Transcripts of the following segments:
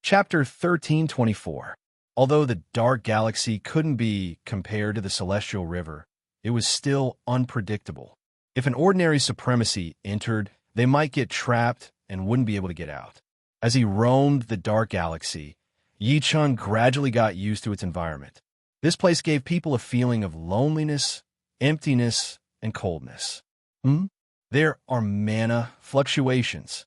Chapter 1324. Although the dark galaxy couldn't be compared to the celestial river, it was still unpredictable. If an ordinary supremacy entered, they might get trapped and wouldn't be able to get out. As he roamed the dark galaxy, Yi-Chun gradually got used to its environment. This place gave people a feeling of loneliness, emptiness, and coldness. There are mana fluctuations.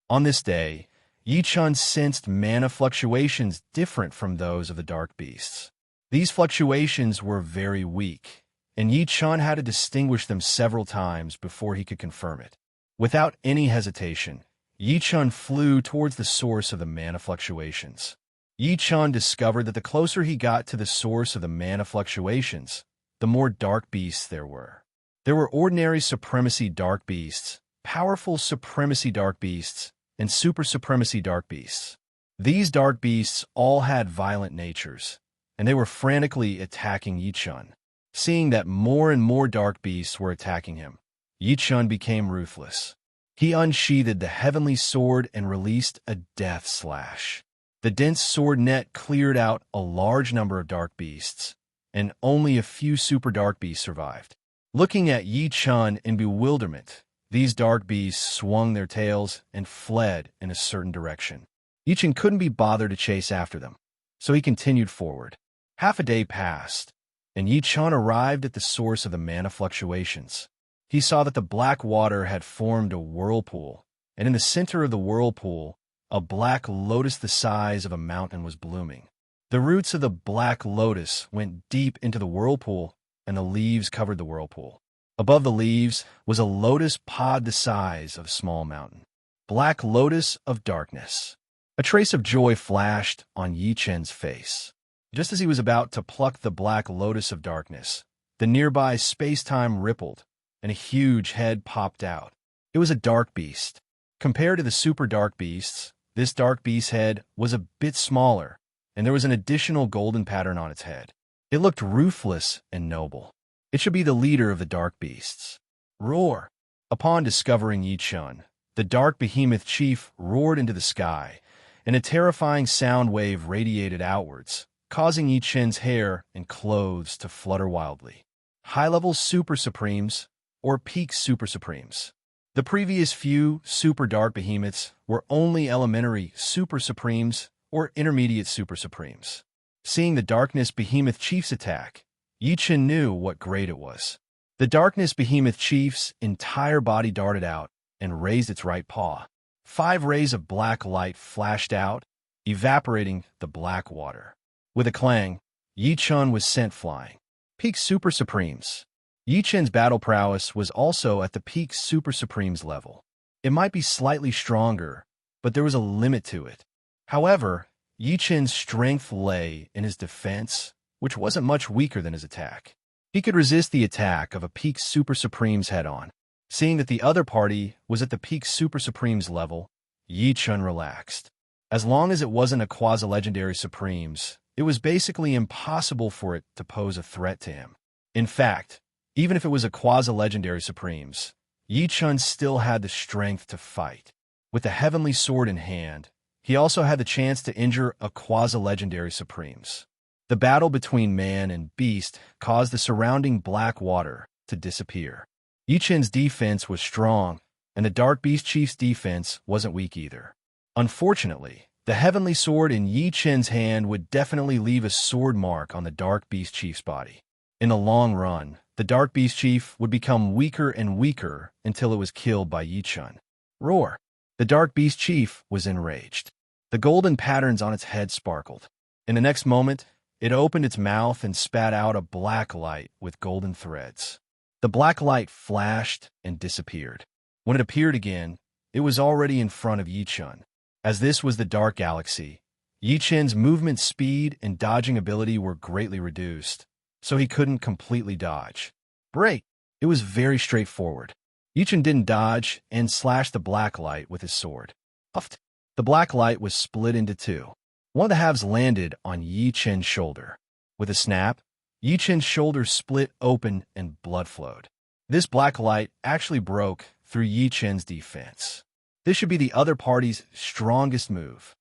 On this day, Yi-Chun sensed mana fluctuations different from those of the dark beasts. These fluctuations were very weak, and Yi-Chun had to distinguish them several times before he could confirm it. Without any hesitation, Yi-Chun flew towards the source of the mana fluctuations. Yi-Chun discovered that the closer he got to the source of the mana fluctuations, the more dark beasts there were. There were ordinary supremacy dark beasts, powerful supremacy dark beasts, and super supremacy dark beasts. These dark beasts all had violent natures, and they were frantically attacking Yi-Chun. Seeing that more and more dark beasts were attacking him, Yi-Chun became ruthless. He unsheathed the heavenly sword and released a death slash. The dense sword net cleared out a large number of dark beasts, and only a few super dark beasts survived. Looking at Yi-Chun in bewilderment, these dark beasts swung their tails and fled in a certain direction. Yi-Chun couldn't be bothered to chase after them, so he continued forward. Half a day passed, and Yi-Chun arrived at the source of the mana fluctuations. He saw that the black water had formed a whirlpool, and in the center of the whirlpool, a black lotus the size of a mountain was blooming. The roots of the black lotus went deep into the whirlpool, and the leaves covered the whirlpool. Above the leaves was a lotus pod the size of a small mountain. Black lotus of darkness. A trace of joy flashed on Yi-Chun's face. Just as he was about to pluck the black lotus of darkness, the nearby space-time rippled, and a huge head popped out. It was a dark beast. Compared to the super dark beasts, this dark beast's head was a bit smaller, and there was an additional golden pattern on its head. It looked ruthless and noble. It should be the leader of the dark beasts. Roar! Upon discovering Yi-Chun, the dark behemoth chief roared into the sky, and a terrifying sound wave radiated outwards, causing Yi-Chun's hair and clothes to flutter wildly. High-level super supremes, or peak super supremes. The previous few super dark behemoths were only elementary super supremes or intermediate super supremes. Seeing the darkness behemoth chief's attack, Yi-Chun knew what grade it was. The darkness behemoth chief's entire body darted out and raised its right paw. 5 rays of black light flashed out, evaporating the black water. With a clang, Yi-Chun was sent flying. Peak Super Supremes. Yi-Chun's battle prowess was also at the peak Super Supremes level. It might be slightly stronger, but there was a limit to it. However, Yi-Chun's strength lay in his defense, which wasn't much weaker than his attack. He could resist the attack of a peak Super Supremes head-on. Seeing that the other party was at the peak Super Supremes level, Yi-Chun relaxed. As long as it wasn't a quasi-legendary Supremes, it was basically impossible for it to pose a threat to him. In fact, even if it was a quasi-legendary Supremes, Yi-Chun still had the strength to fight. With the heavenly sword in hand, he also had the chance to injure a quasi-legendary Supremes. The battle between man and beast caused the surrounding black water to disappear. Yi-Chun's defense was strong, and the Dark Beast Chief's defense wasn't weak either. Unfortunately, the heavenly sword in Yi-Chun's hand would definitely leave a sword mark on the Dark Beast Chief's body. In the long run, the Dark Beast Chief would become weaker and weaker until it was killed by Yi-Chun. Roar! The Dark Beast Chief was enraged. The golden patterns on its head sparkled. In the next moment, it opened its mouth and spat out a black light with golden threads. The black light flashed and disappeared. When it appeared again, it was already in front of Yi-Chun. As this was the dark galaxy, Yi-Chun's movement speed and dodging ability were greatly reduced, so he couldn't completely dodge. Break! It was very straightforward. Yi-Chun didn't dodge and slashed the black light with his sword. Puffed! The black light was split into 2. One of the halves landed on Yi-Chun's shoulder. With a snap, Yi-Chun's shoulder split open and blood flowed. This black light actually broke through Yi-Chun's defense. This should be the other party's strongest move.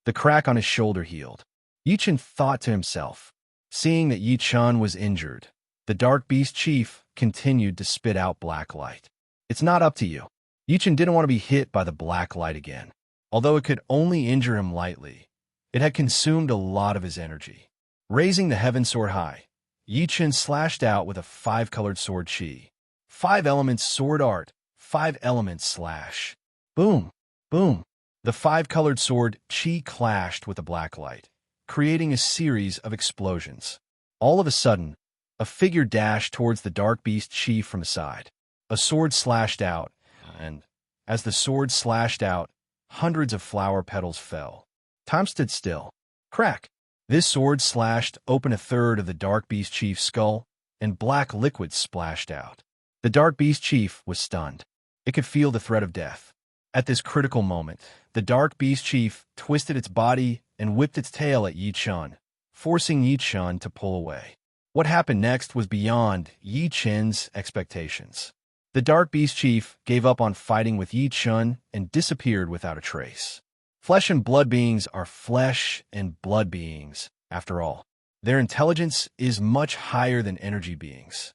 The crack on his shoulder healed. Yi-Chen thought to himself. Seeing that Yi-Chun was injured, the Dark Beast Chief continued to spit out black light. It's not up to you. Yi-Chen didn't want to be hit by the black light again. Although it could only injure him lightly, it had consumed a lot of his energy. Raising the heaven sword high, Yi-Chen slashed out with a 5-colored sword chi. 5 elements sword art, 5 elements slash. Boom, boom. The 5-colored sword chi clashed with the black light, creating a series of explosions. All of a sudden, a figure dashed towards the Dark Beast Chief from the side. A sword slashed out, and as the sword slashed out, hundreds of flower petals fell. Time stood still. Crack! This sword slashed open a third of the Dark Beast Chief's skull, and black liquid splashed out. The Dark Beast Chief was stunned. It could feel the threat of death. At this critical moment, the Dark Beast Chief twisted its body and whipped its tail at Yi-Chun, forcing Yi-Chun to pull away. What happened next was beyond Yi-Chen's expectations. The Dark Beast Chief gave up on fighting with Yi-Chun and disappeared without a trace. Flesh and blood beings are flesh and blood beings, after all. Their intelligence is much higher than energy beings.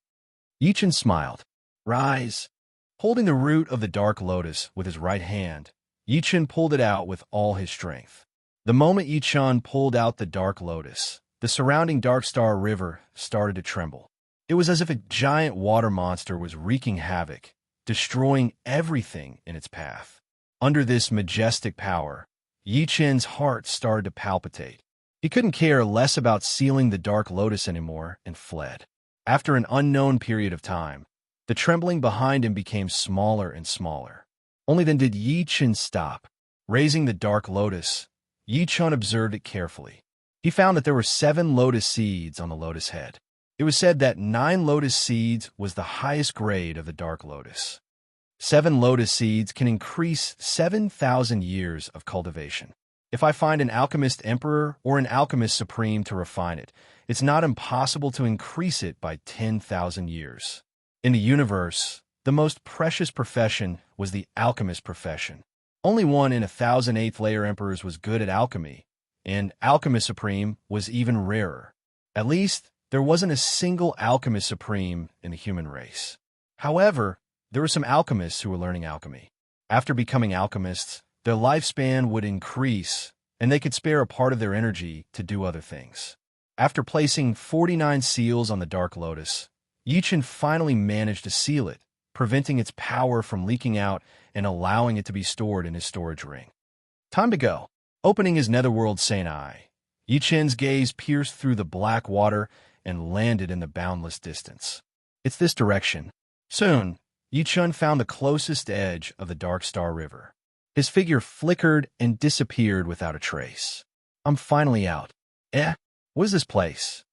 Yi-Chun smiled. Rise. Holding the root of the Dark Lotus with his right hand, Yi-Chun pulled it out with all his strength. The moment Yi-Chun pulled out the Dark Lotus, the surrounding Dark Star River started to tremble. It was as if a giant water monster was wreaking havoc, destroying everything in its path. Under this majestic power, Yi-Chen's heart started to palpitate. He couldn't care less about sealing the Dark Lotus anymore and fled. After an unknown period of time, the trembling behind him became smaller and smaller. Only then did Yi-Chen stop. Raising the Dark Lotus, Yi-Chun observed it carefully. He found that there were 7 lotus seeds on the lotus head. It was said that 9 lotus seeds was the highest grade of the Dark Lotus. 7 lotus seeds can increase 7,000 years of cultivation. If I find an alchemist emperor or an alchemist supreme to refine it, it's not impossible to increase it by 10,000 years. In the universe, the most precious profession was the alchemist profession. Only one in 1,000 eighth-layer emperors was good at alchemy, and alchemist supreme was even rarer. At least, there wasn't a single alchemist supreme in the human race. However, there were some alchemists who were learning alchemy. After becoming alchemists, their lifespan would increase, and they could spare a part of their energy to do other things. After placing 49 seals on the Dark Lotus, Yi-Chen finally managed to seal it, preventing its power from leaking out and allowing it to be stored in his storage ring. Time to go. Opening his netherworld Saint Eye, Yi-Chen's gaze pierced through the black water and landed in the boundless distance. It's this direction. Soon, Yi-Chun found the closest edge of the Dark Star River. His figure flickered and disappeared without a trace. I'm finally out. What is this place?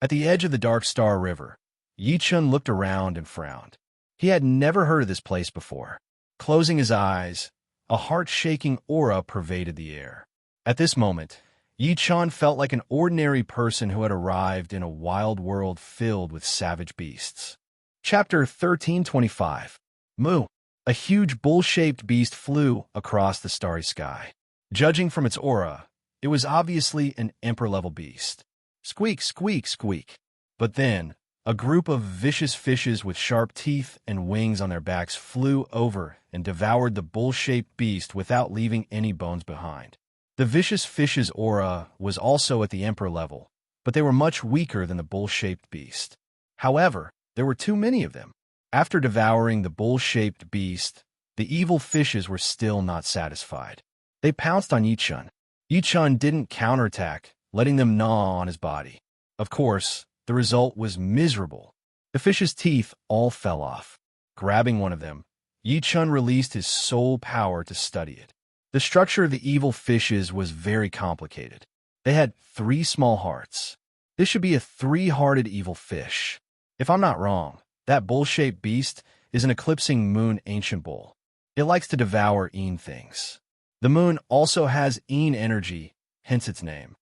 At the edge of the Dark Star River, Yi-Chun looked around and frowned. He had never heard of this place before. Closing his eyes, a heart-shaking aura pervaded the air. At this moment, Yi-Chun felt like an ordinary person who had arrived in a wild world filled with savage beasts. Chapter 1325. Moo. A huge bull-shaped beast flew across the starry sky. Judging from its aura, it was obviously an emperor-level beast. Squeak, squeak, squeak. But then, a group of vicious fishes with sharp teeth and wings on their backs flew over and devoured the bull-shaped beast without leaving any bones behind. The vicious fish's aura was also at the emperor level, but they were much weaker than the bull-shaped beast. However, there were too many of them. After devouring the bull-shaped beast, the evil fishes were still not satisfied. They pounced on Yi-Chun. Yi-Chun didn't counterattack, letting them gnaw on his body. Of course, the result was miserable. The fish's teeth all fell off. Grabbing one of them, Yi-Chun released his soul power to study it. The structure of the evil fishes was very complicated. They had 3 small hearts. This should be a 3-hearted evil fish. If I'm not wrong, that bull-shaped beast is an eclipsing moon ancient bull. It likes to devour Een things. The moon also has Een energy, hence its name.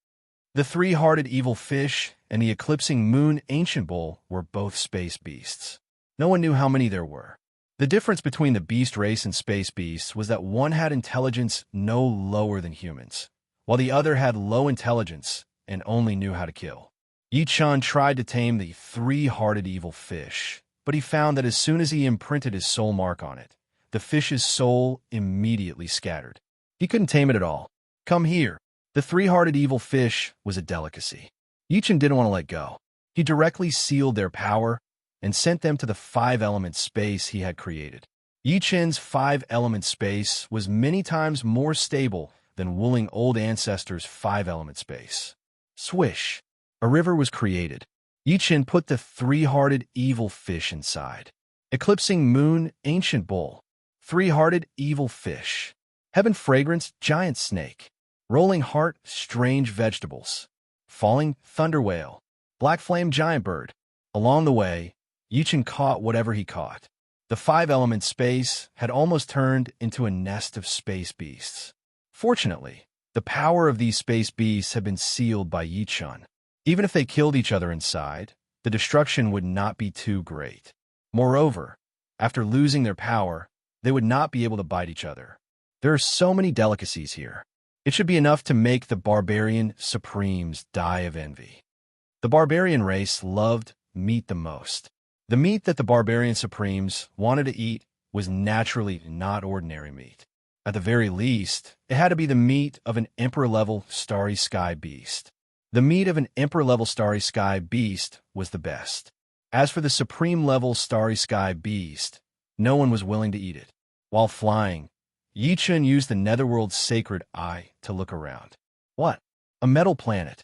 The 3-hearted evil fish and the eclipsing moon ancient bull were both space beasts. No one knew how many there were. The difference between the beast race and space beasts was that one had intelligence no lower than humans, while the other had low intelligence and only knew how to kill. Yi Chun tried to tame the three-hearted evil fish, but he found that as soon as he imprinted his soul mark on it, the fish's soul immediately scattered. He couldn't tame it at all. Come here. The three-hearted evil fish was a delicacy. Yi Chun didn't want to let go. He directly sealed their power and sent them to the five-element space he had created. Yi Chun's five-element space was many times more stable than Wuling Old Ancestor's five-element space. Swish! A river was created. Yi Chun put the three-hearted evil fish inside. Eclipsing moon, ancient bull. Three-hearted evil fish. Heaven fragrance, giant snake. Rolling heart, strange vegetables. Falling, thunder whale. Black flame, giant bird. Along the way, Yi Chun caught whatever he caught. The five-element space had almost turned into a nest of space beasts. Fortunately, the power of these space beasts had been sealed by Yi Chun. Even if they killed each other inside, the destruction would not be too great. Moreover, after losing their power, they would not be able to bite each other. There are so many delicacies here. It should be enough to make the barbarian supremes die of envy. The barbarian race loved meat the most. The meat that the barbarian supremes wanted to eat was naturally not ordinary meat. At the very least, it had to be the meat of an emperor-level starry sky beast. The meat of an emperor-level starry sky beast was the best. As for the supreme-level starry sky beast, no one was willing to eat it. While flying, Yi Chun used the netherworld's sacred eye to look around. What? A metal planet.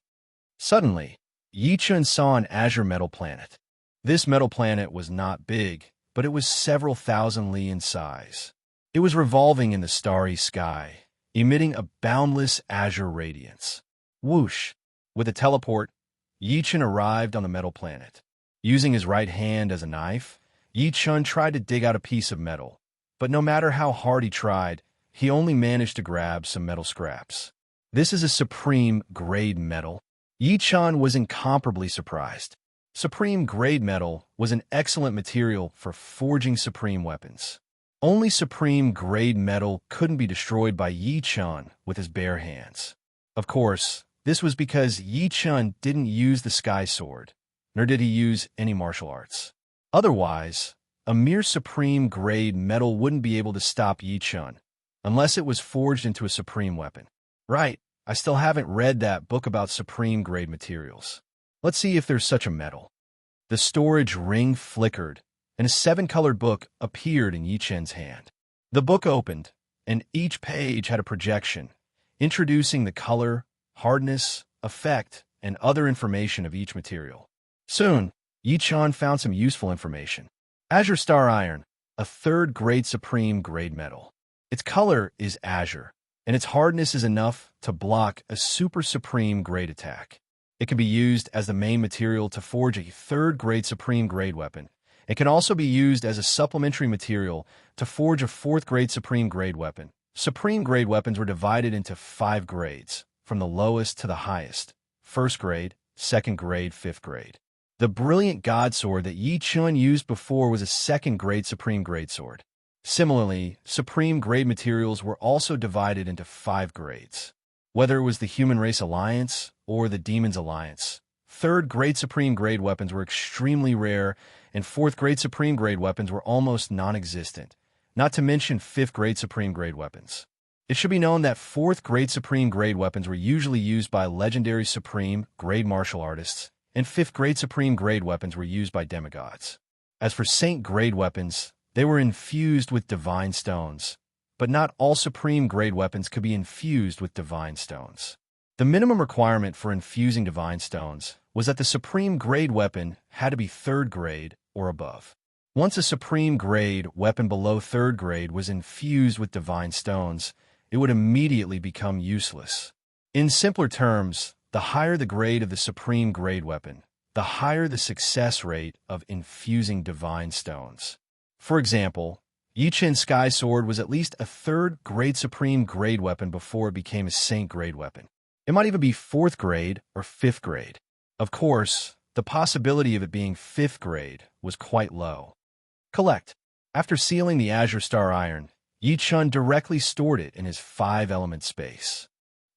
Suddenly, Yi Chun saw an azure metal planet. This metal planet was not big, but it was several thousand li in size. It was revolving in the starry sky, emitting a boundless azure radiance. Whoosh! With a teleport, Yi Chun arrived on the metal planet. Using his right hand as a knife, Yi Chun tried to dig out a piece of metal, but no matter how hard he tried, he only managed to grab some metal scraps. This is a supreme grade metal. Yi Chun was incomparably surprised. Supreme grade metal was an excellent material for forging supreme weapons. Only supreme grade metal couldn't be destroyed by Yi Chun with his bare hands. Of course, this was because Yi Chun didn't use the sky sword, nor did he use any martial arts. Otherwise, a mere supreme grade metal wouldn't be able to stop Yi Chun, unless it was forged into a supreme weapon. Right, I still haven't read that book about supreme grade materials. Let's see if there's such a metal. The storage ring flickered, and a seven-colored book appeared in Yi Chun's hand. The book opened, and each page had a projection, introducing the color, hardness, effect, and other information of each material. Soon, Yi Chun found some useful information. Azure Star Iron, a third-grade supreme grade metal. Its color is azure, and its hardness is enough to block a super supreme grade attack. It can be used as the main material to forge a third-grade supreme grade weapon. It can also be used as a supplementary material to forge a fourth-grade supreme grade weapon. Supreme grade weapons were divided into 5 grades, from the lowest to the highest: first grade, second grade, fifth grade. The brilliant god sword that Yi Chun used before was a second-grade supreme grade sword. Similarly, supreme grade materials were also divided into 5 grades. Whether it was the Human Race Alliance or the Demons Alliance, third-grade supreme grade weapons were extremely rare, and fourth-grade supreme grade weapons were almost non-existent, not to mention fifth-grade supreme grade weapons. It should be known that fourth-grade supreme grade weapons were usually used by legendary supreme grade martial artists, and fifth-grade supreme grade weapons were used by demigods. As for saint-grade weapons, they were infused with divine stones, but not all supreme grade weapons could be infused with divine stones. The minimum requirement for infusing divine stones was that the supreme grade weapon had to be third grade or above. Once a supreme grade weapon below third grade was infused with divine stones, it would immediately become useless. In simpler terms, the higher the grade of the supreme grade weapon, the higher the success rate of infusing divine stones. For example, Yi Chun's Sky Sword was at least a third-grade supreme grade weapon before it became a saint-grade weapon. It might even be fourth grade or fifth grade. Of course, the possibility of it being fifth grade was quite low. Collect. After sealing the Azure Star Iron, Yi Chun directly stored it in his 5-element space.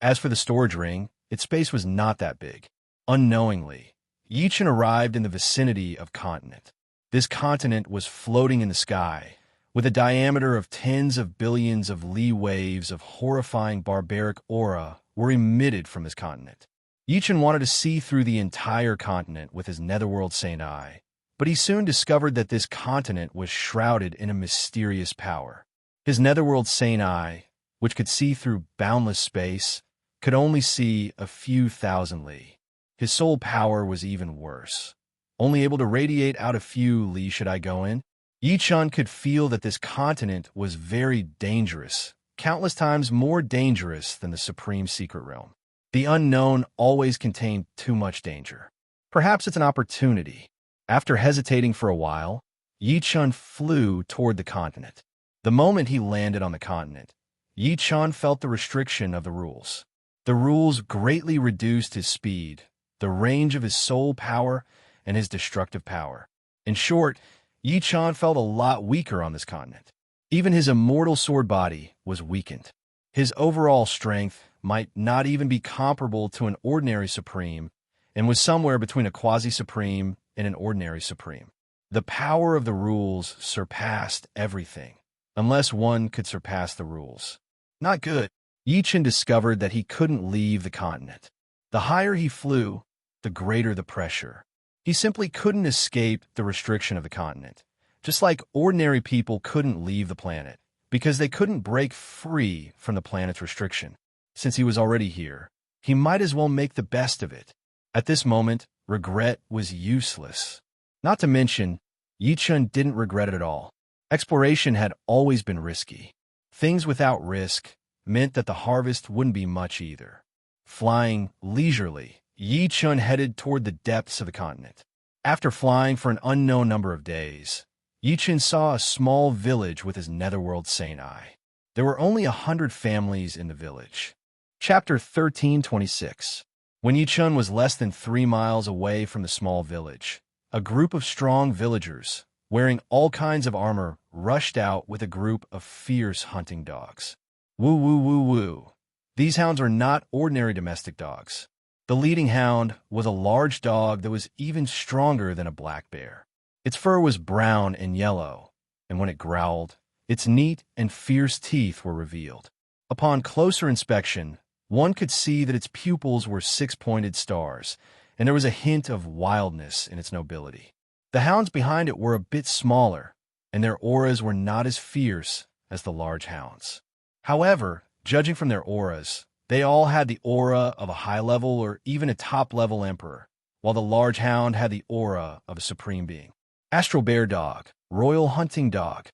As for the storage ring, its space was not that big. Unknowingly, Yichen arrived in the vicinity of continent. This continent was floating in the sky, with a diameter of tens of billions of Li waves of horrifying barbaric aura were emitted from this continent. Yichen wanted to see through the entire continent with his netherworld Saint Eye, but he soon discovered that this continent was shrouded in a mysterious power. His netherworld Saint Eye, which could see through boundless space, could only see a few thousand li. His soul power was even worse. Only able to radiate out a few li should I go in? Yichen could feel that this continent was very dangerous, countless times more dangerous than the supreme secret realm. The unknown always contained too much danger. Perhaps it's an opportunity. After hesitating for a while, Yichen flew toward the continent. The moment he landed on the continent, Yichen felt the restriction of the rules. The rules greatly reduced his speed, the range of his soul power, and his destructive power. In short, Yichen felt a lot weaker on this continent. Even his immortal sword body was weakened. His overall strength might not even be comparable to an ordinary supreme, and was somewhere between a quasi-supreme and an ordinary supreme. The power of the rules surpassed everything, unless one could surpass the rules. Not good. Yichen discovered that he couldn't leave the continent. The higher he flew, the greater the pressure. He simply couldn't escape the restriction of the continent, just like ordinary people couldn't leave the planet, because they couldn't break free from the planet's restriction. Since he was already here, he might as well make the best of it. At this moment, regret was useless. Not to mention, Yichen didn't regret it at all. Exploration had always been risky. Things without risk meant that the harvest wouldn't be much either. Flying leisurely, Yichen headed toward the depths of the continent. After flying for an unknown number of days, Yichen saw a small village with his netherworld Saint Eye. There were only 100 families in the village. Chapter 1326. When Yichen was less than 3 miles away from the small village, a group of strong villagers, wearing all kinds of armor, rushed out with a group of fierce hunting dogs. Woo woo woo woo. These hounds are not ordinary domestic dogs. The leading hound was a large dog that was even stronger than a black bear. Its fur was brown and yellow, and when it growled, its neat and fierce teeth were revealed. Upon closer inspection, one could see that its pupils were 6-pointed stars, and there was a hint of wildness in its nobility. The hounds behind it were a bit smaller, and their auras were not as fierce as the large hounds. However, judging from their auras, they all had the aura of a high-level or even a top-level emperor, while the large hound had the aura of a supreme being. Astral bear dog, royal hunting dog.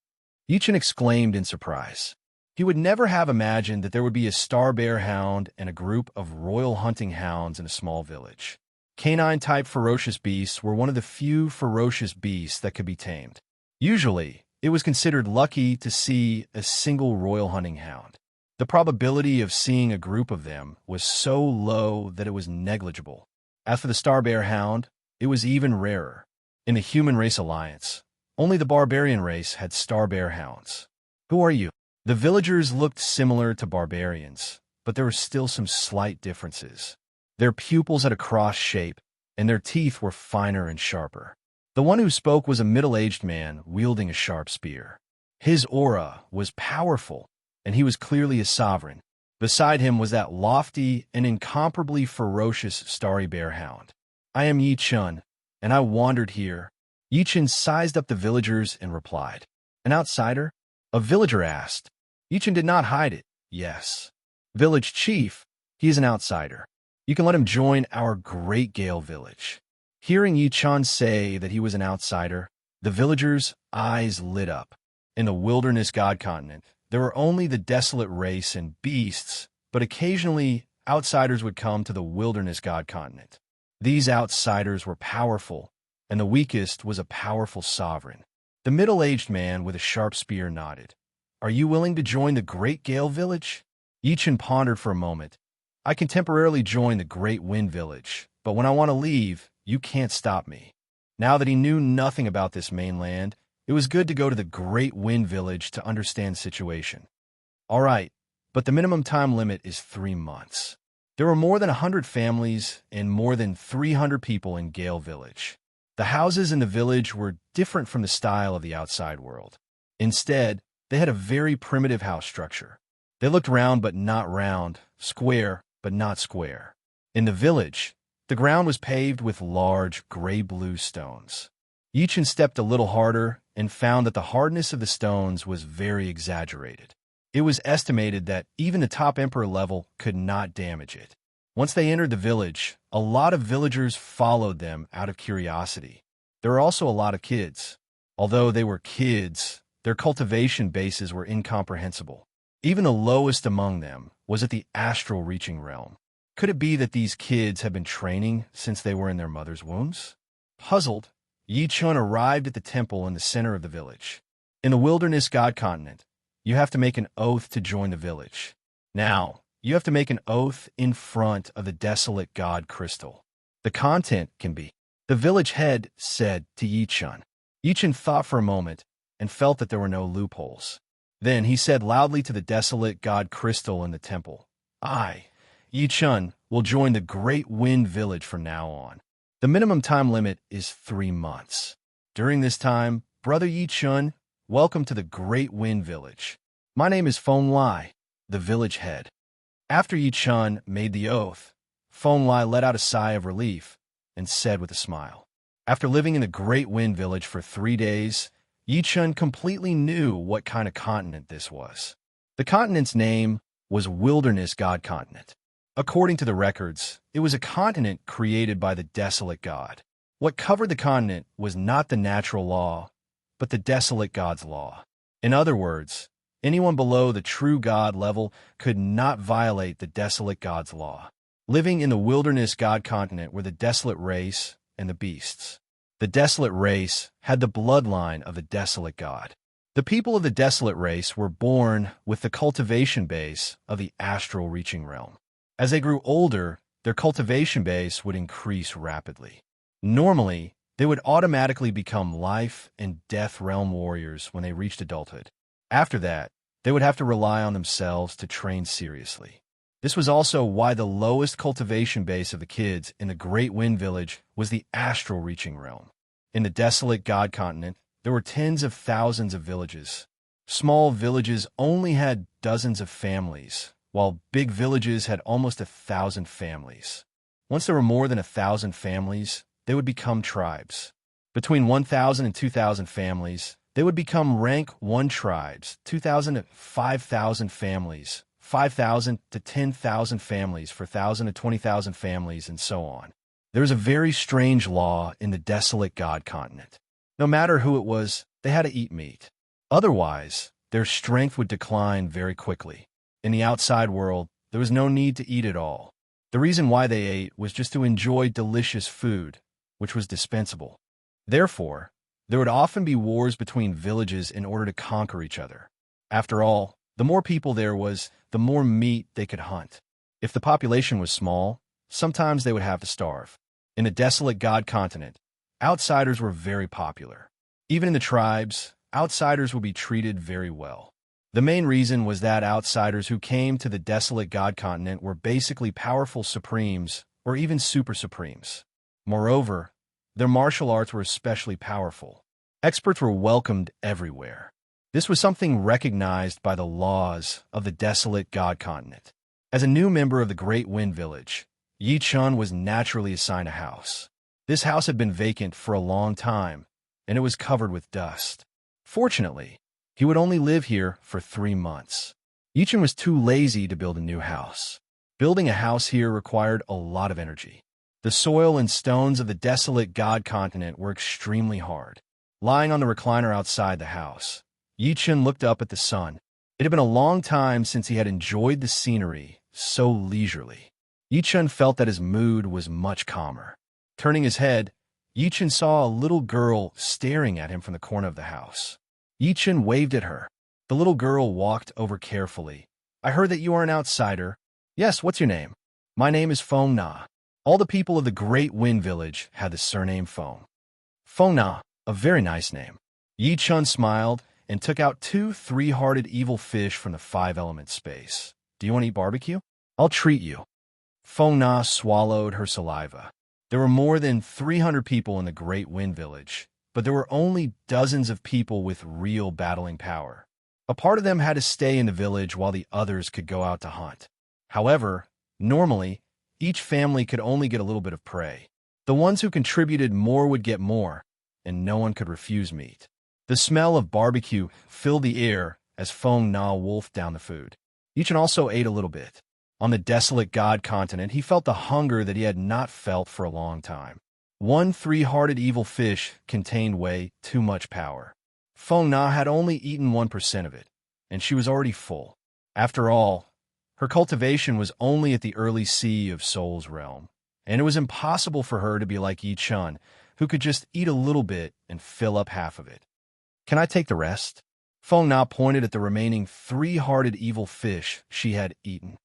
Yichen exclaimed in surprise. He would never have imagined that there would be a star bear hound and a group of royal hunting hounds in a small village. Canine-type ferocious beasts were one of the few ferocious beasts that could be tamed. Usually, it was considered lucky to see a single royal hunting hound. The probability of seeing a group of them was so low that it was negligible. As for the star bear hound, it was even rarer. In the human race alliance, only the barbarian race had star bear hounds. Who are you? The villagers looked similar to barbarians, but there were still some slight differences. Their pupils had a cross shape, and their teeth were finer and sharper. The one who spoke was a middle-aged man wielding a sharp spear. His aura was powerful, and he was clearly a sovereign. Beside him was that lofty and incomparably ferocious starry bear hound. I am Yichen, and I wandered here. Yichen sized up the villagers and replied. An outsider? A villager asked. Yichen did not hide it. Yes. Village chief, he is an outsider. You can let him join our great Gale village. Hearing Yichen say that he was an outsider, the villagers' eyes lit up. In the wilderness god continent, there were only the desolate race and beasts, but occasionally outsiders would come to the wilderness god continent. These outsiders were powerful, and the weakest was a powerful sovereign. The middle-aged man with a sharp spear nodded. Are you willing to join the Great Gale village? Yichen pondered for a moment. I can temporarily join the Great Wind village, but when I want to leave, you can't stop me. Now that he knew nothing about this mainland, it was good to go to the Great Wind village to understand the situation. All right, but the minimum time limit is 3 months. There were more than 100 families and more than 300 people in Gale Village. The houses in the village were different from the style of the outside world. Instead, they had a very primitive house structure. They looked round but not round, square but not square. In the village, the ground was paved with large gray-blue stones. Yichen stepped a little harder and found that the hardness of the stones was very exaggerated. It was estimated that even the top emperor level could not damage it. Once they entered the village, a lot of villagers followed them out of curiosity. There were also a lot of kids. Although they were kids, their cultivation bases were incomprehensible. Even the lowest among them was at the astral reaching realm. Could it be that these kids had been training since they were in their mother's wombs? Puzzled, Yichun arrived at the temple in the center of the village. In the wilderness god continent, you have to make an oath to join the village. Now, you have to make an oath in front of the desolate god crystal. The content can be. The village head said to Yichun. Yichun thought for a moment and felt that there were no loopholes. Then he said loudly to the desolate god crystal in the temple, I, Yichun, will join the Great Wind Village from now on. The minimum time limit is 3 months. During this time, Brother Yichun, welcome to the Great Wind Village. My name is Feng Lai, the village head. After Yichun made the oath, Feng Lai let out a sigh of relief and said with a smile. After living in the Great Wind Village for 3 days, Yichun completely knew what kind of continent this was. The continent's name was Wilderness God Continent. According to the records, it was a continent created by the desolate god. What covered the continent was not the natural law, but the desolate god's law. In other words, anyone below the true god level could not violate the desolate god's law. Living in the wilderness god continent were the desolate race and the beasts. The desolate race had the bloodline of the desolate god. The people of the desolate race were born with the cultivation base of the astral reaching realm. As they grew older, their cultivation base would increase rapidly. Normally, they would automatically become life and death realm warriors when they reached adulthood. After that, they would have to rely on themselves to train seriously. This was also why the lowest cultivation base of the kids in the Great Wind Village was the astral reaching realm. In the desolate god continent, there were tens of thousands of villages. Small villages only had dozens of families, while big villages had almost 1,000 families. Once there were more than 1,000 families, they would become tribes. Between 1,000 and 2,000 families, they would become rank 1 tribes, 2,000 to 5,000 families, 5,000 to 10,000 families, 4,000 to 20,000 families, and so on. There was a very strange law in the desolate god continent. No matter who it was, they had to eat meat. Otherwise, their strength would decline very quickly. In the outside world, there was no need to eat at all. The reason why they ate was just to enjoy delicious food, which was dispensable. Therefore, there would often be wars between villages in order to conquer each other. After all, the more people there was, the more meat they could hunt. If the population was small, sometimes they would have to starve. In the desolate god continent, outsiders were very popular. Even in the tribes, outsiders would be treated very well. The main reason was that outsiders who came to the desolate god continent were basically powerful supremes or even super supremes. Moreover, their martial arts were especially powerful. Experts were welcomed everywhere. This was something recognized by the laws of the desolate god continent. As a new member of the Great Wind Village, Yichun was naturally assigned a house. This house had been vacant for a long time, and it was covered with dust. Fortunately, he would only live here for 3 months. Yichun was too lazy to build a new house. Building a house here required a lot of energy. The soil and stones of the desolate god continent were extremely hard. Lying on the recliner outside the house, Yichun looked up at the sun. It had been a long time since he had enjoyed the scenery so leisurely. Yichun felt that his mood was much calmer. Turning his head, Yichun saw a little girl staring at him from the corner of the house. Yichun waved at her. The little girl walked over carefully. I heard that you are an outsider. Yes, what's your name? My name is Feng Na. All the people of the Great Wind Village had the surname Feng. Feng Na, a very nice name. Yichun smiled and took out 2 3-hearted evil fish from the 5-element space. Do you want to eat barbecue? I'll treat you. Feng Na swallowed her saliva. There were more than 300 people in the Great Wind Village, but there were only dozens of people with real battling power. A part of them had to stay in the village while the others could go out to hunt. However, normally, each family could only get a little bit of prey. The ones who contributed more would get more, and no one could refuse meat. The smell of barbecue filled the air as Feng Na wolfed down the food. Yichen also ate a little bit. On the desolate god continent, he felt the hunger that he had not felt for a long time. One three-hearted evil fish contained way too much power. Feng Na had only eaten 1% of it, and she was already full. After all, her cultivation was only at the early sea of Soul's realm, and it was impossible for her to be like Yi Chun, who could just eat a little bit and fill up half of it. Can I take the rest? Feng Na pointed at the remaining three-hearted evil fish she had eaten.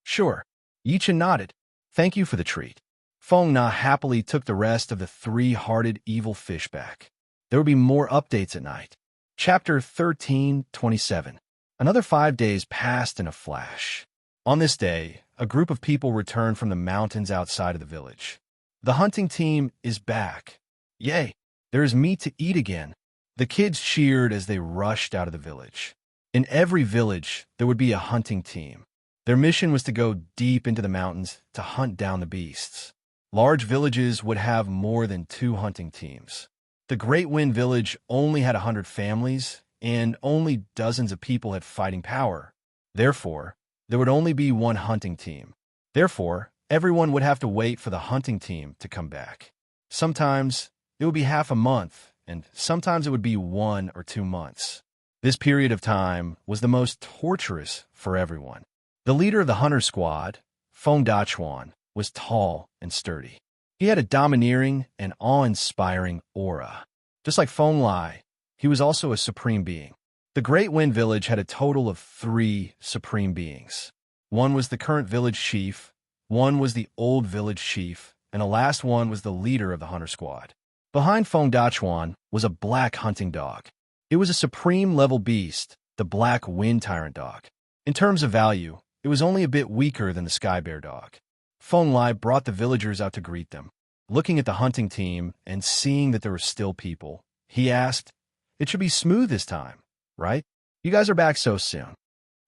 Sure. Yi Chun nodded. Thank you for the treat. Feng Na happily took the rest of the three-hearted evil fish back. There would be more updates at night. Chapter 13:27. Another 5 days passed in a flash. On this day, a group of people returned from the mountains outside of the village. The hunting team is back. Yay! There is meat to eat again. The kids cheered as they rushed out of the village. In every village, there would be a hunting team. Their mission was to go deep into the mountains to hunt down the beasts. Large villages would have more than 2 hunting teams. The Great Wind Village only had 100 families, and only dozens of people had fighting power. Therefore, there would only be 1 hunting team. Therefore, everyone would have to wait for the hunting team to come back. Sometimes it would be half a month, and sometimes it would be 1 or 2 months. This period of time was the most torturous for everyone. The leader of the hunter squad, Feng Dachuan, was tall and sturdy. He had a domineering and awe-inspiring aura. Just like Feng Lai, he was also a supreme being. The Great Wind Village had a total of 3 supreme beings. One was the current village chief, one was the old village chief, and the last one was the leader of the hunter squad. Behind Feng Dachuan was a black hunting dog. It was a supreme-level beast, the Black Wind Tyrant dog. In terms of value, it was only a bit weaker than the Sky Bear dog. Feng Lai brought the villagers out to greet them. Looking at the hunting team and seeing that there were still people, he asked, "It should be smooth this time, right? You guys are back so soon."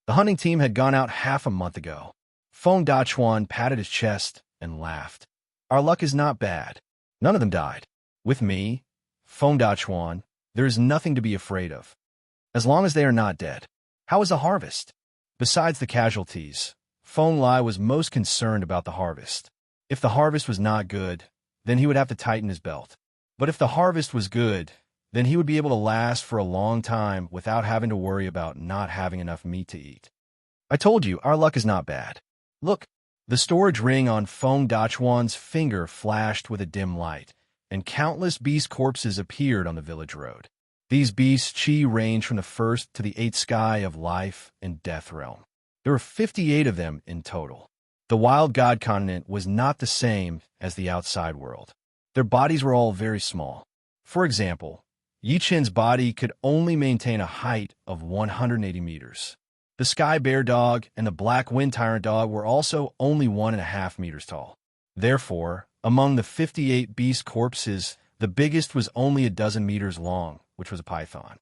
The hunting team had gone out half a month ago. Feng Dachuan patted his chest and laughed. "Our luck is not bad. None of them died. With me, Feng Dachuan, there is nothing to be afraid of. As long as they are not dead. How is the harvest?" Besides the casualties, Feng Lai was most concerned about the harvest. If the harvest was not good, then he would have to tighten his belt. But if the harvest was good, then he would be able to last for a long time without having to worry about not having enough meat to eat. "I told you, our luck is not bad. Look." The storage ring on Feng Dachuan's finger flashed with a dim light, and countless beast corpses appeared on the village road. These beasts' chi ranged from the 1st to the 8th sky of life and death realm. There were 58 of them in total. The wild god continent was not the same as the outside world. Their bodies were all very small. For example, Yi Chen's body could only maintain a height of 180 meters. The Sky Bear dog and the Black Wind Tyrant dog were also only 1.5 meters tall. Therefore, among the 58 beast corpses, the biggest was only a dozen meters long, which was a python.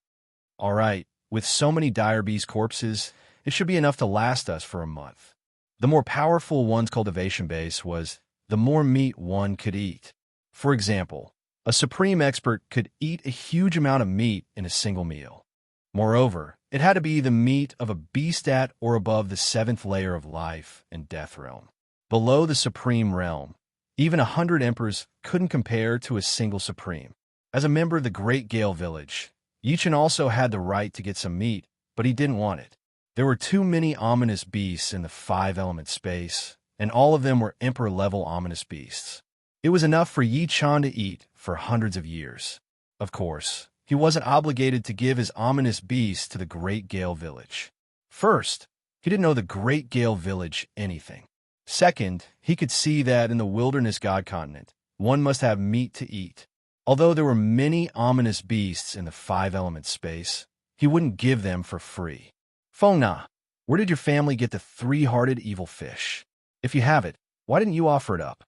All right, with so many dire beast corpses, it should be enough to last us for a month. The more powerful one's cultivation base was, the more meat one could eat. For example, a supreme expert could eat a huge amount of meat in a single meal. Moreover, it had to be the meat of a beast at or above the 7th layer of life and death realm. Below the supreme realm, even 100 emperors couldn't compare to a single supreme. As a member of the Great Gale Village, Yi Chen also had the right to get some meat, but he didn't want it. There were too many ominous beasts in the 5-element space, and all of them were emperor-level ominous beasts. It was enough for Yi Chen to eat for hundreds of years. Of course, he wasn't obligated to give his ominous beasts to the Great Gale Village. First, he didn't know the Great Gale Village anything. Second, he could see that in the wilderness god continent, one must have meat to eat. Although there were many ominous beasts in the 5-element space, he wouldn't give them for free. Feng Na, Where did your family get the three-hearted evil fish? If you have it, why didn't you offer it up?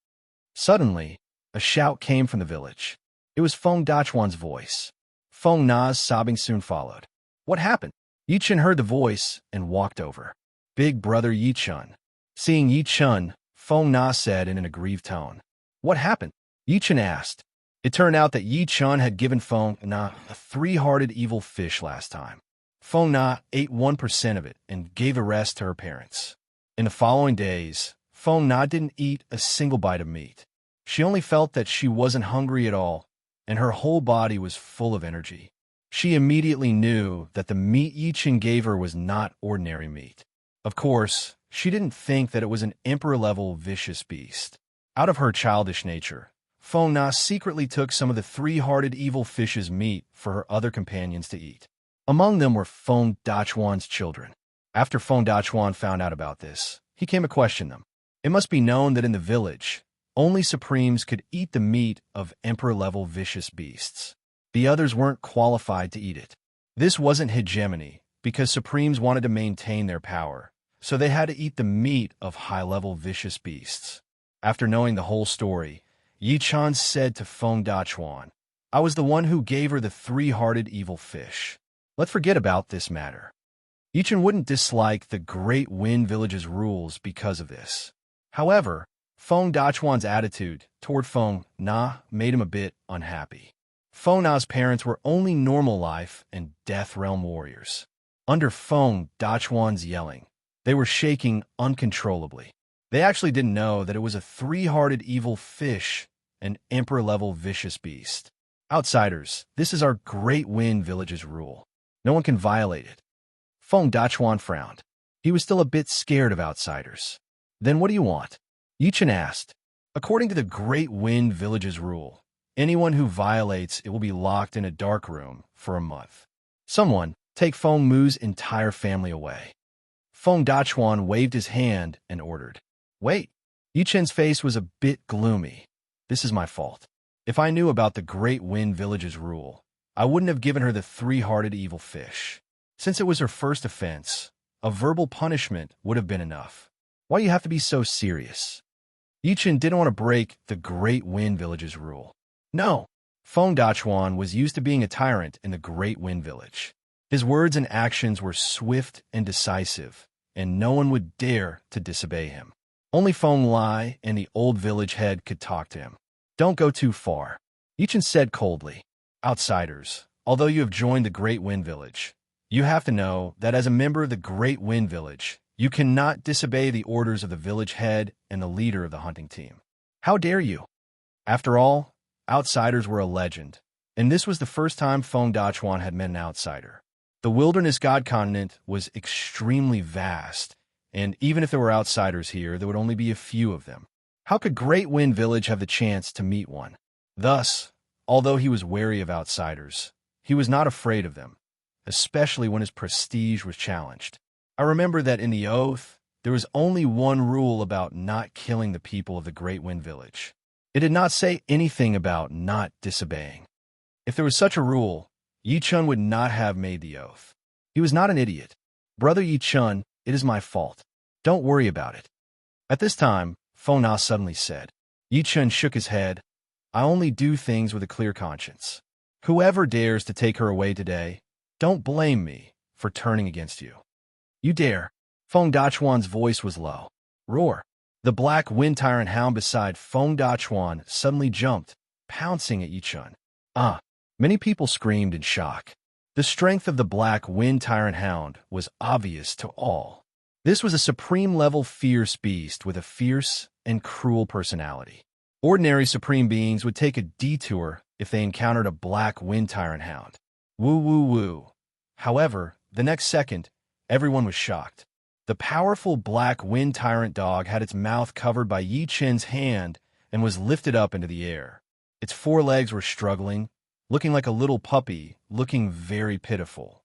Suddenly, a shout came from the village. It was Feng Dachuan's voice. Feng Na's sobbing soon followed. What happened? Yi Chen heard the voice and walked over. Big brother Yi Chen. Seeing Yi Chen, Feng Na said in an aggrieved tone. What happened? Yi Chen asked. It turned out that Yi Chen had given Feng Na a three-hearted evil fish last time. Feng Na ate 1% of it and gave the rest to her parents. In the following days, Feng Na didn't eat a single bite of meat. She only felt that she wasn't hungry at all, and her whole body was full of energy. She immediately knew that the meat Yi Chen gave her was not ordinary meat. Of course, she didn't think that it was an emperor-level vicious beast. Out of her childish nature, Feng Na secretly took some of the three-hearted evil fish's meat for her other companions to eat. Among them were Feng Dachuan's children. After Feng Dachuan found out about this, he came to question them. It must be known that in the village, only Supremes could eat the meat of emperor-level vicious beasts. The others weren't qualified to eat it. This wasn't hegemony, because Supremes wanted to maintain their power, so they had to eat the meat of high-level vicious beasts. After knowing the whole story, Yi Chen said to Feng Dachuan, I was the one who gave her the three-hearted evil fish. Let's forget about this matter. Yi Chen wouldn't dislike the Great Wind Village's rules because of this. However, Feng Dachuan's attitude toward Feng Na made him a bit unhappy. Feng Na's parents were only normal life and death realm warriors. Under Feng Dachuan's yelling, they were shaking uncontrollably. They actually didn't know that it was a three-hearted evil fish, an emperor-level vicious beast. Outsiders, this is our Great Wind Village's rule. No one can violate it. Feng Dachuan frowned. He was still a bit scared of outsiders. Then what do you want? Yi Chen asked. According to the Great Wind Village's rule, anyone who violates it will be locked in a dark room for a month. Someone, take Feng Mu's entire family away. Feng Dachuan waved his hand and ordered. Wait. Yi Chen's face was a bit gloomy. This is my fault. If I knew about the Great Wind Village's rule, I wouldn't have given her the three-hearted evil fish. Since it was her first offense, a verbal punishment would have been enough. Why do you have to be so serious? Yi Chen didn't want to break the Great Wind Village's rule. No. Feng Dachuan was used to being a tyrant in the Great Wind Village. His words and actions were swift and decisive, and no one would dare to disobey him. Only Feng Lai and the old village head could talk to him. Don't go too far. Yi Chen said coldly. Outsiders, although you have joined the Great Wind Village, you have to know that as a member of the Great Wind Village, you cannot disobey the orders of the village head and the leader of the hunting team. How dare you? After all, outsiders were a legend, and this was the first time Feng Dachuan had met an outsider. The Wilderness God Continent was extremely vast, and even if there were outsiders here, there would only be a few of them. How could Great Wind Village have the chance to meet one? Thus, although he was wary of outsiders, he was not afraid of them, especially when his prestige was challenged. I remember that in the Oath, there was only one rule about not killing the people of the Great Wind Village. It did not say anything about not disobeying. If there was such a rule, Yi Chen would not have made the oath. He was not an idiot. Brother Yi Chen, it is my fault. Don't worry about it. At this time, Feng Na suddenly said. Yi Chen shook his head. I only do things with a clear conscience. Whoever dares to take her away today, don't blame me for turning against you. You dare. Feng Dachuan's voice was low. Roar. The black wind tyrant hound beside Feng Dachuan suddenly jumped, pouncing at Yi Chen. Many people screamed in shock. The strength of the black wind tyrant hound was obvious to all. This was a supreme-level fierce beast with a fierce and cruel personality. Ordinary supreme beings would take a detour if they encountered a black wind tyrant hound. Woo woo woo. However, the next second, everyone was shocked. The powerful black wind tyrant dog had its mouth covered by Yi Chen's hand and was lifted up into the air. Its forelegs were struggling, looking like a little puppy, looking very pitiful.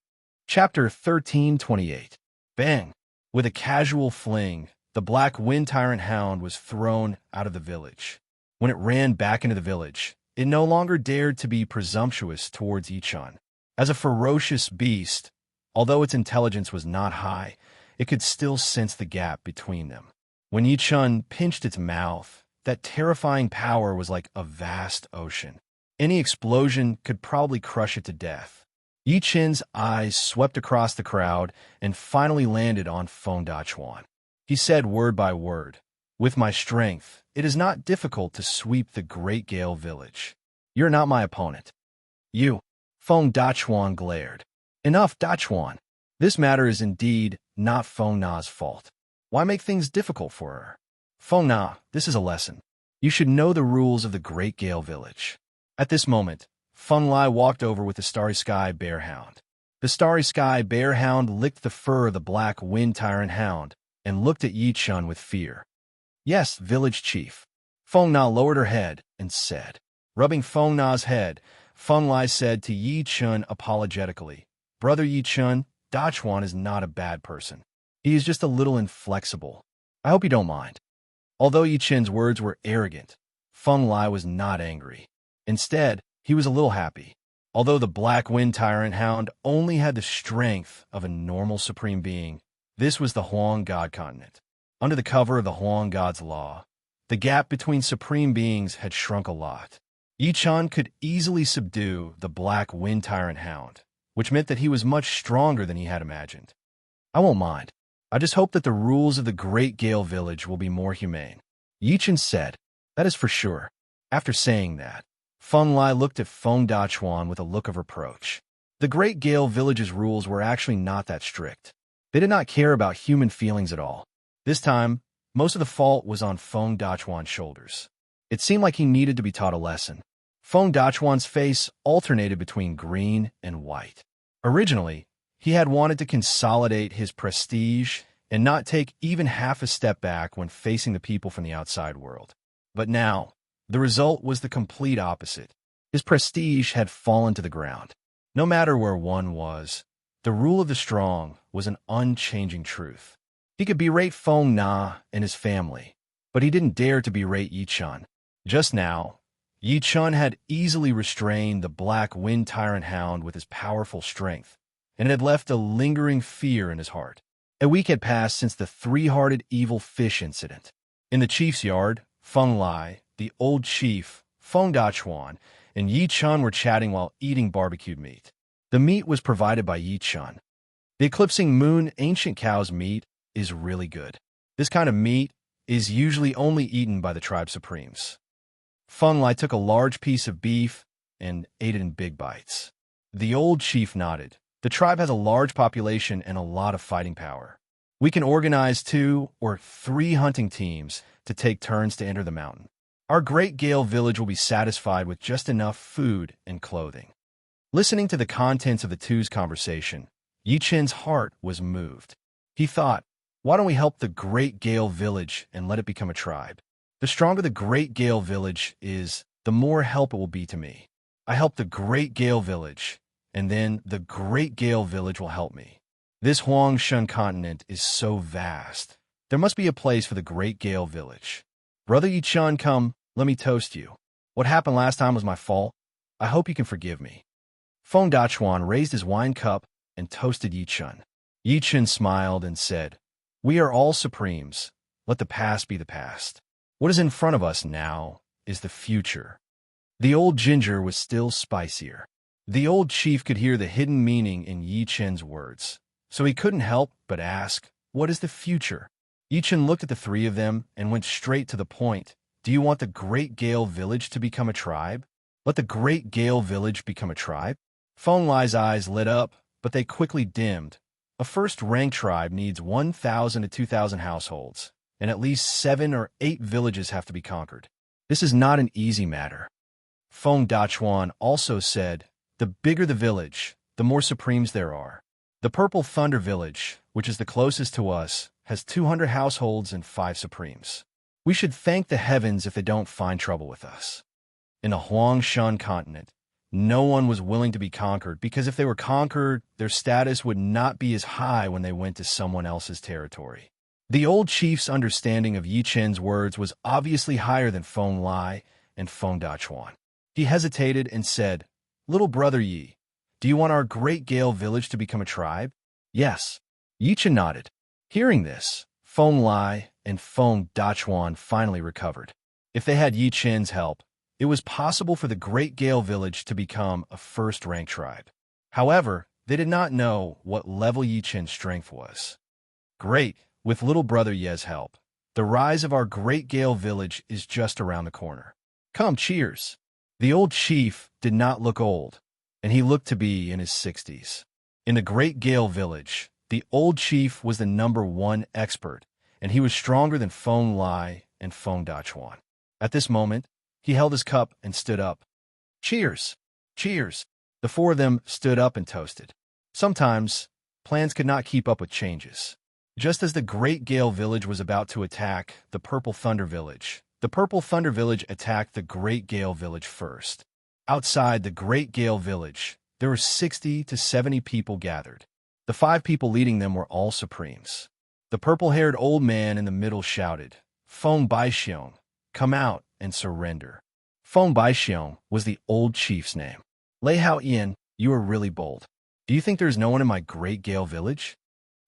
Chapter 1328. Bang! With a casual fling, the black wind tyrant hound was thrown out of the village. When it ran back into the village, it no longer dared to be presumptuous towards Yi Chen. As a ferocious beast, although its intelligence was not high, it could still sense the gap between them. When Yi Chun pinched its mouth, that terrifying power was like a vast ocean. Any explosion could probably crush it to death. Yi Chen's eyes swept across the crowd and finally landed on Feng Dachuan. He said word by word, "With my strength, it is not difficult to sweep the Great Gale Village. You're not my opponent." "You." Feng Dachuan glared. "Enough, Dachuan. This matter is indeed not Feng Na's fault. Why make things difficult for her? Feng Na, this is a lesson. You should know the rules of the Great Gale Village." At this moment, Feng Lai walked over with the Starry Sky Bear Hound. The Starry Sky Bear Hound licked the fur of the Black Wind Tyrant Hound and looked at Yi Chun with fear. "Yes, village chief." Feng Na lowered her head and said. Rubbing Feng Na's head, Feng Lai said to Yi Chun apologetically, "Brother Yi Chun, Dachuan is not a bad person. He is just a little inflexible. I hope you don't mind." Although Yi Chun's words were arrogant, Feng Lai was not angry. Instead, he was a little happy. Although the Black Wind Tyrant Hound only had the strength of a normal supreme being, this was the Huang God continent. Under the cover of the Huang God's law, the gap between supreme beings had shrunk a lot. Yi Chun could easily subdue the Black Wind Tyrant Hound, which meant that he was much stronger than he had imagined. "I won't mind. I just hope that the rules of the Great Gale Village will be more humane." Yi Chun said, "That is for sure." After saying that, Feng Lai looked at Feng Dachuan with a look of reproach. The Great Gale Village's rules were actually not that strict. They did not care about human feelings at all. This time, most of the fault was on Feng Dachuan's shoulders. It seemed like he needed to be taught a lesson. Feng Dachuan's face alternated between green and white. Originally, he had wanted to consolidate his prestige and not take even half a step back when facing the people from the outside world. But now, the result was the complete opposite. His prestige had fallen to the ground. No matter where one was, the rule of the strong was an unchanging truth. He could berate Feng Na and his family, but he didn't dare to berate Yi Chun. Just now, Yi Chun had easily restrained the Black Wind Tyrant Hound with his powerful strength, and it had left a lingering fear in his heart. A week had passed since the three-hearted evil fish incident. In the chief's yard, Feng Lai, the old chief, Feng Dachuan, and Yi Chun were chatting while eating barbecued meat. The meat was provided by Yi Chun. The eclipsing moon ancient cow's meat is really good. This kind of meat is usually only eaten by the tribe supremes. Feng Lai took a large piece of beef and ate it in big bites. The old chief nodded. "The tribe has a large population and a lot of fighting power. We can organize 2 or 3 hunting teams to take turns to enter the mountain. Our Great Gale Village will be satisfied with just enough food and clothing." Listening to the contents of the two's conversation, Yi Chen's heart was moved. He thought, why don't we help the Great Gale Village and let it become a tribe? The stronger the Great Gale Village is, the more help it will be to me. I help the Great Gale Village, and then the Great Gale Village will help me. This Huangshan continent is so vast. There must be a place for the Great Gale Village. Brother Yi Chun, come, let me toast you. What happened last time was my fault. I hope you can forgive me. Feng Dachuan raised his wine cup and toasted Yi Chun. Yi Chun smiled and said, "We are all supremes. Let the past be the past. What is in front of us now is the future." The old ginger was still spicier. The old chief could hear the hidden meaning in Yi Chun's words, so he couldn't help but ask, "What is the future?" Yi Chun looked at the three of them and went straight to the point. "Do you want the Great Gale Village to become a tribe? Let the Great Gale Village become a tribe?" Feng Lai's eyes lit up, but they quickly dimmed. A first-rank tribe needs 1,000 to 2,000 households, and at least 7 or 8 villages have to be conquered. This is not an easy matter. Feng Dachuan also said, "The bigger the village, the more supremes there are. The Purple Thunder Village, which is the closest to us, has 200 households and 5 supremes. We should thank the heavens if they don't find trouble with us." In the Huangshan continent, no one was willing to be conquered because if they were conquered, their status would not be as high when they went to someone else's territory. The old chief's understanding of Yi Chen's words was obviously higher than Feng Lai and Feng Dachuan. He hesitated and said, "Little brother Yi, do you want our Great Gale Village to become a tribe?" "Yes." Yi Chen nodded. Hearing this, Feng Lai and Feng Dachuan finally recovered. If they had Yi Chen's help, it was possible for the Great Gale Village to become a first-rank tribe. However, they did not know what level Yi Chen's strength was. Great, with little brother Ye's help. The rise of our Great Gale Village is just around the corner. Come, cheers. The old chief did not look old, and he looked to be in his 60s. In the Great Gale Village, the old chief was the #1 expert, and he was stronger than Feng Lai and Feng Dachuan. At this moment, he held his cup and stood up. Cheers! Cheers! The four of them stood up and toasted. Sometimes, plans could not keep up with changes. Just as the Great Gale Village was about to attack the Purple Thunder Village, the Purple Thunder Village attacked the Great Gale Village first. Outside the Great Gale Village, there were 60 to 70 people gathered. The 5 people leading them were all Supremes. The purple-haired old man in the middle shouted, Feng Baixiong, come out and surrender. Feng Baixiong was the old chief's name. Lei Hao Yin, you are really bold. Do you think there's no one in my Great Gale Village?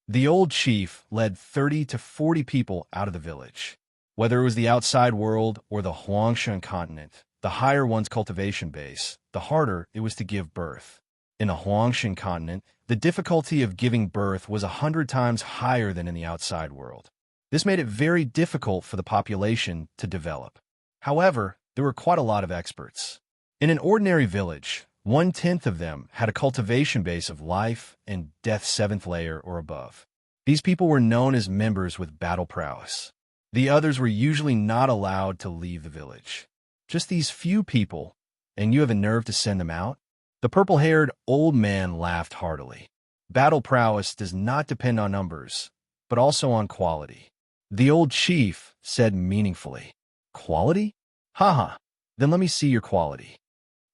The old chief led 30 to 40 people out of the village. Whether it was the outside world or the Huangshan continent, the higher one's cultivation base, the harder it was to give birth. In the Huangshan continent, the difficulty of giving birth was 100 times higher than in the outside world. This made it very difficult for the population to develop. However, there were quite a lot of experts. In an ordinary village, 1/10 of them had a cultivation base of life and death 7th layer or above. These people were known as members with battle prowess. The others were usually not allowed to leave the village. Just these few people, and you have a nerve to send them out? The purple-haired old man laughed heartily. Battle prowess does not depend on numbers, but also on quality. The old chief said meaningfully, Quality? Haha, then let me see your quality.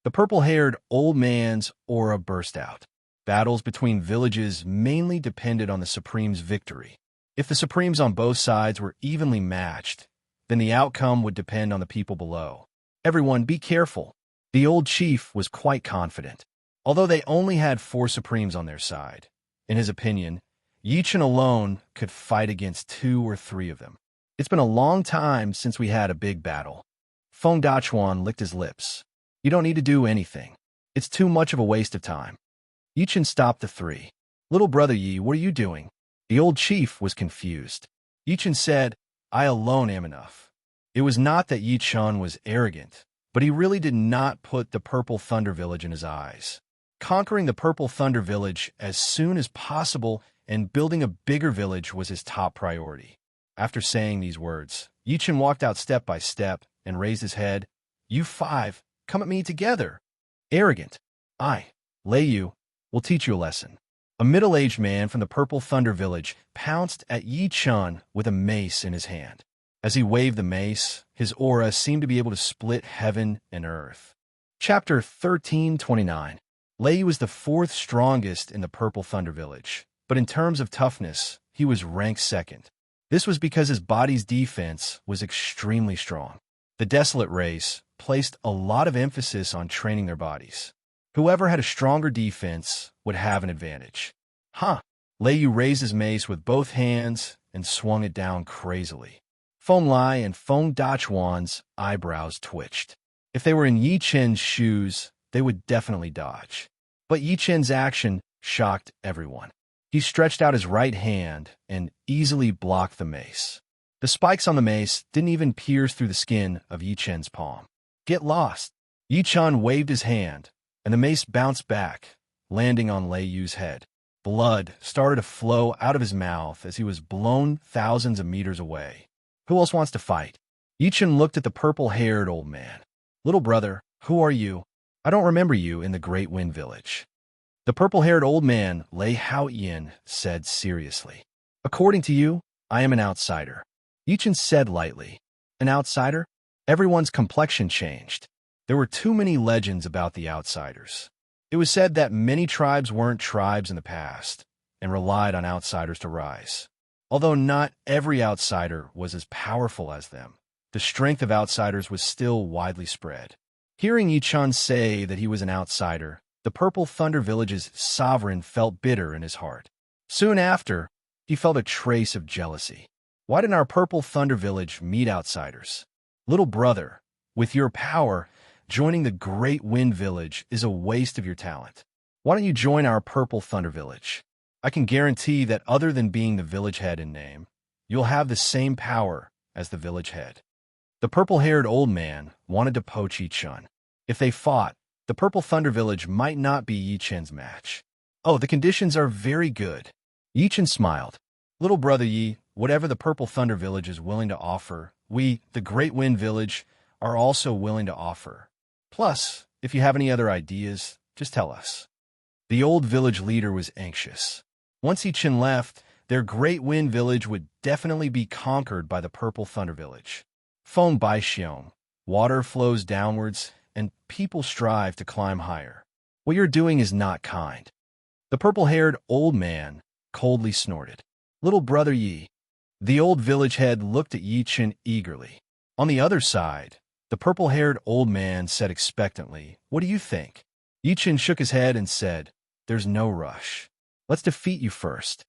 The purple-haired old man's aura burst out. Battles between villages mainly depended on the Supreme's victory. If the Supremes on both sides were evenly matched, then the outcome would depend on the people below. Everyone be careful. The old chief was quite confident. Although they only had 4 Supremes on their side, in his opinion, Yi Chen alone could fight against 2 or 3 of them. It's been a long time since we had a big battle. Feng Dachuan licked his lips. You don't need to do anything. It's too much of a waste of time. Yi Chen stopped the 3. Little brother Yi, what are you doing? The old chief was confused. Yi Chen said, I alone am enough. It was not that Yi Chen was arrogant, but he really did not put the Purple Thunder Village in his eyes. Conquering the Purple Thunder Village as soon as possible and building a bigger village was his top priority. After saying these words, Yi Chen walked out step by step and raised his head. You 5, come at me together. Arrogant. I, Lei Yu, will teach you a lesson. A middle-aged man from the Purple Thunder Village pounced at Yi Chen with a mace in his hand. As he waved the mace, his aura seemed to be able to split heaven and earth. Chapter 1329. Lei Yu was the 4th strongest in the Purple Thunder Village, but in terms of toughness, he was ranked 2nd. This was because his body's defense was extremely strong. The Desolate race placed a lot of emphasis on training their bodies. Whoever had a stronger defense would have an advantage. Lei Yu raised his mace with both hands and swung it down crazily. Feng Lai and Feng Dachuan's eyebrows twitched. If they were in Yi Chen's shoes, they would definitely dodge. But Yi Chen's action shocked everyone. He stretched out his right hand and easily blocked the mace. The spikes on the mace didn't even pierce through the skin of Yi Chen's palm. Get lost! Yi Chen waved his hand, and the mace bounced back, landing on Lei Yu's head. Blood started to flow out of his mouth as he was blown thousands of meters away. Who else wants to fight? Yi Chen looked at the purple-haired old man. Little brother, who are you? I don't remember you in the Great Wind Village. The purple-haired old man, Lei Hao Yin, said seriously. According to you, I am an outsider. Yi Chen said lightly. An outsider? Everyone's complexion changed. There were too many legends about the outsiders. It was said that many tribes weren't tribes in the past and relied on outsiders to rise. Although not every outsider was as powerful as them, the strength of outsiders was still widely spread. Hearing Yi Chen say that he was an outsider, the Purple Thunder Village's sovereign felt bitter in his heart. Soon after, He felt a trace of jealousy. Why didn't our Purple Thunder Village meet outsiders? Little brother, with your power, joining the Great Wind Village is a waste of your talent. Why don't you join our Purple Thunder Village? I can guarantee that other than being the village head in name, you'll have the same power as the village head. The purple-haired old man wanted to poach Yi Chun. If they fought, the Purple Thunder Village might not be Yi Chun's match. Oh, the conditions are very good. Yi Chun smiled. Little brother Yi, whatever the Purple Thunder Village is willing to offer, we, the Great Wind Village, are also willing to offer. Plus, if you have any other ideas, just tell us. The old village leader was anxious. Once Yi Chun left, their Great Wind Village would definitely be conquered by the Purple Thunder Village. Feng Bai Xiong, water flows downwards, and people strive to climb higher. What you're doing is not kind. The purple-haired old man coldly snorted. Little brother Yi. The old village head looked at Yi Chun eagerly. On the other side, the purple-haired old man said expectantly, "What do you think?" Yi Chun shook his head and said, "There's no rush. Let's defeat you first."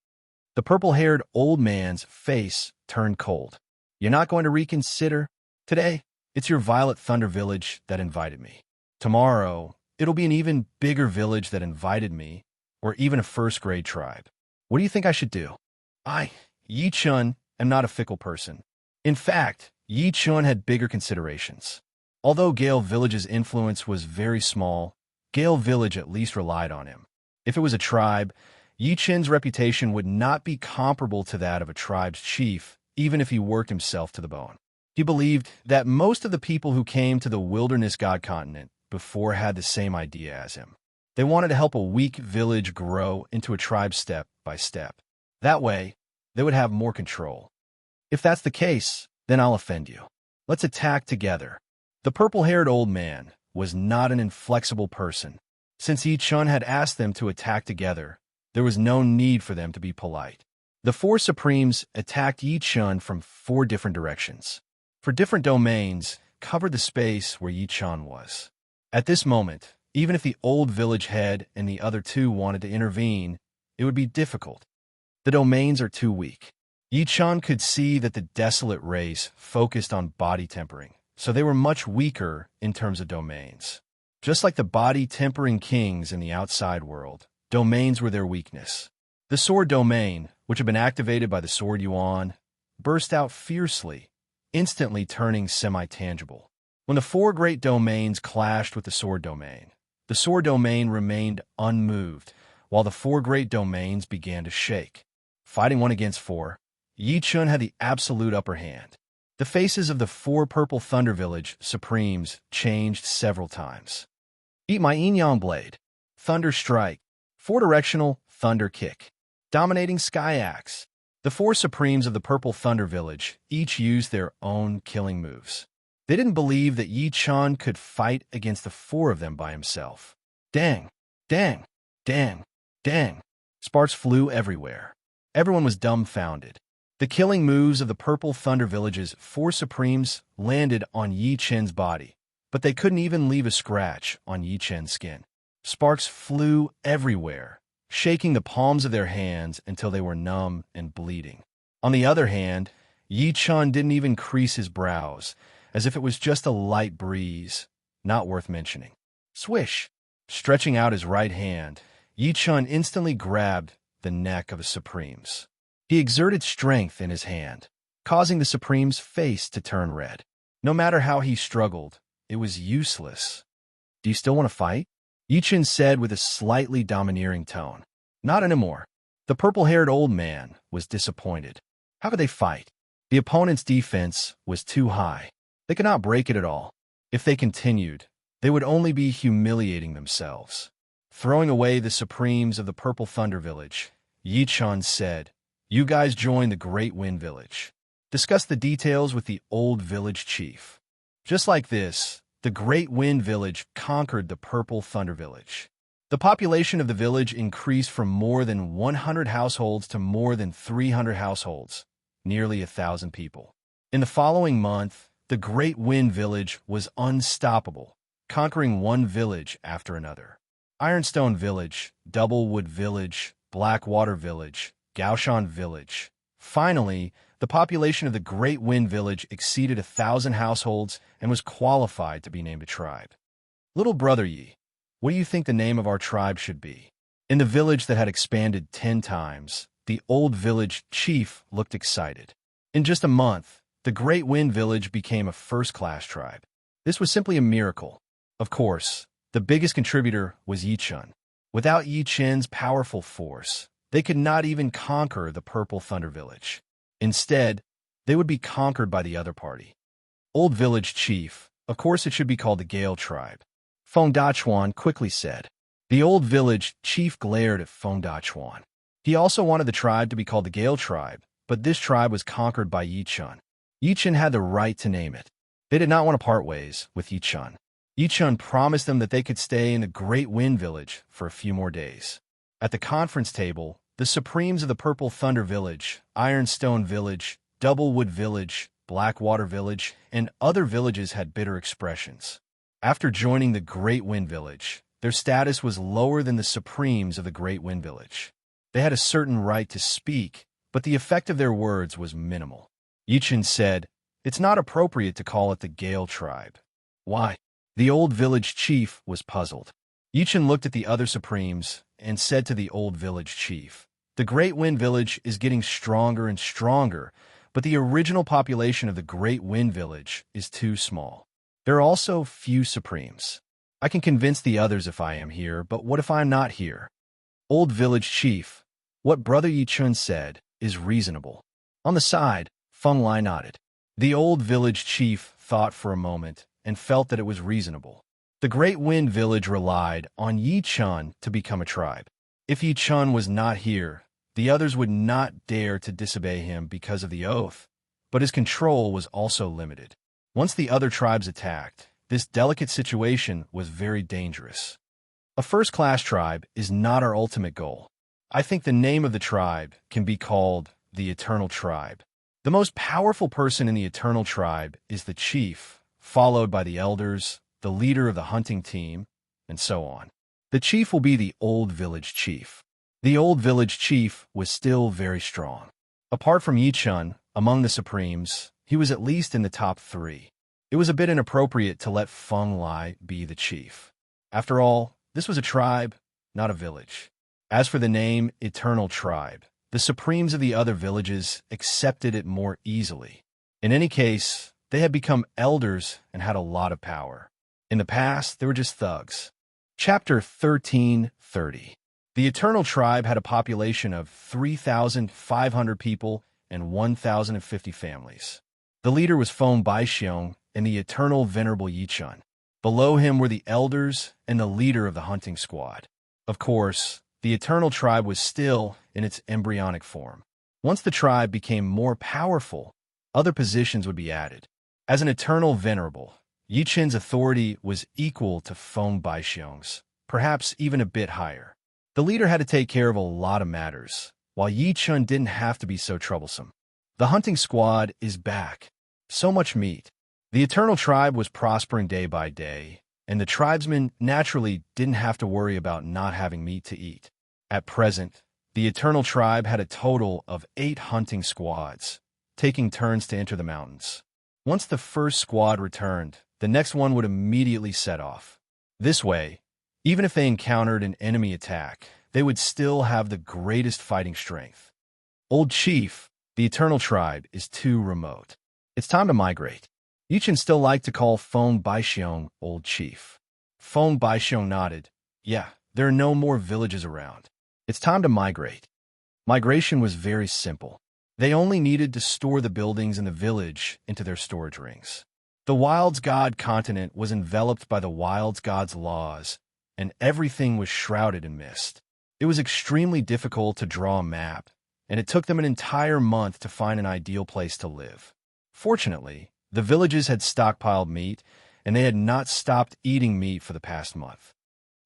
The purple-haired old man's face turned cold. You're not going to reconsider? Today, it's your Violet Thunder Village that invited me. Tomorrow, it'll be an even bigger village that invited me, or even a first-grade tribe. What do you think I should do? I, Yi Chun, am not a fickle person. In fact, Yi Chun had bigger considerations. Although Gale Village's influence was very small, Gale Village at least relied on him. If it was a tribe, Yi Chun's reputation would not be comparable to that of a tribe's chief, even if he worked himself to the bone. He believed that most of the people who came to the Wilderness God Continent before had the same idea as him. They wanted to help a weak village grow into a tribe step by step. That way, they would have more control. If that's the case, then I'll offend you. Let's attack together. The purple-haired old man was not an inflexible person. Since Yi Chun had asked them to attack together, there was no need for them to be polite. The four Supremes attacked Yi Chun from 4 different directions. For different domains, covered the space where Yi Chun was. At this moment, even if the old village head and the other 2 wanted to intervene, it would be difficult. The domains are too weak. Yi Chun could see that the desolate race focused on body tempering, so they were much weaker in terms of domains. Just like the body-tempering kings in the outside world, domains were their weakness. The sword domain, which had been activated by the sword Yuan, burst out fiercely, instantly turning semi-tangible. When the 4 great domains clashed with the sword domain remained unmoved, while the 4 great domains began to shake. Fighting 1 against 4, Yi Chun had the absolute upper hand. The faces of the 4 Purple Thunder Village Supremes changed several times. Eat my Yin-Yang Blade. Thunder Strike. 4-directional Thunder Kick. Dominating Sky Axe. The 4 Supremes of the Purple Thunder Village each used their own killing moves. They didn't believe that Yi Chun could fight against the 4 of them by himself. Dang, dang, dang, dang. Sparks flew everywhere. Everyone was dumbfounded. The killing moves of the Purple Thunder Village's 4 Supremes landed on Yi Chun's body, but they couldn't even leave a scratch on Yi Chun's skin. Sparks flew everywhere, shaking the palms of their hands until they were numb and bleeding. On the other hand, Yi Chun didn't even crease his brows, as if it was just a light breeze, not worth mentioning. Swish! Stretching out his right hand, Yi Chun instantly grabbed the neck of the Supremes. He exerted strength in his hand, causing the Supreme's face to turn red. No matter how he struggled, it was useless. Do you still want to fight? Yi Chun said with a slightly domineering tone. Not anymore. The purple-haired old man was disappointed. How could they fight? The opponent's defense was too high. They could not break it at all. If they continued, they would only be humiliating themselves. Throwing away the Supremes of the Purple Thunder Village, Yi Chun said, "You guys join the Great Wind Village. Discuss the details with the old village chief." Just like this, the Great Wind Village conquered the Purple Thunder Village. The population of the village increased from more than 100 households to more than 300 households, nearly 1,000 people. In the following month, the Great Wind Village was unstoppable, conquering one village after another. Ironstone Village, Doublewood Village, Blackwater Village, Gaoshan Village. Finally, the population of the Great Wind Village exceeded 1,000 households and was qualified to be named a tribe. Little brother Yi, what do you think the name of our tribe should be? In the village that had expanded 10 times, the old village chief looked excited. In just a month, the Great Wind Village became a first-class tribe. This was simply a miracle. Of course, the biggest contributor was Yi Chun. Without Yi Chun's powerful force, they could not even conquer the Purple Thunder Village. Instead, they would be conquered by the other party. Old Village Chief, of course it should be called the Gale Tribe. Feng Dachuan quickly said. The Old Village Chief glared at Feng Dachuan. He also wanted the tribe to be called the Gale Tribe, but this tribe was conquered by Yi Chun. Yi Chun had the right to name it. They did not want to part ways with Yi Chun. Yi Chun promised them that they could stay in the Great Wind Village for a few more days. At the conference table, the Supremes of the Purple Thunder Village, Ironstone Village, Doublewood Village, Blackwater Village, and other villages had bitter expressions. After joining the Great Wind Village, their status was lower than the Supremes of the Great Wind Village. They had a certain right to speak, but the effect of their words was minimal. Yi Chun said, "It's not appropriate to call it the Gale Tribe." Why? The Old Village Chief was puzzled. Yi Chun looked at the other Supremes and said to the Old Village Chief, "The Great Wind Village is getting stronger and stronger, but the original population of the Great Wind Village is too small. There are also few Supremes. I can convince the others if I am here, but what if I am not here?" Old Village Chief, what Brother Yi Chun said is reasonable. On the side, Feng Lai nodded. The Old Village Chief thought for a moment and felt that it was reasonable. The Great Wind Village relied on Yi Chun to become a tribe. If Yi Chun was not here, the others would not dare to disobey him because of the oath, but his control was also limited. Once the other tribes attacked, this delicate situation was very dangerous. A first-class tribe is not our ultimate goal. I think the name of the tribe can be called the Eternal Tribe. The most powerful person in the Eternal Tribe is the chief, followed by the elders, the leader of the hunting team, and so on. The chief will be the Old Village Chief. The Old Village Chief was still very strong. Apart from Yi Chun, among the Supremes, he was at least in the top 3. It was a bit inappropriate to let Feng Lai be the chief. After all, this was a tribe, not a village. As for the name Eternal Tribe, the Supremes of the other villages accepted it more easily. In any case, they had become elders and had a lot of power. In the past, they were just thugs. Chapter 13:30. The Eternal Tribe had a population of 3,500 people and 1,050 families. The leader was Feng Baixiong and the Eternal Venerable Yi Chun. Below him were the elders and the leader of the hunting squad. Of course, the Eternal Tribe was still in its embryonic form. Once the tribe became more powerful, other positions would be added. As an Eternal Venerable, Yi Chun's authority was equal to Feng Baixiong's, perhaps even a bit higher. The leader had to take care of a lot of matters, while Yi Chun didn't have to be so troublesome. The hunting squad is back. So much meat. The Eternal Tribe was prospering day by day, and the tribesmen naturally didn't have to worry about not having meat to eat. At present, the Eternal Tribe had a total of 8 hunting squads, taking turns to enter the mountains. Once the first squad returned, the next one would immediately set off. This way, even if they encountered an enemy attack, they would still have the greatest fighting strength. Old Chief, the Eternal Tribe is too remote. It's time to migrate. Yi Chun still liked to call Feng Baixiong Old Chief. Feng Baixiong nodded. Yeah, there are no more villages around. It's time to migrate. Migration was very simple. They only needed to store the buildings in the village into their storage rings. The Wild's God continent was enveloped by the Wild's God's laws, and everything was shrouded in mist. It was extremely difficult to draw a map, and it took them an entire month to find an ideal place to live. Fortunately, the villages had stockpiled meat, and they had not stopped eating meat for the past month.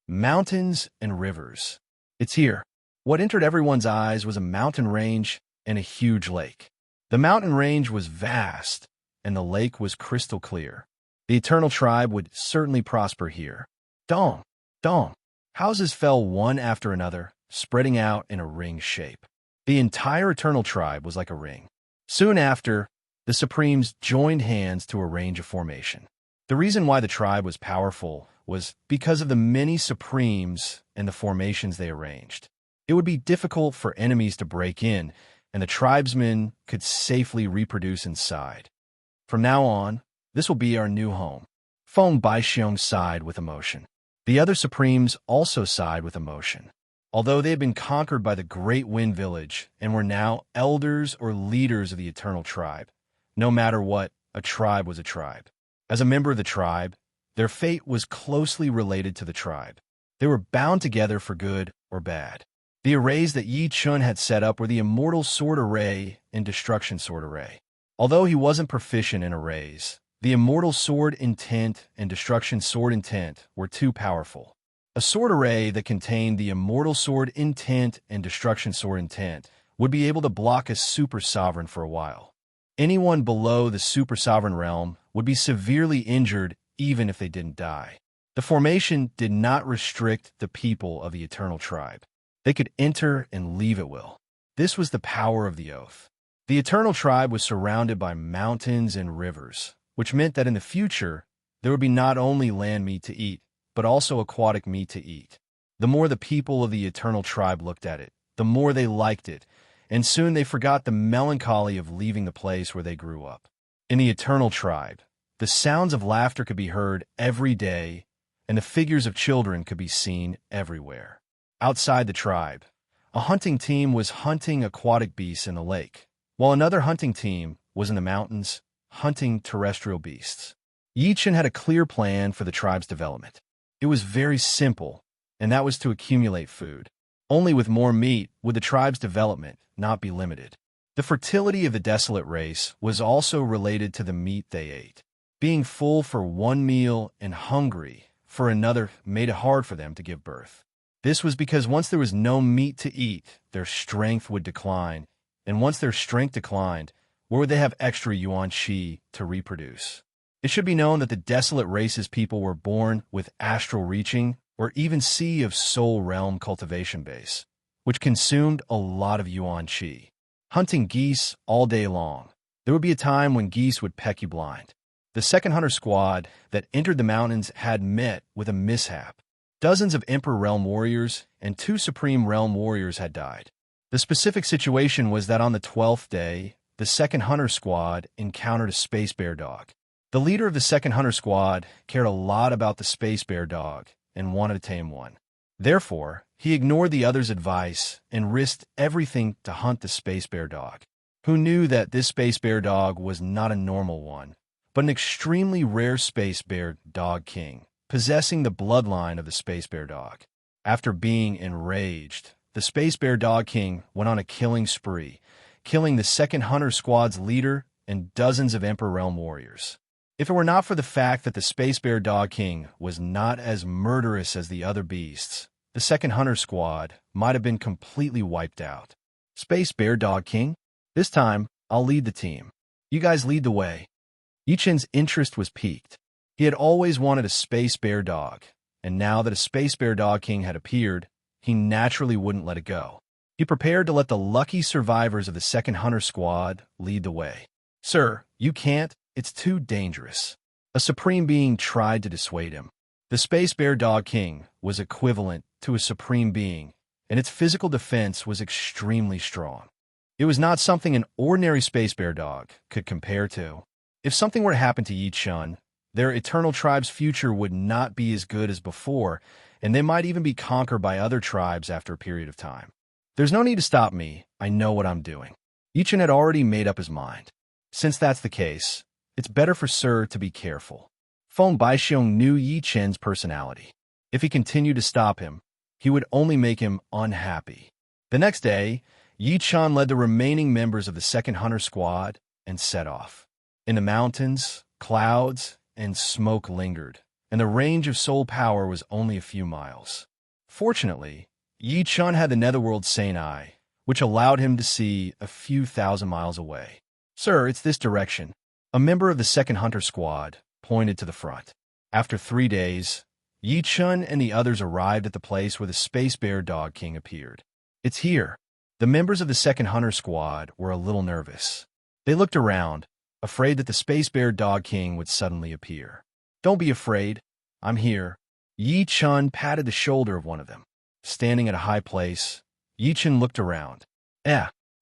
Mountains and rivers. It's here. What entered everyone's eyes was a mountain range and a huge lake. The mountain range was vast, and the lake was crystal clear. The Eternal Tribe would certainly prosper here. Dong, dong. Houses fell one after another, spreading out in a ring shape. The entire Eternal Tribe was like a ring. Soon after, the Supremes joined hands to arrange a formation. The reason why the tribe was powerful was because of the many Supremes and the formations they arranged. It would be difficult for enemies to break in, and the tribesmen could safely reproduce inside. From now on, this will be our new home. Feng Baixiong sighed with emotion. The other Supremes also sighed with emotion. Although they had been conquered by the Great Wind Village and were now elders or leaders of the Eternal Tribe, no matter what, a tribe was a tribe. As a member of the tribe, their fate was closely related to the tribe. They were bound together for good or bad. The arrays that Yi Chun had set up were the Immortal Sword Array and Destruction Sword Array. Although he wasn't proficient in arrays, the Immortal Sword Intent and Destruction Sword Intent were too powerful. A sword array that contained the Immortal Sword Intent and Destruction Sword Intent would be able to block a Super Sovereign for a while. Anyone below the Super Sovereign realm would be severely injured even if they didn't die. The formation did not restrict the people of the Eternal Tribe. They could enter and leave at will. This was the power of the oath. The Eternal Tribe was surrounded by mountains and rivers, which meant that in the future, there would be not only land meat to eat, but also aquatic meat to eat. The more the people of the Eternal Tribe looked at it, the more they liked it, and soon they forgot the melancholy of leaving the place where they grew up. In the Eternal Tribe, the sounds of laughter could be heard every day, and the figures of children could be seen everywhere. Outside the tribe, a hunting team was hunting aquatic beasts in the lake, while another hunting team was in the mountains hunting terrestrial beasts. Yi Chen had a clear plan for the tribe's development. It was very simple, and that was to accumulate food. Only with more meat would the tribe's development not be limited. The fertility of the desolate race was also related to the meat they ate. Being full for one meal and hungry for another made it hard for them to give birth. This was because once there was no meat to eat, their strength would decline, and once their strength declined, where would they have extra yuan qi to reproduce? It should be known that the desolate race's people were born with astral reaching or even sea of soul realm cultivation base, which consumed a lot of yuan qi. Hunting geese all day long, there would be a time when geese would peck you blind. The second hunter squad that entered the mountains had met with a mishap. Dozens of Emperor Realm warriors and 2 Supreme Realm warriors had died. The specific situation was that on the 12th day, the second hunter squad encountered a space bear dog. The leader of the second hunter squad cared a lot about the space bear dog and wanted to tame one. Therefore, he ignored the others' advice and risked everything to hunt the space bear dog, who knew that this space bear dog was not a normal one, but an extremely rare space bear dog king, possessing the bloodline of the space bear dog. After being enraged, the space bear dog king went on a killing spree, killing the second hunter squad's leader and dozens of Emperor Realm warriors. If it were not for the fact that the space bear dog king was not as murderous as the other beasts, the second hunter squad might have been completely wiped out. Space bear dog king? This time, I'll lead the team. You guys lead the way. Yi Chen's interest was piqued. He had always wanted a space bear dog, and now that a space bear dog king had appeared, he naturally wouldn't let it go. He prepared to let the lucky survivors of the second hunter squad lead the way. Sir, you can't. It's too dangerous. A supreme being tried to dissuade him. The space bear dog king was equivalent to a supreme being, and its physical defense was extremely strong. It was not something an ordinary space bear dog could compare to. If something were to happen to Yi Chun, their Eternal Tribe's future would not be as good as before, and they might even be conquered by other tribes after a period of time. There's no need to stop me. I know what I'm doing. Yi Chun had already made up his mind. Since that's the case, it's better for Sir to be careful. Feng Baixiong knew Yi Chen's personality. If he continued to stop him, he would only make him unhappy. The next day, Yi Chun led the remaining members of the second hunter squad and set off. In the mountains, clouds and smoke lingered, and the range of soul power was only a few miles. Fortunately, Yi Chun had the netherworld Saint Eye, which allowed him to see a few thousand miles away. Sir, it's this direction. A member of the second hunter squad pointed to the front. After 3 days, Yi Chun and the others arrived at the place where the space bear dog king appeared. It's here. The members of the second hunter squad were a little nervous. They looked around, afraid that the Space Bear Dog King would suddenly appear. "Don't be afraid. I'm here." Yi Chun patted the shoulder of one of them. Standing at a high place, Yi Chun looked around.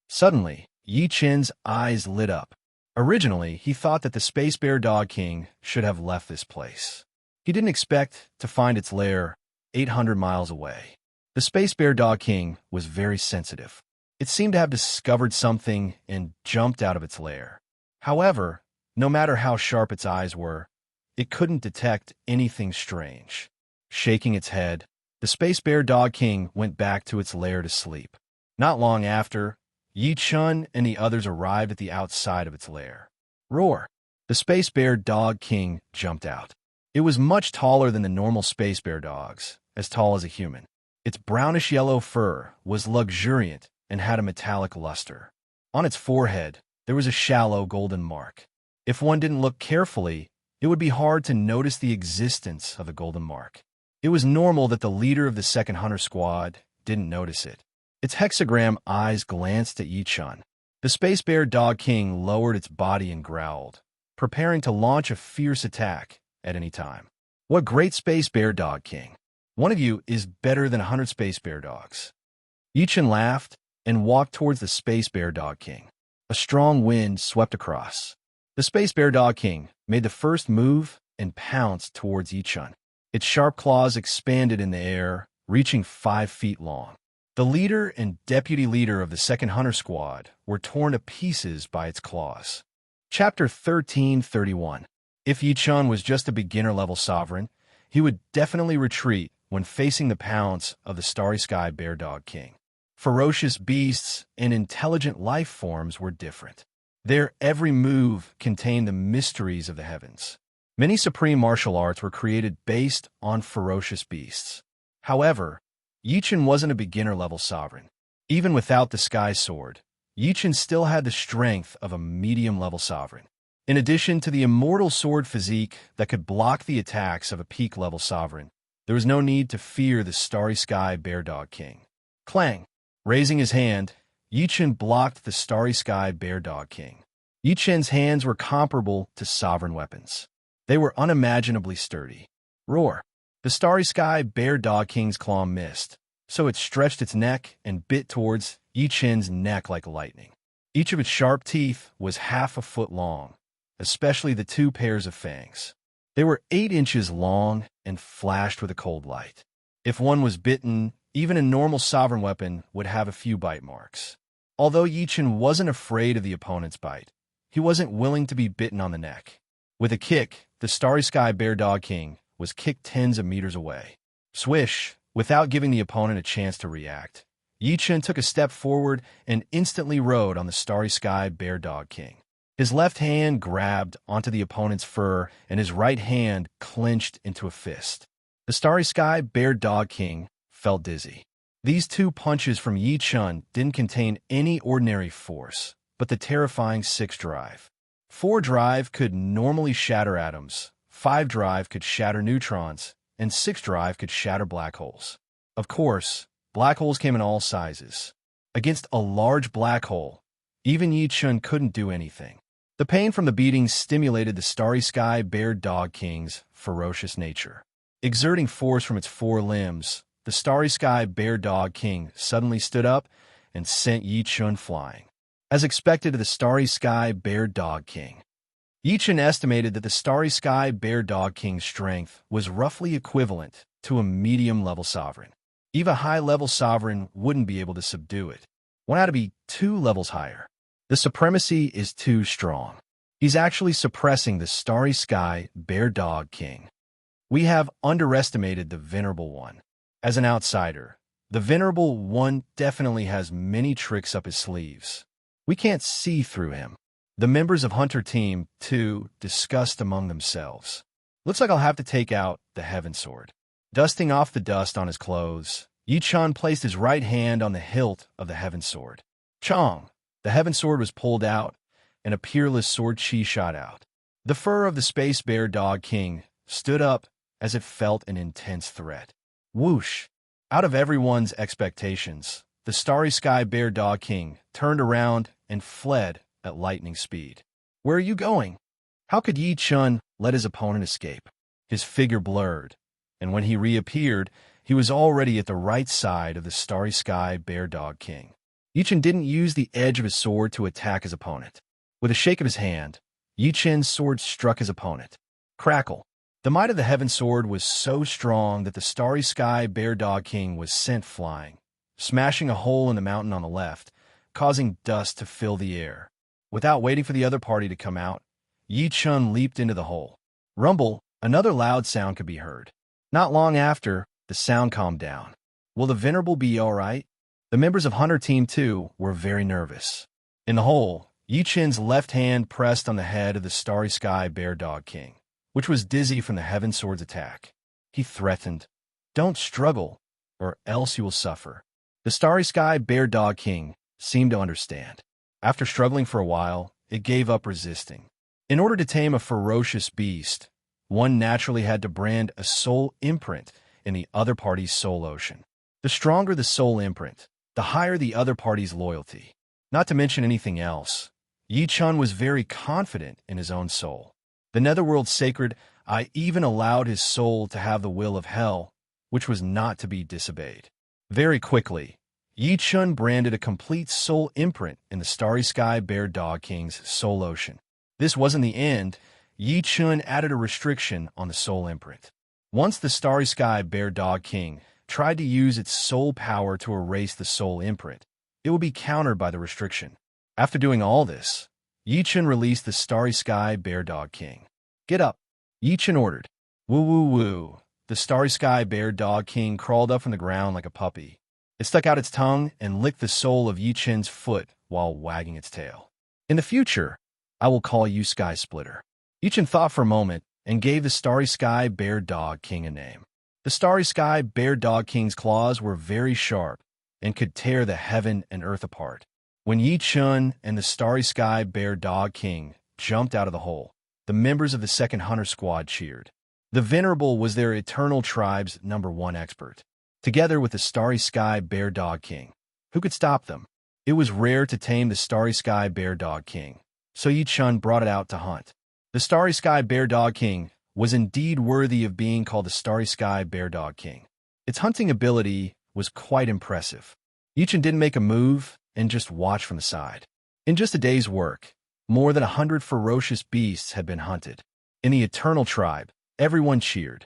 Suddenly, Yi Chun's eyes lit up. Originally, he thought that the Space Bear Dog King should have left this place. He didn't expect to find its lair 800 miles away. The Space Bear Dog King was very sensitive. It seemed to have discovered something and jumped out of its lair. However, no matter how sharp its eyes were, it couldn't detect anything strange. Shaking its head, the Space Bear Dog King went back to its lair to sleep. Not long after, Yi Chun and the others arrived at the outside of its lair. Roar! The Space Bear Dog King jumped out. It was much taller than the normal Space Bear dogs, as tall as a human. Its brownish-yellow fur was luxuriant and had a metallic luster. On its forehead, there was a shallow golden mark. If one didn't look carefully, it would be hard to notice the existence of the golden mark. It was normal that the leader of the second hunter squad didn't notice it. Its hexagram eyes glanced at Yi Chun. The Space Bear Dog King lowered its body and growled, preparing to launch a fierce attack at any time. "What great Space Bear Dog King! One of you is better than 100 Space Bear dogs." Yi Chun laughed and walked towards the Space Bear Dog King. A strong wind swept across. The Space Bear Dog King made the first move and pounced towards Yi Chun. Its sharp claws expanded in the air, reaching 5 feet long. The leader and deputy leader of the second hunter squad were torn to pieces by its claws. Chapter 1331. If Yi Chun was just a beginner-level sovereign, he would definitely retreat when facing the pounce of the Starry Sky Bear Dog King. Ferocious beasts and intelligent life forms were different. Their every move contained the mysteries of the heavens. Many supreme martial arts were created based on ferocious beasts. However, Yi Chun wasn't a beginner-level sovereign. Even without the Sky Sword, Yi Chun still had the strength of a medium-level sovereign. In addition to the Immortal sword physique that could block the attacks of a peak-level sovereign, there was no need to fear the Starry Sky Bear Dog King. Clang! Raising his hand, Yi Chun blocked the Starry Sky Bear Dog King. Yi Chun's hands were comparable to sovereign weapons. They were unimaginably sturdy. Roar! The Starry Sky Bear Dog King's claw missed, so it stretched its neck and bit towards Yi Chun's neck like lightning. Each of its sharp teeth was half a foot long, especially the 2 pairs of fangs. They were 8 inches long and flashed with a cold light. If one was bitten, even a normal sovereign weapon would have a few bite marks. Although Yi Chun wasn't afraid of the opponent's bite, he wasn't willing to be bitten on the neck. With a kick, the Starry Sky Bear Dog King was kicked tens of meters away. Swish! Without giving the opponent a chance to react, Yi Chun took a step forward and instantly rode on the Starry Sky Bear Dog King. His left hand grabbed onto the opponent's fur and his right hand clenched into a fist. The Starry Sky Bear Dog King felt dizzy. These 2 punches from Yi Chun didn't contain any ordinary force, but the terrifying 6 drive. 4 drive could normally shatter atoms, 5 drive could shatter neutrons, and 6 drive could shatter black holes. Of course, black holes came in all sizes. Against a large black hole, even Yi Chun couldn't do anything. The pain from the beatings stimulated the Starry Sky Bear Dog King's ferocious nature. Exerting force from its 4 limbs, the Starry Sky Bear Dog King suddenly stood up and sent Yi Chun flying. As expected of the Starry Sky Bear Dog King, Yi Chun estimated that the Starry Sky Bear Dog King's strength was roughly equivalent to a medium-level sovereign. Even a high-level sovereign wouldn't be able to subdue it. One had to be 2 levels higher. The supremacy is too strong. He's actually suppressing the Starry Sky Bear Dog King. We have underestimated the Venerable One. As an outsider, the Venerable One definitely has many tricks up his sleeves. We can't see through him. The members of Hunter Team 2 discussed among themselves. Looks like I'll have to take out the Heaven Sword. Dusting off the dust on his clothes, Yi Chun placed his right hand on the hilt of the Heaven Sword. Chong! The Heaven Sword was pulled out, and a peerless sword chi shot out. The fur of the Space Bear Dog King stood up as it felt an intense threat. Whoosh! Out of everyone's expectations, the Starry Sky Bear Dog King turned around and fled at lightning speed. Where are you going? How could Yi Chun let his opponent escape? His figure blurred, and when he reappeared, he was already at the right side of the Starry Sky Bear Dog King. Yi Chun didn't use the edge of his sword to attack his opponent. With a shake of his hand, Yi Chun's sword struck his opponent. Crackle! The might of the Heaven Sword was so strong that the Starry Sky Bear Dog King was sent flying, smashing a hole in the mountain on the left, causing dust to fill the air. Without waiting for the other party to come out, Yi Chun leaped into the hole. Rumble, another loud sound could be heard. Not long after, the sound calmed down. Will the Venerable be all right? The members of Hunter Team 2 were very nervous. In the hole, Yi Chun's left hand pressed on the head of the Starry Sky Bear Dog King, which was dizzy from the Heaven Sword's attack. He threatened, "Don't struggle, or else you will suffer." The Starry Sky Bear Dog King seemed to understand. After struggling for a while, it gave up resisting. In order to tame a ferocious beast, one naturally had to brand a soul imprint in the other party's soul ocean. The stronger the soul imprint, the higher the other party's loyalty. Not to mention anything else, Yi Chun was very confident in his own soul. The Netherworld's sacred I even allowed his soul to have the will of hell, which was not to be disobeyed. Very quickly, Yi Chun branded a complete soul imprint in the Starry Sky Bear Dog King's soul ocean. This wasn't the end. Yi Chun added a restriction on the soul imprint. Once the Starry Sky Bear Dog King tried to use its soul power to erase the soul imprint, it would be countered by the restriction. After doing all this, Yi Chun released the Starry Sky Bear Dog King. "Get up," Yi Chun ordered. Woo woo woo. The Starry Sky Bear Dog King crawled up from the ground like a puppy. It stuck out its tongue and licked the sole of Yi Chun's foot while wagging its tail. "In the future, I will call you Sky Splitter." Yi Chun thought for a moment and gave the Starry Sky Bear Dog King a name. The Starry Sky Bear Dog King's claws were very sharp and could tear the heaven and earth apart. When Yi Chun and the Starry Sky Bear Dog King jumped out of the hole, the members of the second Hunter Squad cheered. The Venerable was their Eternal Tribe's #1 expert, together with the Starry Sky Bear Dog King. Who could stop them? It was rare to tame the Starry Sky Bear Dog King, so Yi Chun brought it out to hunt. The Starry Sky Bear Dog King was indeed worthy of being called the Starry Sky Bear Dog King. Its hunting ability was quite impressive. Yi Chun didn't make a move and just watched from the side. In just a day's work, more than 100 ferocious beasts had been hunted. In the Eternal Tribe, everyone cheered.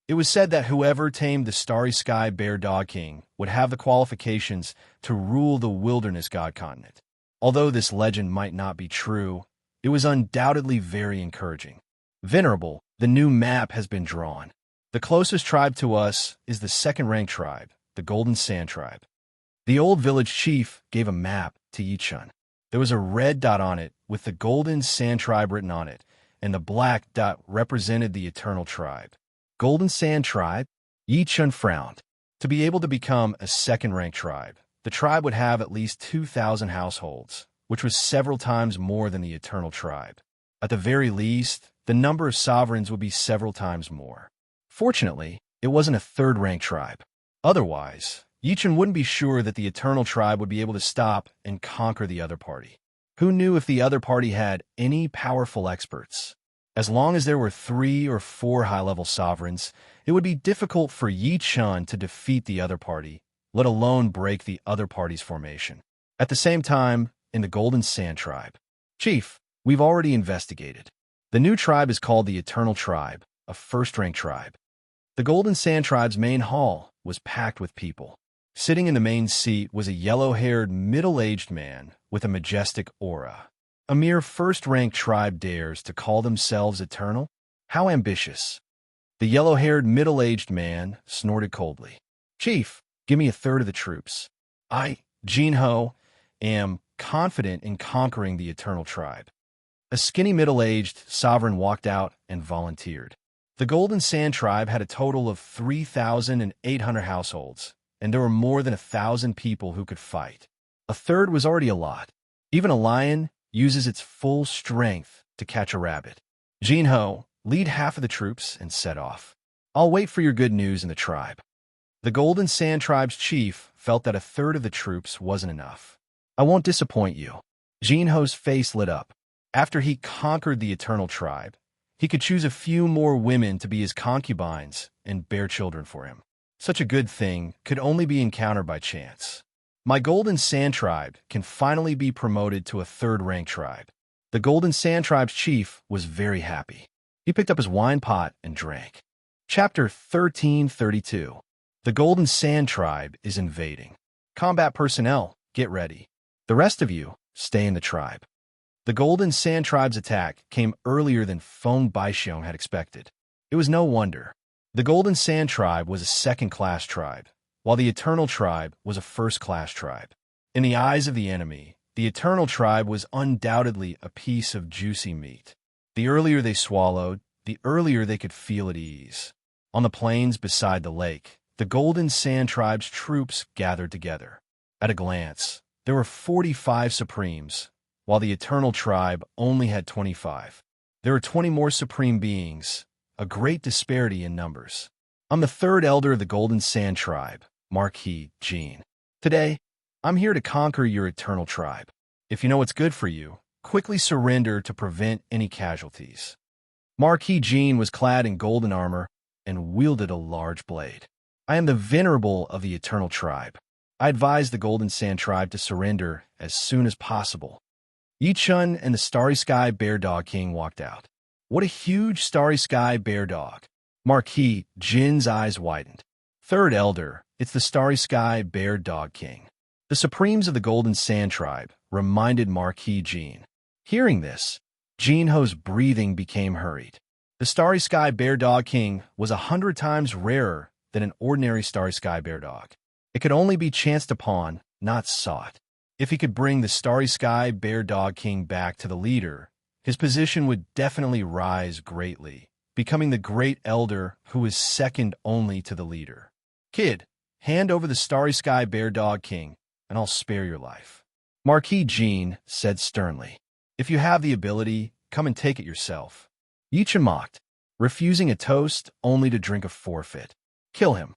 It was said that whoever tamed the Starry Sky Bear Dog King would have the qualifications to rule the Wilderness God Continent. Although this legend might not be true, it was undoubtedly very encouraging. Venerable, the new map has been drawn. The closest tribe to us is the second-ranked tribe, the Golden Sand Tribe. The old village chief gave a map to Yi Chun. There was a red dot on it with the Golden Sand Tribe written on it, and the black dot represented the Eternal Tribe. Golden Sand Tribe? Yi Chun frowned. To be able to become a second-ranked tribe, the tribe would have at least 2,000 households, which was several times more than the Eternal Tribe. At the very least, the number of sovereigns would be several times more. Fortunately, it wasn't a third-ranked tribe. Otherwise, Yi Chun wouldn't be sure that the Eternal Tribe would be able to stop and conquer the other party. Who knew if the other party had any powerful experts? As long as there were 3 or 4 high-level sovereigns, it would be difficult for Yi Chun to defeat the other party, let alone break the other party's formation. At the same time, in the Golden Sand Tribe, "Chief, we've already investigated. The new tribe is called the Eternal Tribe, a first-ranked tribe." The Golden Sand Tribe's main hall was packed with people. Sitting in the main seat was a yellow-haired, middle-aged man with a majestic aura. A mere first-ranked tribe dares to call themselves eternal? How ambitious. The yellow-haired, middle-aged man snorted coldly. "Chief, give me a third of the troops. I, Jinho, am confident in conquering the Eternal Tribe." A skinny middle-aged sovereign walked out and volunteered. The Golden Sand Tribe had a total of 3,800 households, and there were more than 1,000 people who could fight. A third was already a lot. Even a lion uses its full strength to catch a rabbit. "Jinho, lead half of the troops and set off. I'll wait for your good news in the tribe." The Golden Sand Tribe's chief felt that a third of the troops wasn't enough. I won't disappoint you. Jinho's face lit up. After he conquered the Eternal Tribe, he could choose a few more women to be his concubines and bear children for him. Such a good thing could only be encountered by chance. My Golden Sand Tribe can finally be promoted to a third-rank tribe. The Golden Sand Tribe's chief was very happy. He picked up his wine pot and drank. Chapter 1332. The Golden Sand Tribe is invading. Combat personnel, get ready. The rest of you, stay in the tribe. The Golden Sand Tribe's attack came earlier than Feng Baixiong had expected. It was no wonder. The Golden Sand Tribe was a second-class tribe, while the Eternal Tribe was a first-class tribe. In the eyes of the enemy, the Eternal Tribe was undoubtedly a piece of juicy meat. The earlier they swallowed, the earlier they could feel at ease. On the plains beside the lake, the Golden Sand Tribe's troops gathered together. At a glance, there were 45 Supremes, while the Eternal Tribe only had 25. There were 20 more Supreme beings, a great disparity in numbers. I'm the third elder of the Golden Sand Tribe, Marquis Jean. Today, I'm here to conquer your Eternal Tribe. If you know what's good for you, quickly surrender to prevent any casualties. Marquis Jean was clad in golden armor and wielded a large blade. I am the venerable of the Eternal Tribe. I advise the Golden Sand Tribe to surrender as soon as possible. Yi Chun and the Starry Sky Bear Dog King walked out. What a huge Starry Sky Bear Dog! Marquis Jin's eyes widened. Third Elder, it's the Starry Sky Bear Dog King. The Supremes of the Golden Sand Tribe reminded Marquis Jin. Hearing this, Jinho's breathing became hurried. The Starry Sky Bear Dog King was 100 times rarer than an ordinary Starry Sky Bear Dog. It could only be chanced upon, not sought. If he could bring the Starry Sky Bear Dog King back to the leader, his position would definitely rise greatly, becoming the great elder who is second only to the leader. Kid, hand over the Starry Sky Bear Dog King, and I'll spare your life. Marquis Jean said sternly. If you have the ability, come and take it yourself. Yi Chun mocked, refusing a toast only to drink a forfeit. Kill him.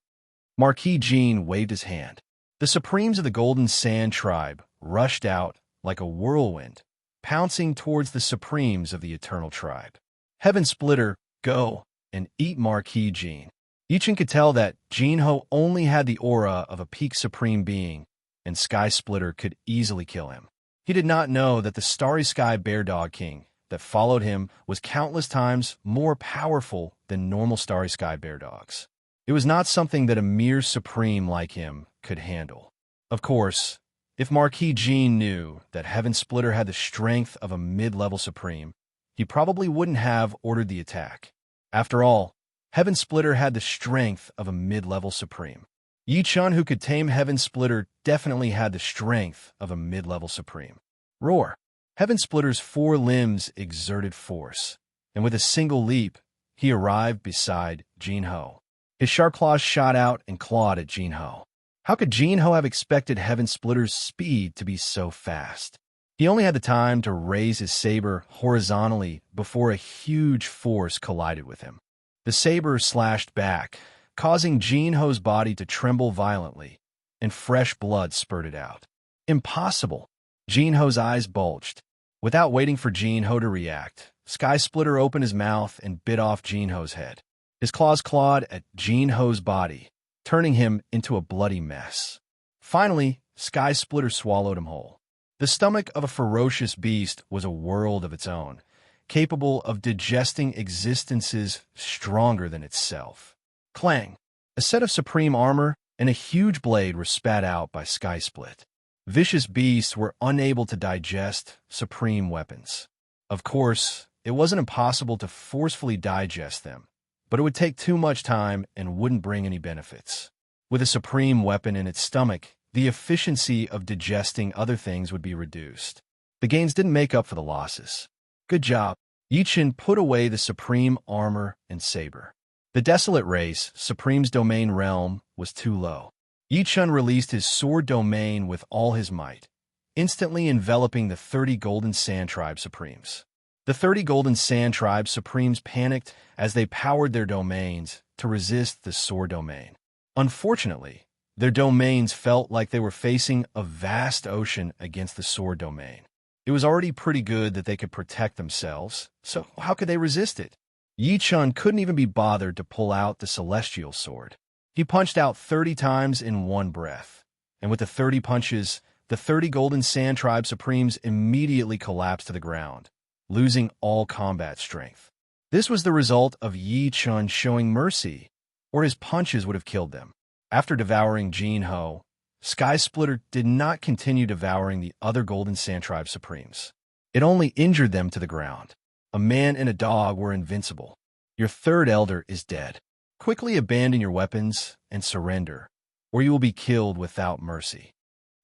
Marquis Jean waved his hand. The Supremes of the Golden Sand Tribe rushed out like a whirlwind, pouncing towards the Supremes of the Eternal Tribe. Heaven Splitter, go and eat Marquis Jean. Yi Chun could tell that Jinho only had the aura of a peak Supreme being, and Sky Splitter could easily kill him. He did not know that the Starry Sky Bear Dog King that followed him was countless times more powerful than normal Starry Sky Bear Dogs. It was not something that a mere Supreme like him could handle. Of course, if Marquis Jean knew that Heaven Splitter had the strength of a mid-level Supreme, he probably wouldn't have ordered the attack. After all, Heaven Splitter had the strength of a mid-level Supreme. Yi Chun, who could tame Heaven Splitter, definitely had the strength of a mid-level Supreme. Roar! Heaven Splitter's 4 limbs exerted force, and with a single leap, he arrived beside Jinho. His sharp claws shot out and clawed at Jinho. How could Jinho have expected Heaven Splitter's speed to be so fast? He only had the time to raise his saber horizontally before a huge force collided with him. The saber slashed back, causing Jinho's body to tremble violently, and fresh blood spurted out. Impossible! Jinho's eyes bulged. Without waiting for Jinho to react, Sky Splitter opened his mouth and bit off Jinho's head. His claws clawed at Jinho's body, turning him into a bloody mess. Finally, Sky Splitter swallowed him whole. The stomach of a ferocious beast was a world of its own, capable of digesting existences stronger than itself. Clang! A set of supreme armor and a huge blade were spat out by Sky Split. Vicious beasts were unable to digest supreme weapons. Of course, it wasn't impossible to forcefully digest them, but it would take too much time and wouldn't bring any benefits. With a supreme weapon in its stomach, the efficiency of digesting other things would be reduced. The gains didn't make up for the losses. Good job. Yi Chun put away the supreme armor and saber. The desolate race, Supreme's domain realm, was too low. Yi Chun released his sword domain with all his might, instantly enveloping the 30 Golden Sand Tribe Supremes. The 30 Golden Sand Tribe Supremes panicked as they powered their domains to resist the sword domain. Unfortunately, Their domains felt like they were facing a vast ocean against the sword domain. It was already pretty good that they could protect themselves, so how could they resist it? Yi Chun couldn't even be bothered to pull out the celestial sword. He punched out 30 times in one breath, and with the 30 punches, the 30 Golden Sand Tribe Supremes immediately collapsed to the ground, losing all combat strength. This was the result of Yi Chun showing mercy, or his punches would have killed them. After devouring Jin Ho, Sky Splitter did not continue devouring the other Golden Sand Tribe Supremes. It only injured them to the ground. A man and a dog were invincible. Your third elder is dead. Quickly abandon your weapons and surrender, or you will be killed without mercy.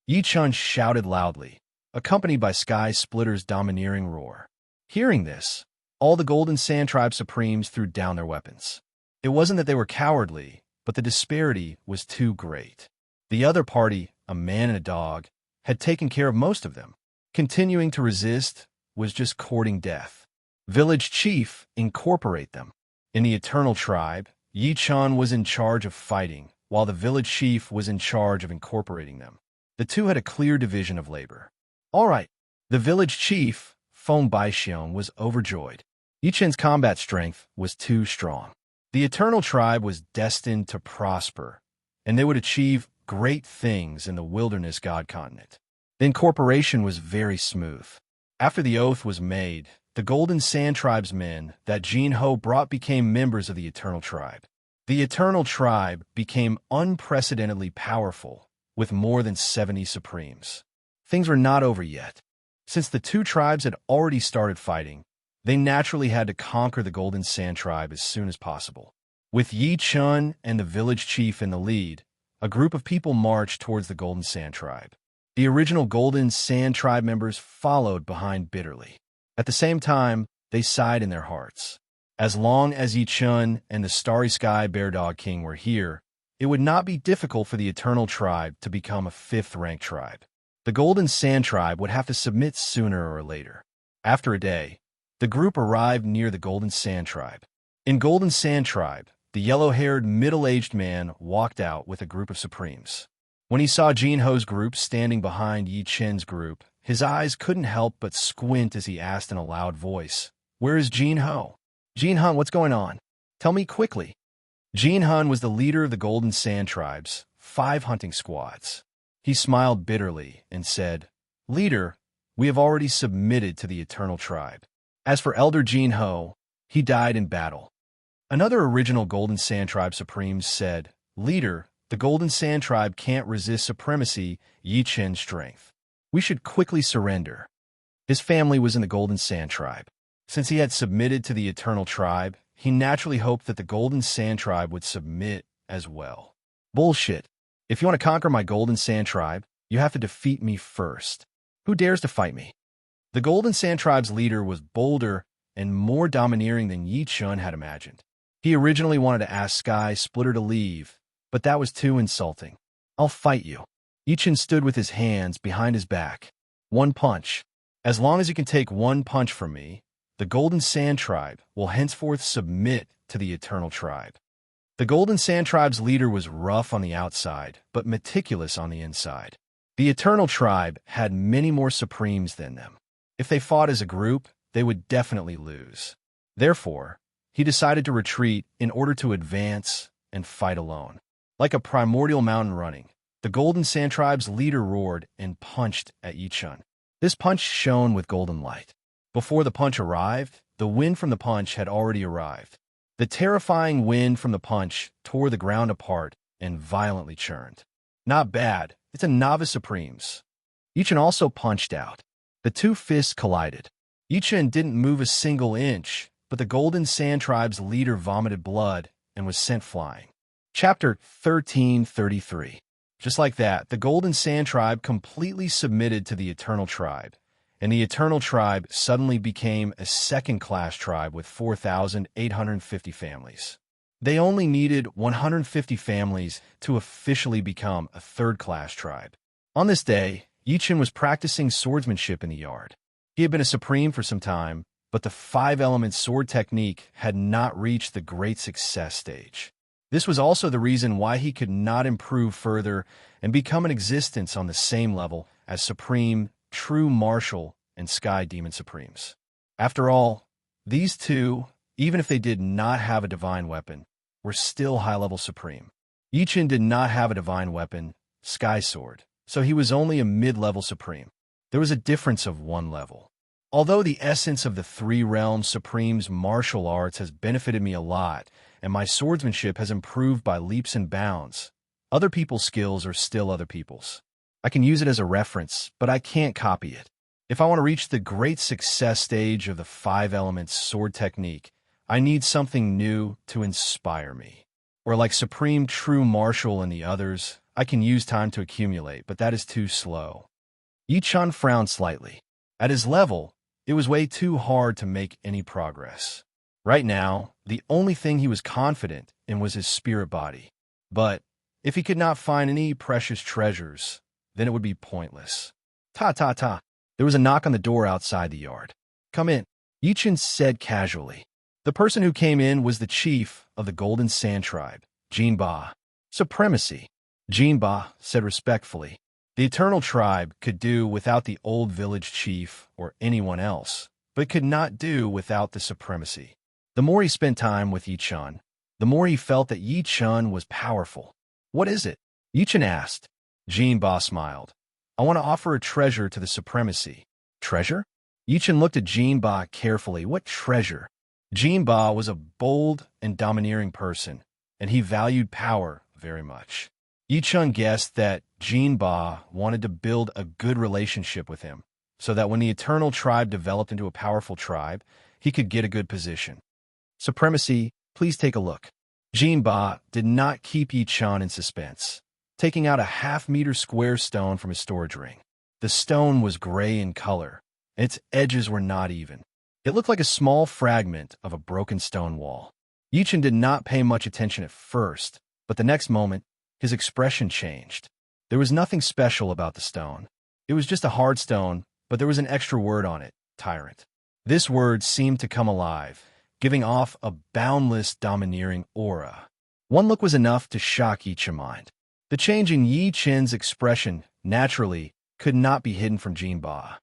Yi Chun shouted loudly, accompanied by Sky Splitter's domineering roar. Hearing this, all the Golden Sand Tribe Supremes threw down their weapons. It wasn't that they were cowardly, but the disparity was too great. The other party, a man and a dog, had taken care of most of them. Continuing to resist was just courting death. Village Chief, incorporate them. In the Eternal Tribe, Yi Chun was in charge of fighting, while the Village Chief was in charge of incorporating them. The two had a clear division of labor. All right, the Village Chief, Feng Baixiong, was overjoyed. Yi Chun's combat strength was too strong. The Eternal Tribe was destined to prosper, and they would achieve great things in the Wilderness God Continent. The incorporation was very smooth. After the oath was made, the Golden Sand Tribe's men that Jin Ho brought became members of the Eternal Tribe. The Eternal Tribe became unprecedentedly powerful, with more than 70 Supremes. Things were not over yet. Since the two tribes had already started fighting, they naturally had to conquer the Golden Sand Tribe as soon as possible. With Yi Chun and the Village Chief in the lead, a group of people marched towards the Golden Sand Tribe. The original Golden Sand Tribe members followed behind bitterly. At the same time, they sighed in their hearts. As long as Yi Chun and the Starry Sky Bear Dog King were here, it would not be difficult for the Eternal Tribe to become a 5th-ranked tribe. The Golden Sand Tribe would have to submit sooner or later. After a day, the group arrived near the Golden Sand Tribe. In Golden Sand Tribe, the yellow-haired, middle-aged man walked out with a group of Supremes. When he saw Jin Ho's group standing behind Yi Chun's group, his eyes couldn't help but squint as he asked in a loud voice, "Where is Jin Ho? Jin Hun, what's going on? Tell me quickly." Jin Hun was the leader of the Golden Sand Tribe's 5 hunting squads. He smiled bitterly and said, "Leader, we have already submitted to the Eternal Tribe. As for Elder Jin Ho, he died in battle." Another original Golden Sand Tribe Supreme said, "Leader, the Golden Sand Tribe can't resist supremacy, Yi Chun's strength. We should quickly surrender." His family was in the Golden Sand Tribe. Since he had submitted to the Eternal Tribe, he naturally hoped that the Golden Sand Tribe would submit as well. Bullshit. If you want to conquer my Golden Sand Tribe, you have to defeat me first. Who dares to fight me? The Golden Sand Tribe's leader was bolder and more domineering than Yi Chun had imagined. He originally wanted to ask Sky Splitter to leave, but that was too insulting. "I'll fight you." Yi Chun stood with his hands behind his back. "One punch. As long as you can take one punch from me, the Golden Sand Tribe will henceforth submit to the Eternal Tribe." The Golden Sand Tribe's leader was rough on the outside, but meticulous on the inside. The Eternal Tribe had many more Supremes than them. If they fought as a group, they would definitely lose. Therefore, he decided to retreat in order to advance and fight alone. Like a primordial mountain running, the Golden Sand Tribe's leader roared and punched at Yi Chun. This punch shone with golden light. Before the punch arrived, the wind from the punch had already arrived. The terrifying wind from the punch tore the ground apart and violently churned. Not bad, it's a novice Supremes. Yi Chun also punched out. The two fists collided. Yi Chun didn't move a single inch, but the Golden Sand Tribe's leader vomited blood and was sent flying. Chapter 1333. Just like that, the Golden Sand Tribe completely submitted to the Eternal Tribe, and the Eternal Tribe suddenly became a second-class tribe with 4,850 families. They only needed 150 families to officially become a third-class tribe. On this day, Yi Chun was practicing swordsmanship in the yard. He had been a Supreme for some time, but the 5-element sword technique had not reached the great success stage. This was also the reason why he could not improve further and become an existence on the same level as Supreme, True Martial, and Sky Demon Supremes. After all, these two, even if they did not have a divine weapon, were still high-level Supreme. Yichin did not have a divine weapon, Sky Sword, so he was only a mid-level Supreme. There was a difference of one level. Although the essence of the Three Realms Supreme's martial arts has benefited me a lot, and my swordsmanship has improved by leaps and bounds, other people's skills are still other people's. I can use it as a reference, but I can't copy it. If I want to reach the great success stage of the 5 elements sword technique, I need something new to inspire me. Or like Supreme True Martial and the others, I can use time to accumulate, but that is too slow. Yichan frowned slightly. At his level, it was way too hard to make any progress. Right now, the only thing he was confident in was his spirit body. But if he could not find any precious treasures, then it would be pointless. Ta. There was a knock on the door outside the yard. Come in, Yichin said casually. The person who came in was the chief of the Golden Sand Tribe, Jinba. Supremacy, Jinba said respectfully. The Eternal Tribe could do without the old village chief or anyone else, but could not do without the supremacy. The more he spent time with Yichan, the more he felt that Yichan was powerful. What is it? Yichan asked. Jinba smiled. I want to offer a treasure to the supremacy. Treasure? Yichan looked at Jinba carefully. What treasure? Jinba was a bold and domineering person, and he valued power very much. Yichan guessed that Jinba wanted to build a good relationship with him, so that when the Eternal Tribe developed into a powerful tribe, he could get a good position. Supremacy, please take a look. Jinba did not keep Yichan in suspense, taking out a half-meter square stone from his storage ring. The stone was gray in color, and its edges were not even. It looked like a small fragment of a broken stone wall. Yichan did not pay much attention at first, but the next moment, his expression changed. There was nothing special about the stone. It was just a hard stone, but there was an extra word on it, tyrant. This word seemed to come alive, giving off a boundless, domineering aura. One look was enough to shock Yichin's mind. The change in Yichin's expression, naturally, could not be hidden from Jinba.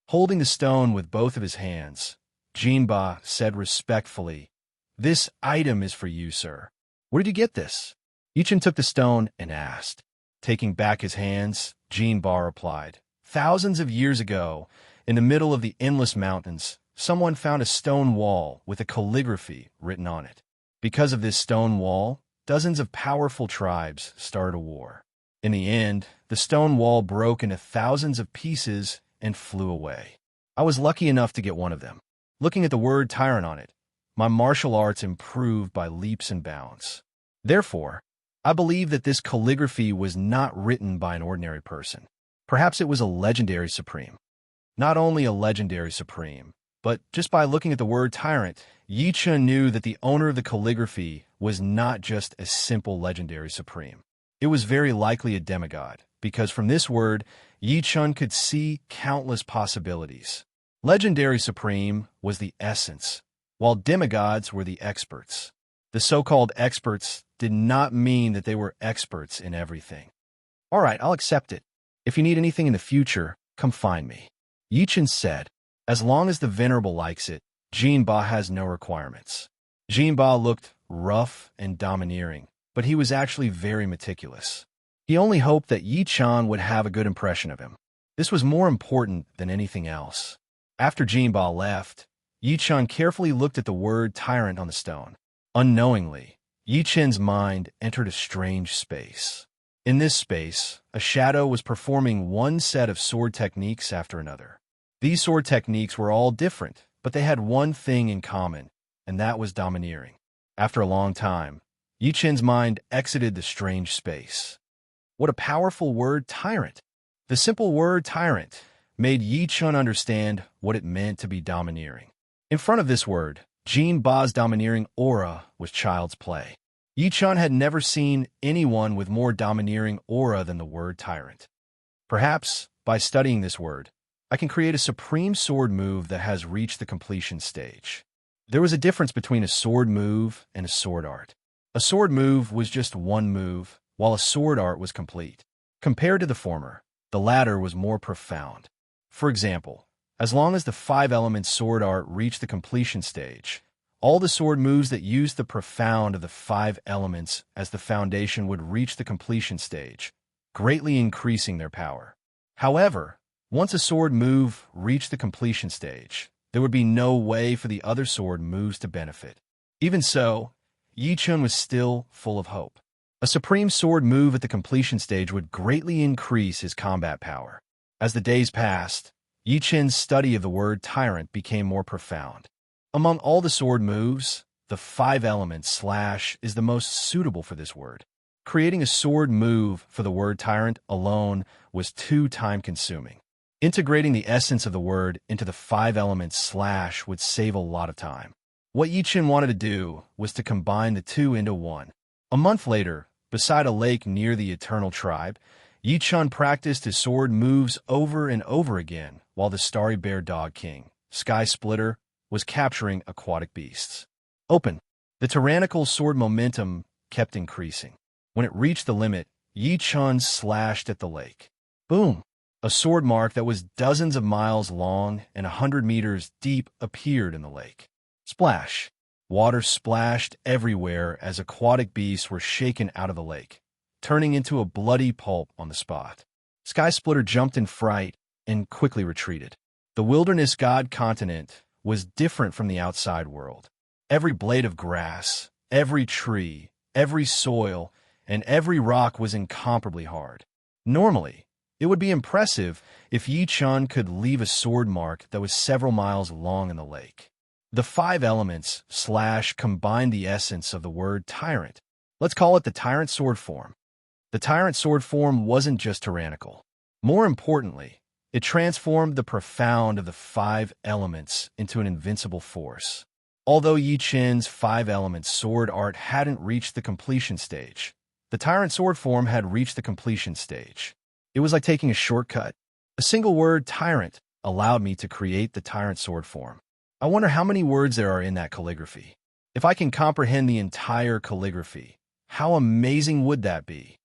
Holding the stone with both of his hands, Jinba said respectfully, "This item is for you, sir." "Where did you get this?" Yichin took the stone and asked. Taking back his hands, Jinba replied, "Thousands of years ago, in the middle of the endless mountains, someone found a stone wall with a calligraphy written on it. Because of this stone wall, dozens of powerful tribes started a war. In the end, the stone wall broke into thousands of pieces and flew away. I was lucky enough to get one of them. Looking at the word tyrant on it, my martial arts improved by leaps and bounds. Therefore, I believe that this calligraphy was not written by an ordinary person. Perhaps it was a legendary supreme. Not only a legendary supreme, but just by looking at the word tyrant, Yichin knew that the owner of the calligraphy was not just a simple legendary supreme. It was very likely a demigod, because from this word, Yichin could see countless possibilities. Legendary supreme was the essence, while demigods were the experts. The so-called experts did not mean that they were experts in everything. All right, I'll accept it. If you need anything in the future, come find me. Yichin said, as long as the Venerable likes it, Jinba has no requirements. Jinba looked rough and domineering, but he was actually very meticulous. He only hoped that Yichin would have a good impression of him. This was more important than anything else. After Jinba left, Yichin carefully looked at the word tyrant on the stone. Unknowingly, Yichin's mind entered a strange space. In this space, a shadow was performing one set of sword techniques after another. These sword techniques were all different, but they had one thing in common, and that was domineering. After a long time, Yichin's mind exited the strange space. What a powerful word, tyrant! The simple word tyrant made Yichin understand what it meant to be domineering. In front of this word, Jinba's domineering aura was child's play. Yichin had never seen anyone with more domineering aura than the word tyrant. Perhaps, by studying this word, I can create a supreme sword move that has reached the completion stage. There was a difference between a sword move and a sword art. A sword move was just one move, while a sword art was complete. Compared to the former, the latter was more profound. For example, as long as the 5-element sword art reached the completion stage, all the sword moves that used the profound of the 5 elements as the foundation would reach the completion stage, greatly increasing their power. However, once a sword move reached the completion stage, there would be no way for the other sword moves to benefit. Even so, Yi Chun was still full of hope. A supreme sword move at the completion stage would greatly increase his combat power. As the days passed, Yi Chun's study of the word tyrant became more profound. Among all the sword moves, the 5-element slash is the most suitable for this word. Creating a sword move for the word tyrant alone was too time-consuming. Integrating the essence of the word into the 5-element slash would save a lot of time. What Yi Chun wanted to do was to combine the two into one. A month later, beside a lake near the Eternal Tribe, Yi Chun practiced his sword moves over and over again while the Starry Bear Dog King, Sky Splitter, was capturing aquatic beasts. Open. The tyrannical sword momentum kept increasing. When it reached the limit, Yi Chun slashed at the lake. Boom! A sword mark that was dozens of miles long and 100 meters deep appeared in the lake. Splash! Water splashed everywhere as aquatic beasts were shaken out of the lake, turning into a bloody pulp on the spot. Sky Splitter jumped in fright and quickly retreated. The wilderness god continent was different from the outside world. Every blade of grass, every tree, every soil, and every rock was incomparably hard. Normally, it would be impressive if Yi Chun could leave a sword mark that was several miles long in the lake. The 5 elements slash combined the essence of the word tyrant. Let's call it the tyrant sword form. The tyrant sword form wasn't just tyrannical. More importantly, it transformed the profound of the 5 elements into an invincible force. Although Yi Chun's 5-element sword art hadn't reached the completion stage, the tyrant sword form had reached the completion stage. It was like taking a shortcut. A single word, tyrant, allowed me to create the tyrant sword form. I wonder how many words there are in that calligraphy. If I can comprehend the entire calligraphy, how amazing would that be?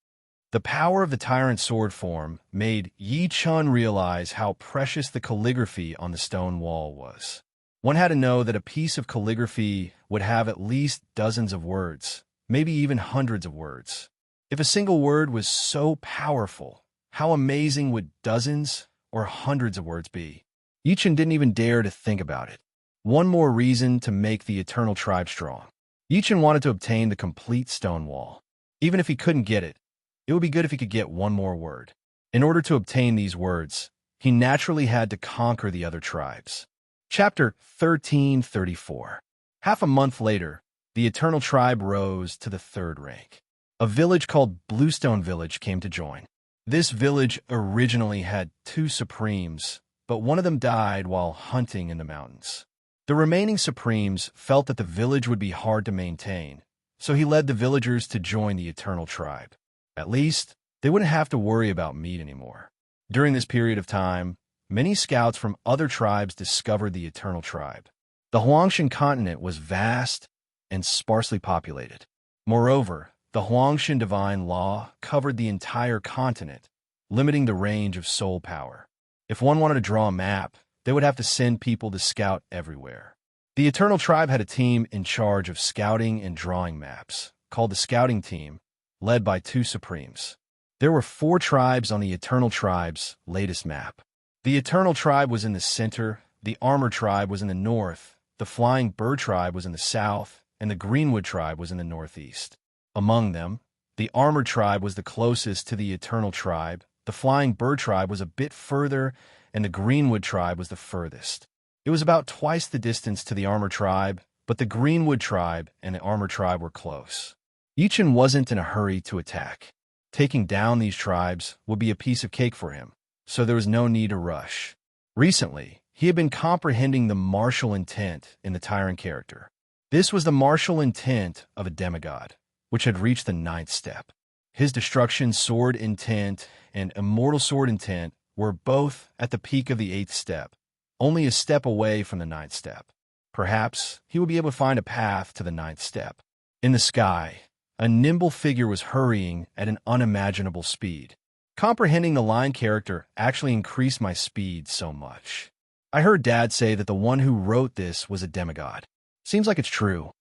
The power of the tyrant sword form made Yi Chun realize how precious the calligraphy on the stone wall was. One had to know that a piece of calligraphy would have at least dozens of words, maybe even hundreds of words. If a single word was so powerful, how amazing would dozens or hundreds of words be? Yi Chun didn't even dare to think about it. One more reason to make the Eternal Tribe strong. Yi Chun wanted to obtain the complete stone wall. Even if he couldn't get it, it would be good if he could get one more word. In order to obtain these words, he naturally had to conquer the other tribes. Chapter 1334. Half a month later, the Eternal Tribe rose to the 3rd rank. A village called Bluestone Village came to join. This village originally had 2 Supremes, but one of them died while hunting in the mountains. The remaining Supremes felt that the village would be hard to maintain, so he led the villagers to join the Eternal Tribe. At least, they wouldn't have to worry about meat anymore. During this period of time, many scouts from other tribes discovered the Eternal Tribe. The Huangshan continent was vast and sparsely populated. Moreover, the Huangshan divine law covered the entire continent, limiting the range of soul power. If one wanted to draw a map, they would have to send people to scout everywhere. The Eternal Tribe had a team in charge of scouting and drawing maps, called the Scouting Team, led by 2 Supremes. There were 4 tribes on the Eternal Tribe's latest map. The Eternal Tribe was in the center, the Armor Tribe was in the north, the Flying Bird Tribe was in the south, and the Greenwood Tribe was in the northeast. Among them, the Armor Tribe was the closest to the Eternal Tribe, the Flying Bird Tribe was a bit further, and the Greenwood Tribe was the furthest. It was about twice the distance to the Armor Tribe, but the Greenwood Tribe and the Armor Tribe were close. Yi Chun wasn't in a hurry to attack. Taking down these tribes would be a piece of cake for him, so there was no need to rush. Recently, he had been comprehending the martial intent in the tyrant character. This was the martial intent of a demigod, which had reached the 9th step. His destruction sword intent and immortal sword intent were both at the peak of the 8th step, only a step away from the 9th step. Perhaps he would be able to find a path to the 9th step. In the sky, A nimble figure was hurrying at an unimaginable speed. Comprehending the line character actually increased my speed so much. I heard Dad say that the one who wrote this was a demigod. Seems like it's true.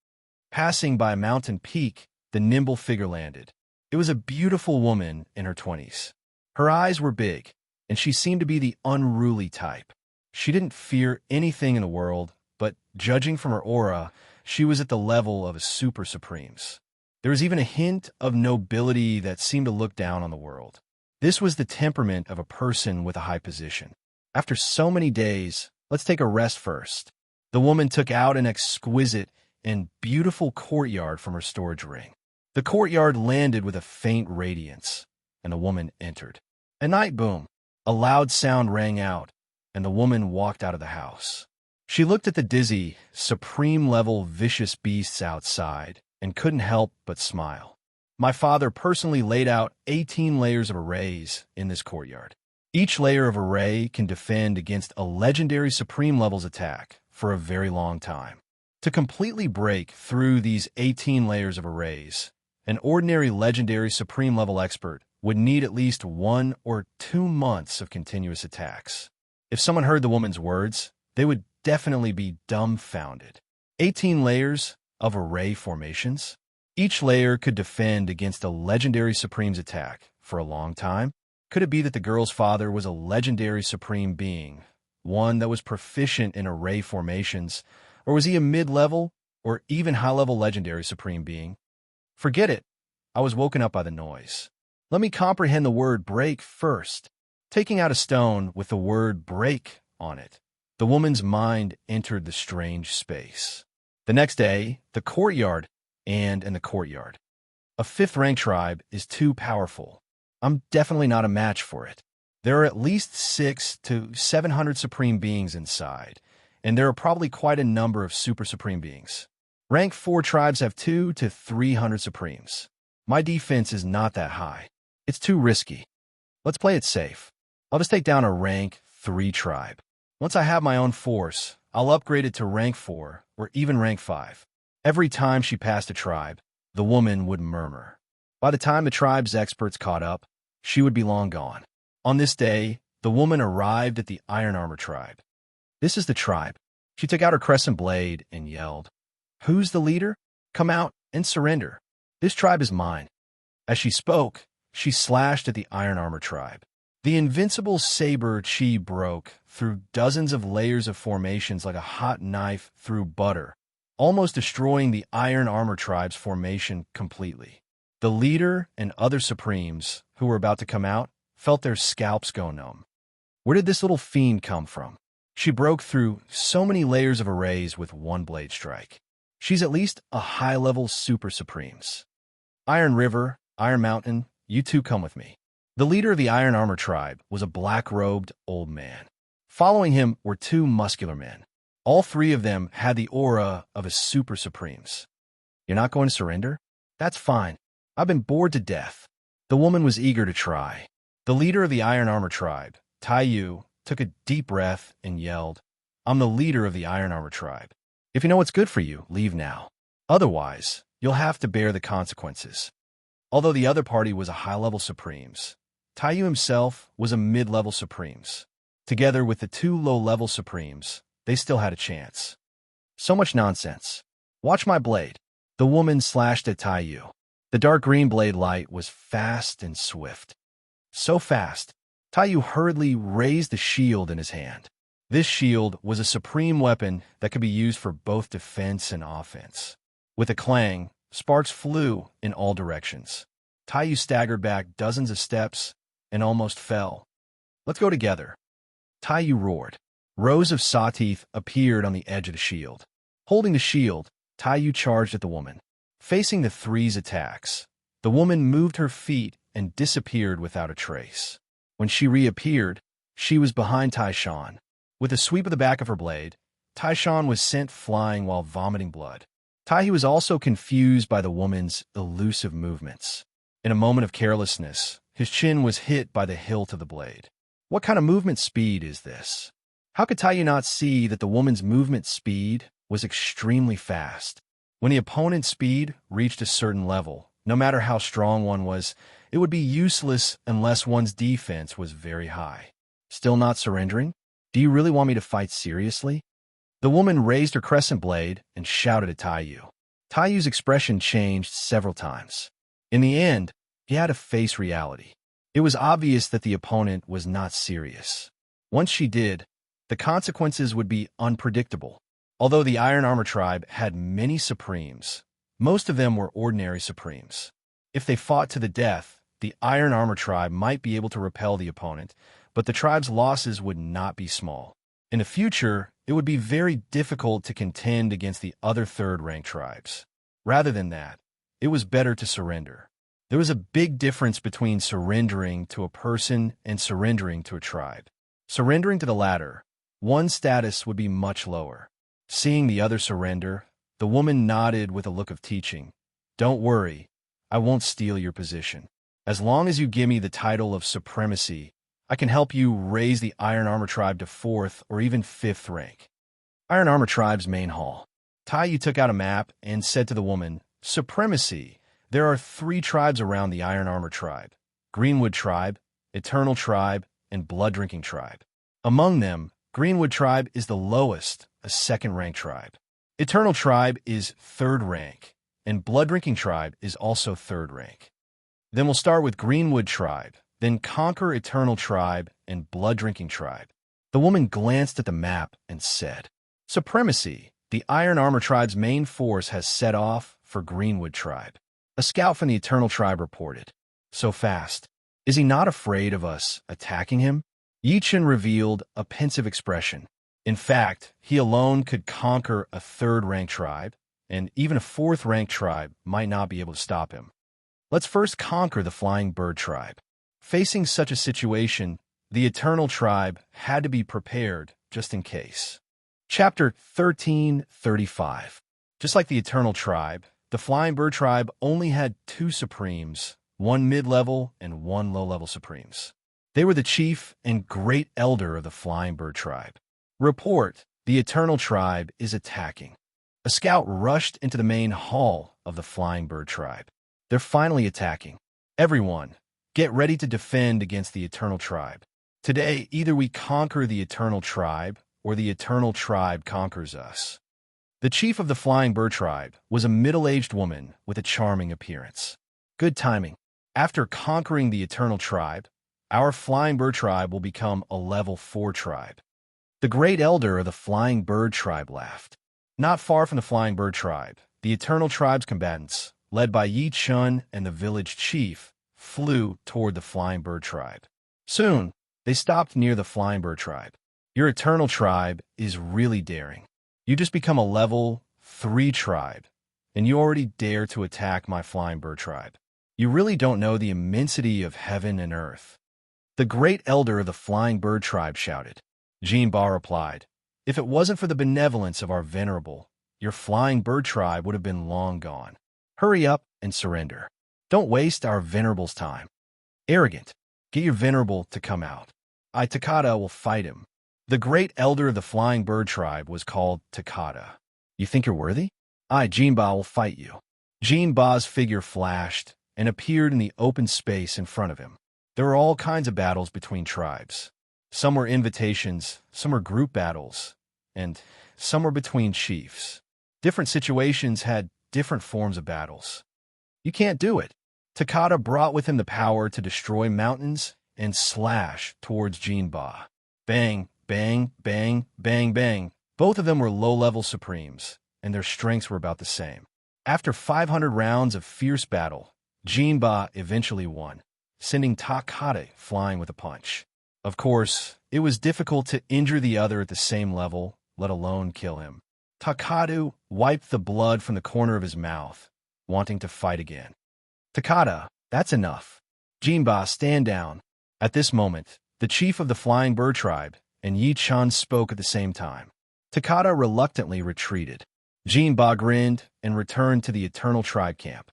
Passing by a mountain peak, the nimble figure landed. It was a beautiful woman in her 20s. Her eyes were big, and she seemed to be the unruly type. She didn't fear anything in the world, but judging from her aura, she was at the level of a super supremes. There was even a hint of nobility that seemed to look down on the world. This was the temperament of a person with a high position. After so many days, let's take a rest first. The woman took out an exquisite and beautiful courtyard from her storage ring. The courtyard landed with a faint radiance, and the woman entered. A night boom. A loud sound rang out, and the woman walked out of the house. She looked at the dizzy, supreme-level vicious beasts outside and couldn't help but smile. My father personally laid out 18 layers of arrays in this courtyard. Each layer of array can defend against a legendary supreme level's attack for a very long time. To completely break through these 18 layers of arrays, an ordinary legendary supreme level expert would need at least 1 or 2 months of continuous attacks. If someone heard the woman's words, they would definitely be dumbfounded. 18 layers of array formations? Each layer could defend against a legendary supreme's attack for a long time. Could it be that the girl's father was a legendary supreme being, one that was proficient in array formations, or was he a mid-level or even high-level legendary supreme being? Forget it. I was woken up by the noise. Let me comprehend the word break first. Taking out a stone with the word break on it, the woman's mind entered the strange space. The next day, the courtyard, and in the courtyard. A 5th-rank tribe is too powerful. I'm definitely not a match for it. There are at least 600 to 700 supreme beings inside, and there are probably quite a number of super supreme beings. Rank 4 tribes have 200 to 300 supremes. My defense is not that high. It's too risky. Let's play it safe. I'll just take down a rank 3 tribe. Once I have my own force, I'll upgrade it to rank 4 or even rank 5. Every time she passed a tribe, the woman would murmur. By the time the tribe's experts caught up, she would be long gone. On this day, the woman arrived at the Iron Armor tribe. This is the tribe. She took out her crescent blade and yelled, "Who's the leader? Come out and surrender. This tribe is mine." As she spoke, she slashed at the Iron Armor tribe. The invincible saber chi broke through dozens of layers of formations like a hot knife through butter, almost destroying the Iron Armor tribe's formation completely. The leader and other supremes who were about to come out felt their scalps go numb. Where did this little fiend come from? She broke through so many layers of arrays with one blade strike. She's at least a high-level super supremes. Iron River, Iron Mountain, you two come with me. The leader of the Iron Armor tribe was a black-robed old man. Following him were 2 muscular men. All 3 of them had the aura of a super supremes. You're not going to surrender? That's fine. I've been bored to death. The woman was eager to try. The leader of the Iron Armor tribe, Taiyu, took a deep breath and yelled, "I'm the leader of the Iron Armor tribe. If you know what's good for you, leave now. Otherwise, you'll have to bear the consequences." Although the other party was a high-level supremes, Taiyu himself was a mid-level supremes. Together with the 2 low-level supremes, they still had a chance. So much nonsense. Watch my blade. The woman slashed at Taiyu. The dark green blade light was fast and swift. So fast, Taiyu hurriedly raised the shield in his hand. This shield was a supreme weapon that could be used for both defense and offense. With a clang, sparks flew in all directions. Taiyu staggered back dozens of steps and almost fell. "Let's go together." Taiyu roared. Rows of saw teeth appeared on the edge of the shield. Holding the shield, Taiyu charged at the woman. Facing the 3's attacks, the woman moved her feet and disappeared without a trace. When she reappeared, she was behind Taishan. With a sweep of the back of her blade, Taishan was sent flying while vomiting blood. Taiyu was also confused by the woman's elusive movements. In a moment of carelessness, his chin was hit by the hilt of the blade. What kind of movement speed is this? How could Taiyu not see that the woman's movement speed was extremely fast? When the opponent's speed reached a certain level, No matter how strong one was, it would be useless unless one's defense was very high. Still not surrendering? Do you really want me to fight seriously? The woman raised her crescent blade and shouted at Taiyu. Taiyu's expression changed several times. In the end, he had to face reality. It was obvious that the opponent was not serious. Once she did, the consequences would be unpredictable. Although the Iron Armor tribe had many supremes, most of them were ordinary supremes. If they fought to the death, the Iron Armor tribe might be able to repel the opponent, but the tribe's losses would not be small. In the future, it would be very difficult to contend against the other third-rank tribes. Rather than that, it was better to surrender. There was a big difference between surrendering to a person and surrendering to a tribe. Surrendering to the latter, one's status would be much lower. Seeing the other surrender, the woman nodded with a look of teaching. Don't worry, I won't steal your position. As long as you give me the title of supremacy, I can help you raise the Iron Armor tribe to 4th or even 5th rank. Iron Armor tribe's main hall. Taiyu took out a map and said to the woman, Supremacy. There are 3 tribes around the Iron Armor tribe. Greenwood tribe, Eternal tribe, and Blood-drinking tribe. Among them, Greenwood tribe is the lowest, a 2nd-rank tribe. Eternal tribe is 3rd rank, and Blood-drinking tribe is also 3rd rank. Then we'll start with Greenwood tribe, then conquer Eternal tribe and Blood-drinking tribe. The woman glanced at the map and said, Supremacy. The Iron Armor tribe's main force has set off for Greenwood tribe. A scout from the Eternal tribe reported. So fast. Is he not afraid of us attacking him? Yichen revealed a pensive expression. In fact, he alone could conquer a 3rd-rank tribe, and even a 4th-rank tribe might not be able to stop him. Let's first conquer the Flying Bird tribe. Facing such a situation, the Eternal tribe had to be prepared just in case. Chapter 1335. Just like the Eternal tribe, the Flying Bird tribe only had 2 supremes, 1 mid-level and 1 low-level supremes. They were the chief and great elder of the Flying Bird tribe. Report, the Eternal tribe is attacking. A scout rushed into the main hall of the Flying Bird tribe. They're finally attacking. Everyone, get ready to defend against the Eternal tribe. Today, either we conquer the Eternal tribe, or the Eternal tribe conquers us. The chief of the Flying Bird tribe was a middle-aged woman with a charming appearance. Good timing. After conquering the Eternal tribe, our Flying Bird tribe will become a level 4 tribe. The great elder of the Flying Bird tribe laughed. Not far from the Flying Bird tribe, the Eternal tribe's combatants, led by Yi Chun and the village chief, flew toward the Flying Bird tribe. Soon, they stopped near the Flying Bird tribe. Your Eternal tribe is really daring. You just become a level 3 tribe, and you already dare to attack my Flying Bird tribe. You really don't know the immensity of heaven and earth. The great elder of the Flying Bird tribe shouted. Jinba replied, If it wasn't for the benevolence of our venerable, your Flying Bird tribe would have been long gone. Hurry up and surrender. Don't waste our venerable's time. Arrogant. Get your venerable to come out. I, Takada, will fight him. The great elder of the Flying Bird tribe was called Takada. You think you're worthy? I, Jinba, will fight you. Jinba's figure flashed and appeared in the open space in front of him. There were all kinds of battles between tribes. Some were invitations, some were group battles, and some were between chiefs. Different situations had different forms of battles. You can't do it. Takada brought with him the power to destroy mountains and slash towards Jinba. Bang, bang, bang, bang, bang. Both of them were low-level supremes, and their strengths were about the same. After 500 rounds of fierce battle, Jinba eventually won, sending Takada flying with a punch. Of course, it was difficult to injure the other at the same level, let alone kill him. Takada wiped the blood from the corner of his mouth, wanting to fight again. Takada, that's enough. Jinba, stand down. At this moment, the chief of the Flying Bird tribe and Yi Chun spoke at the same time. Takada reluctantly retreated. Jinba grinned and returned to the Eternal tribe camp.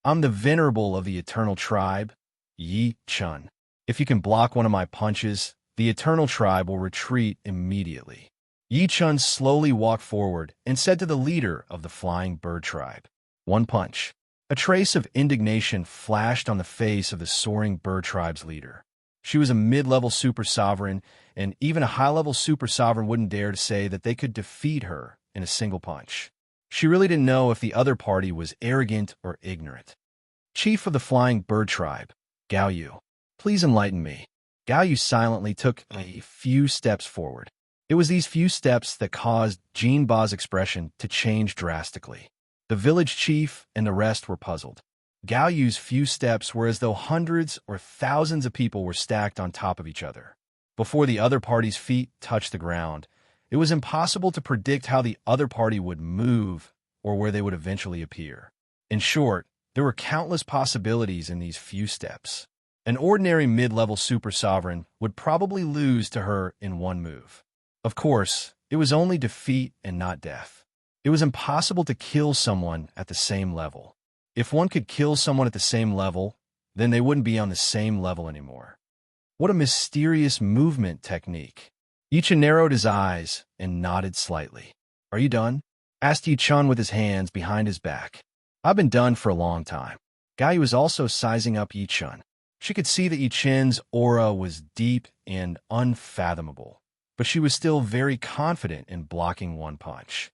I'm the venerable of the Eternal tribe, Yi Chun. If you can block one of my punches, the Eternal tribe will retreat immediately. Yi Chun slowly walked forward and said to the leader of the Flying Bird tribe, One punch. A trace of indignation flashed on the face of the soaring bird tribe's leader. She was a mid-level super sovereign, and even a high-level super sovereign wouldn't dare to say that they could defeat her in a single punch. She really didn't know if the other party was arrogant or ignorant. Chief of the Flying Bird Tribe, Gao Yu, please enlighten me. Gao Yu silently took a few steps forward. It was these few steps that caused Jean Ba's expression to change drastically. The village chief and the rest were puzzled. Gao Yu's few steps were as though hundreds or thousands of people were stacked on top of each other. Before the other party's feet touched the ground, it was impossible to predict how the other party would move or where they would eventually appear. In short, there were countless possibilities in these few steps. An ordinary mid-level super sovereign would probably lose to her in one move. Of course, it was only defeat and not death. It was impossible to kill someone at the same level. If one could kill someone at the same level, then they wouldn't be on the same level anymore. What a mysterious movement technique. Yi-Chun narrowed his eyes and nodded slightly. Are you done? Asked Yi-Chun with his hands behind his back. I've been done for a long time. Gao Yu was also sizing up Yi-Chun. She could see that Yi-Chun's aura was deep and unfathomable, but she was still very confident in blocking one punch.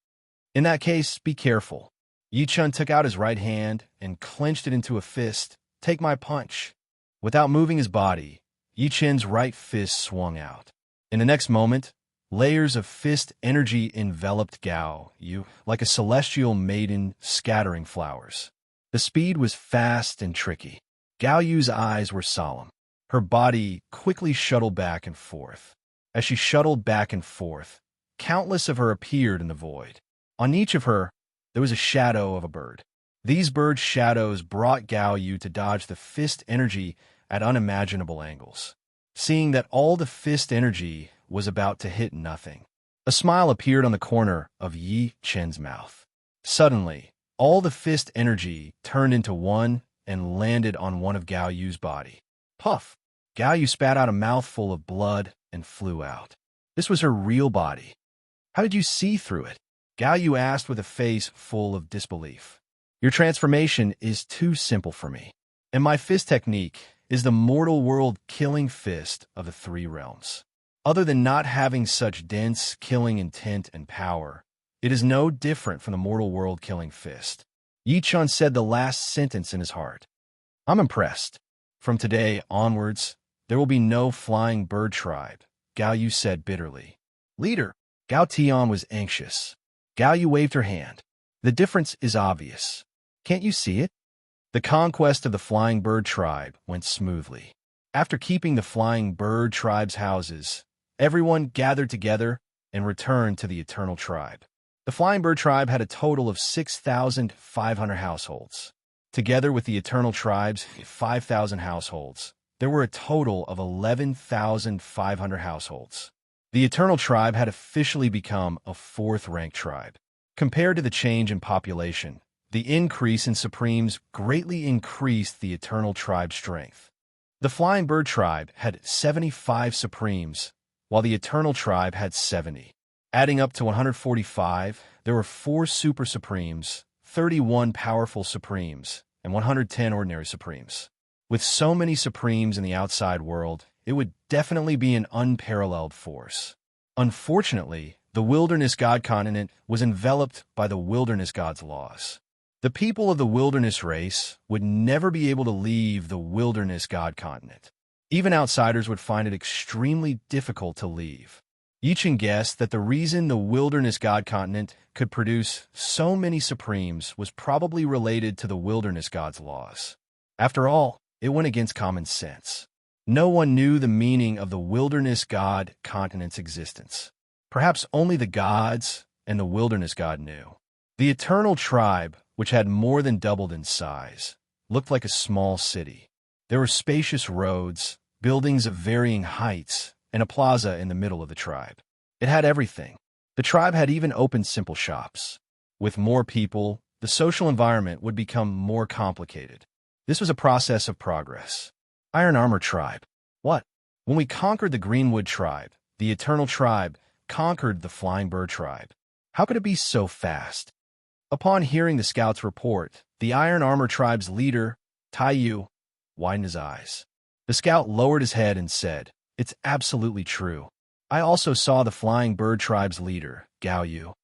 In that case, be careful. Yi-Chun took out his right hand and clenched it into a fist. Take my punch. Without moving his body, Yi-Chun's right fist swung out. In the next moment, layers of fist energy enveloped Gao Yu like a celestial maiden scattering flowers. The speed was fast and tricky. Gao Yu's eyes were solemn. Her body quickly shuttled back and forth. As she shuttled back and forth, countless of her appeared in the void. On each of her, there was a shadow of a bird. These bird shadows brought Gao Yu to dodge the fist energy at unimaginable angles. Seeing that all the fist energy was about to hit nothing, a smile appeared on the corner of Yi-Chun's mouth. Suddenly, all the fist energy turned into one and landed on one of Gao Yu's body. Puff! Gao Yu spat out a mouthful of blood and flew out. This was her real body. How did you see through it? Gao Yu asked with a face full of disbelief. Your transformation is too simple for me, and my fist technique is the mortal world killing fist of the three realms. Other than not having such dense killing intent and power, it is no different from the mortal world killing fist. Yi-Chun said the last sentence in his heart. I'm impressed. From today onwards, there will be no flying bird tribe, Gao Yu said bitterly. Leader, Gao Tian was anxious. Gao Yu waved her hand. The difference is obvious. Can't you see it? The conquest of the flying bird tribe went smoothly. After keeping the flying bird tribe's houses, everyone gathered together and returned to the eternal tribe. The flying bird tribe had a total of 6,500 households. Together with the eternal tribe's 5,000 households, there were a total of 11,500 households. The eternal tribe had officially become a fourth-ranked tribe. Compared to the change in population, the increase in supremes greatly increased the eternal tribe's strength. The flying bird tribe had 75 supremes, while the eternal tribe had 70. Adding up to 145, there were 4 super supremes, 31 powerful supremes, and 110 ordinary supremes. With so many supremes in the outside world, it would definitely be an unparalleled force. Unfortunately, the wilderness god continent was enveloped by the wilderness god's laws. The people of the wilderness race would never be able to leave the wilderness god continent. Even outsiders would find it extremely difficult to leave. Yi-Chun guessed that the reason the wilderness god continent could produce so many supremes was probably related to the wilderness god's laws. After all, it went against common sense. No one knew the meaning of the wilderness god continent's existence. Perhaps only the gods and the wilderness god knew. The eternal tribe, which had more than doubled in size, looked like a small city. There were spacious roads, buildings of varying heights, and a plaza in the middle of the tribe. It had everything. The tribe had even opened simple shops. With more people, the social environment would become more complicated. This was a process of progress. Iron Armor Tribe. What? When we conquered the Greenwood Tribe, the Eternal Tribe conquered the Flying Bird Tribe. How could it be so fast? Upon hearing the scout's report, The Iron Armor tribe's leader, Taiyu, widened his eyes. The scout lowered his head and said, "It's absolutely true. I also saw the Flying Bird tribe's leader, Gao Yu.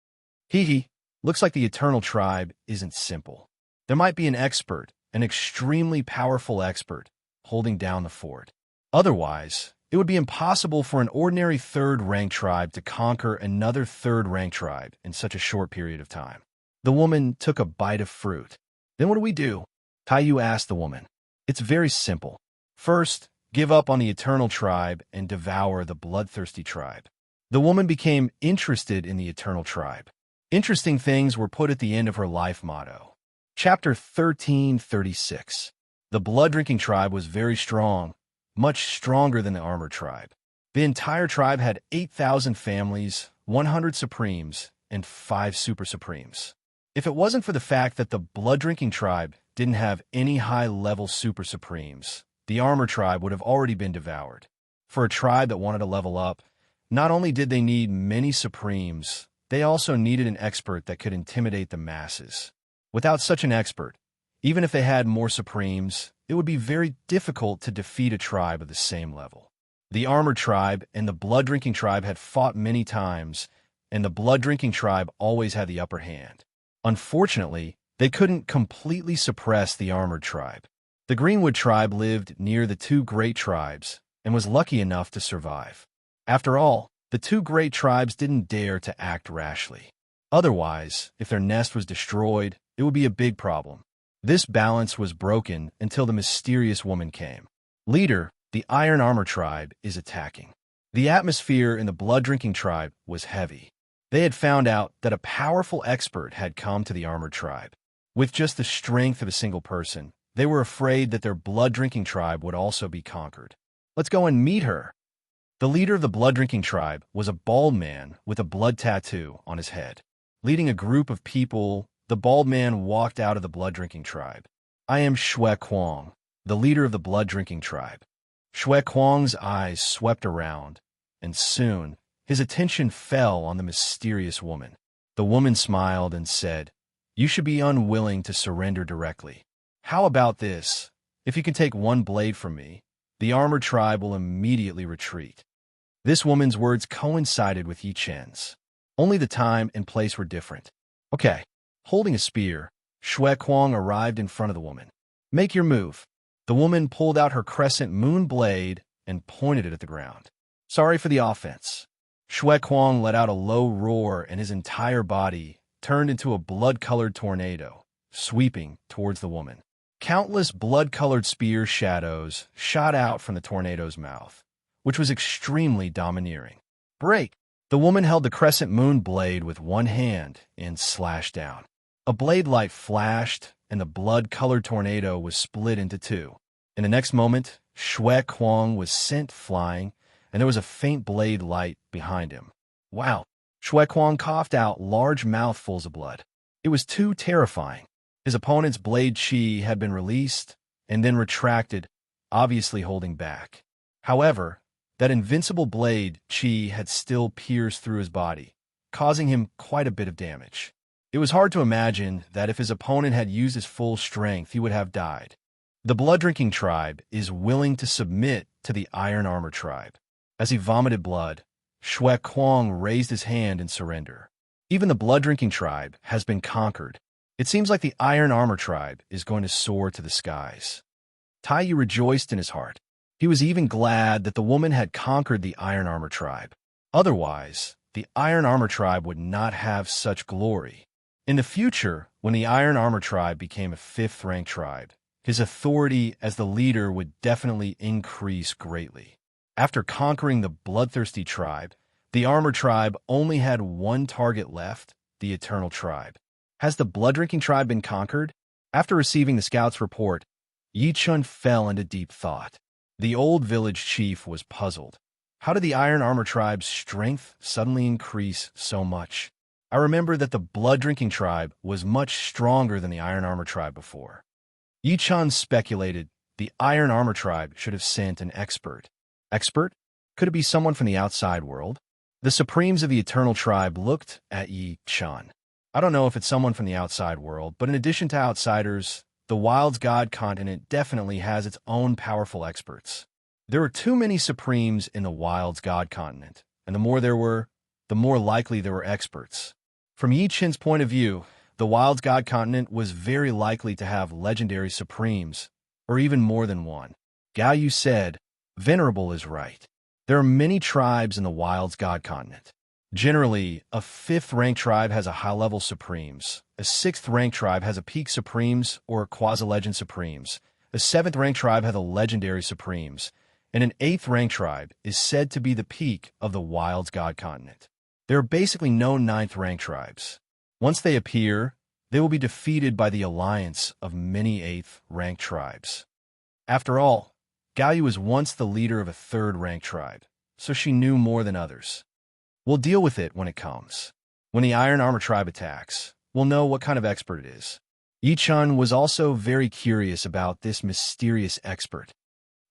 Hee, looks like the Eternal tribe isn't simple. There might be an expert, an extremely powerful expert, holding down the fort. Otherwise, it would be impossible for an ordinary third-rank tribe to conquer another third-rank tribe in such a short period of time." The woman took a bite of fruit. "Then what do we do?" Taiyu asked the woman. "It's very simple. First, give up on the Eternal tribe and devour the bloodthirsty tribe." The woman became interested in the Eternal tribe. Interesting things were put at the end of her life motto. Chapter 1336. The blood-drinking tribe was very strong, much stronger than the armored tribe. The entire tribe had 8,000 families, 100 supremes, and 5 super supremes. If it wasn't for the fact that the blood-drinking tribe didn't have any high-level super supremes, the armor tribe would have already been devoured. For a tribe that wanted to level up, not only did they need many supremes, they also needed an expert that could intimidate the masses. Without such an expert, even if they had more supremes, it would be very difficult to defeat a tribe of the same level. The armored tribe and the blood-drinking tribe had fought many times, and the blood-drinking tribe always had the upper hand. Unfortunately, they couldn't completely suppress the armored tribe. The Greenwood tribe lived near the two great tribes and was lucky enough to survive. After all, the two great tribes didn't dare to act rashly. Otherwise, if their nest was destroyed, it would be a big problem. This balance was broken until the mysterious woman came. "Leader, the Iron Armor tribe is attacking." The atmosphere in the blood-drinking tribe was heavy. They had found out that a powerful expert had come to the armored tribe. With just the strength of a single person, they were afraid that their blood-drinking tribe would also be conquered. "Let's go and meet her." The leader of the blood-drinking tribe was a bald man with a blood tattoo on his head. Leading a group of people, the bald man walked out of the blood-drinking tribe. "I am Shui Kuang, the leader of the blood-drinking tribe." Shui Kuang's eyes swept around, and soon his attention fell on the mysterious woman. The woman smiled and said, "You should be unwilling to surrender directly. How about this? If you can take one blade from me, the armored tribe will immediately retreat." This woman's words coincided with Yi Chen's. Only the time and place were different. "Okay." Holding a spear, Shui Kuang arrived in front of the woman. "Make your move." The woman pulled out her crescent moon blade and pointed it at the ground. "Sorry for the offense." Shui Kuang let out a low roar and his entire body turned into a blood-colored tornado, sweeping towards the woman. Countless blood-colored spear shadows shot out from the tornado's mouth, which was extremely domineering. "Break!" The woman held the crescent moon blade with one hand and slashed down. A blade light flashed, and the blood-colored tornado was split into two. In the next moment, Shui Kuang was sent flying, and there was a faint blade light behind him. "Wow!" Shui Kuang coughed out large mouthfuls of blood. It was too terrifying. His opponent's blade chi had been released and then retracted, obviously holding back. However, that invincible blade chi had still pierced through his body, causing him quite a bit of damage. It was hard to imagine that if his opponent had used his full strength, he would have died. The blood-drinking tribe is willing to submit to the Iron Armor tribe. As he vomited blood, Shui Kuang raised his hand in surrender. Even the blood-drinking tribe has been conquered. It seems like the Iron Armor tribe is going to soar to the skies. Taiyu rejoiced in his heart. He was even glad that the woman had conquered the Iron Armor tribe. Otherwise, the Iron Armor tribe would not have such glory. In the future, when the Iron Armor tribe became a 5th-ranked tribe, his authority as the leader would definitely increase greatly. After conquering the bloodthirsty tribe, the Armor tribe only had one target left, the Eternal tribe. Has the blood-drinking tribe been conquered? After receiving the scout's report, Yi Chun fell into deep thought. The old village chief was puzzled. How did the Iron Armor tribe's strength suddenly increase so much? I remember that the blood-drinking tribe was much stronger than the Iron Armor tribe before. Yi Chun speculated the Iron Armor tribe should have sent an expert. Expert? Could it be someone from the outside world? The Supremes of the Eternal tribe looked at Yi Chun. I don't know if it's someone from the outside world, but in addition to outsiders, the Wild's God continent definitely has its own powerful experts. There are too many Supremes in the Wild's God continent, and the more there were, the more likely there were experts. From Yi Qin's point of view, the Wild's God continent was very likely to have legendary Supremes, or even more than one. Gao Yu said, "Venerable is right. There are many tribes in the Wild's God continent. Generally, a 5th-rank tribe has a high-level Supremes, a 6th-rank tribe has a peak Supremes or quasi-legend Supremes, a 7th-rank tribe has a legendary Supremes, and an 8th-rank tribe is said to be the peak of the Wild's God continent. There are basically no 9th-rank tribes. Once they appear, they will be defeated by the alliance of many 8th-rank tribes. After all, Gao Yu was once the leader of a 3rd-rank tribe, so she knew more than others. We'll deal with it when it comes. When the Iron Armor tribe attacks, we'll know what kind of expert it is." Yi Qin was also very curious about this mysterious expert.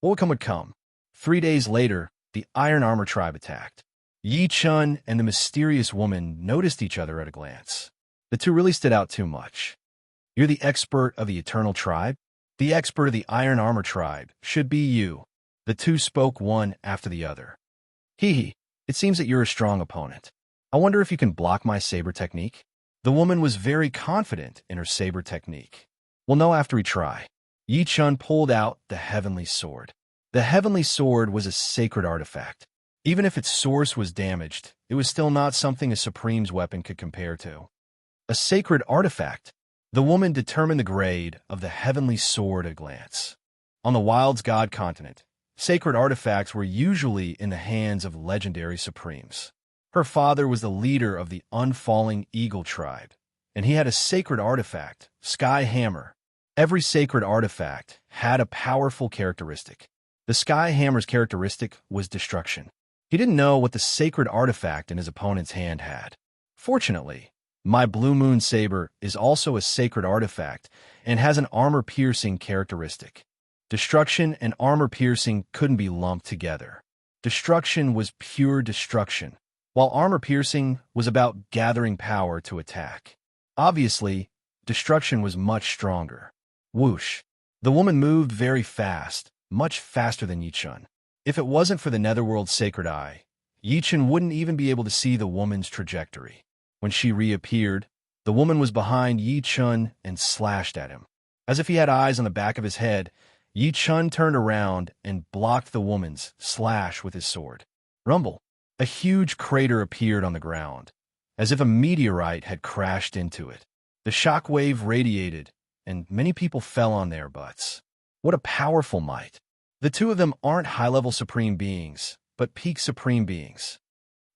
What would come? 3 days later, the Iron Armor tribe attacked. Yi Qin and the mysterious woman noticed each other at a glance. The two really stood out too much. "You're the expert of the Eternal tribe? The expert of the Iron Armor tribe should be you." The two spoke one after the other. "Hee. It seems that you're a strong opponent. I wonder if you can block my saber technique?" The woman was very confident in her saber technique. "We'll know after we try." Yi Qin pulled out the Heavenly Sword. The Heavenly Sword was a sacred artifact. Even if its source was damaged, it was still not something a Supreme's weapon could compare to. A sacred artifact. The woman determined the grade of the Heavenly Sword at a glance. On the Wild's God continent, sacred artifacts were usually in the hands of legendary Supremes. Her father was the leader of the Unfalling Eagle tribe, and he had a sacred artifact, Sky Hammer. Every sacred artifact had a powerful characteristic. The Sky Hammer's characteristic was destruction. He didn't know what the sacred artifact in his opponent's hand had. Fortunately, my Blue Moon Saber is also a sacred artifact and has an armor-piercing characteristic. Destruction and armor-piercing couldn't be lumped together. Destruction was pure destruction, while armor-piercing was about gathering power to attack. Obviously, destruction was much stronger. Whoosh. The woman moved very fast, much faster than Yi Qin. If it wasn't for the Netherworld's sacred eye, Yi Qin wouldn't even be able to see the woman's trajectory. When she reappeared, the woman was behind Yi Qin and slashed at him. As if he had eyes on the back of his head, Yi Qin turned around and blocked the woman's slash with his sword. Rumble. A huge crater appeared on the ground, as if a meteorite had crashed into it. The shockwave radiated, and many people fell on their butts. What a powerful might. The two of them aren't high-level Supreme beings, but peak Supreme beings.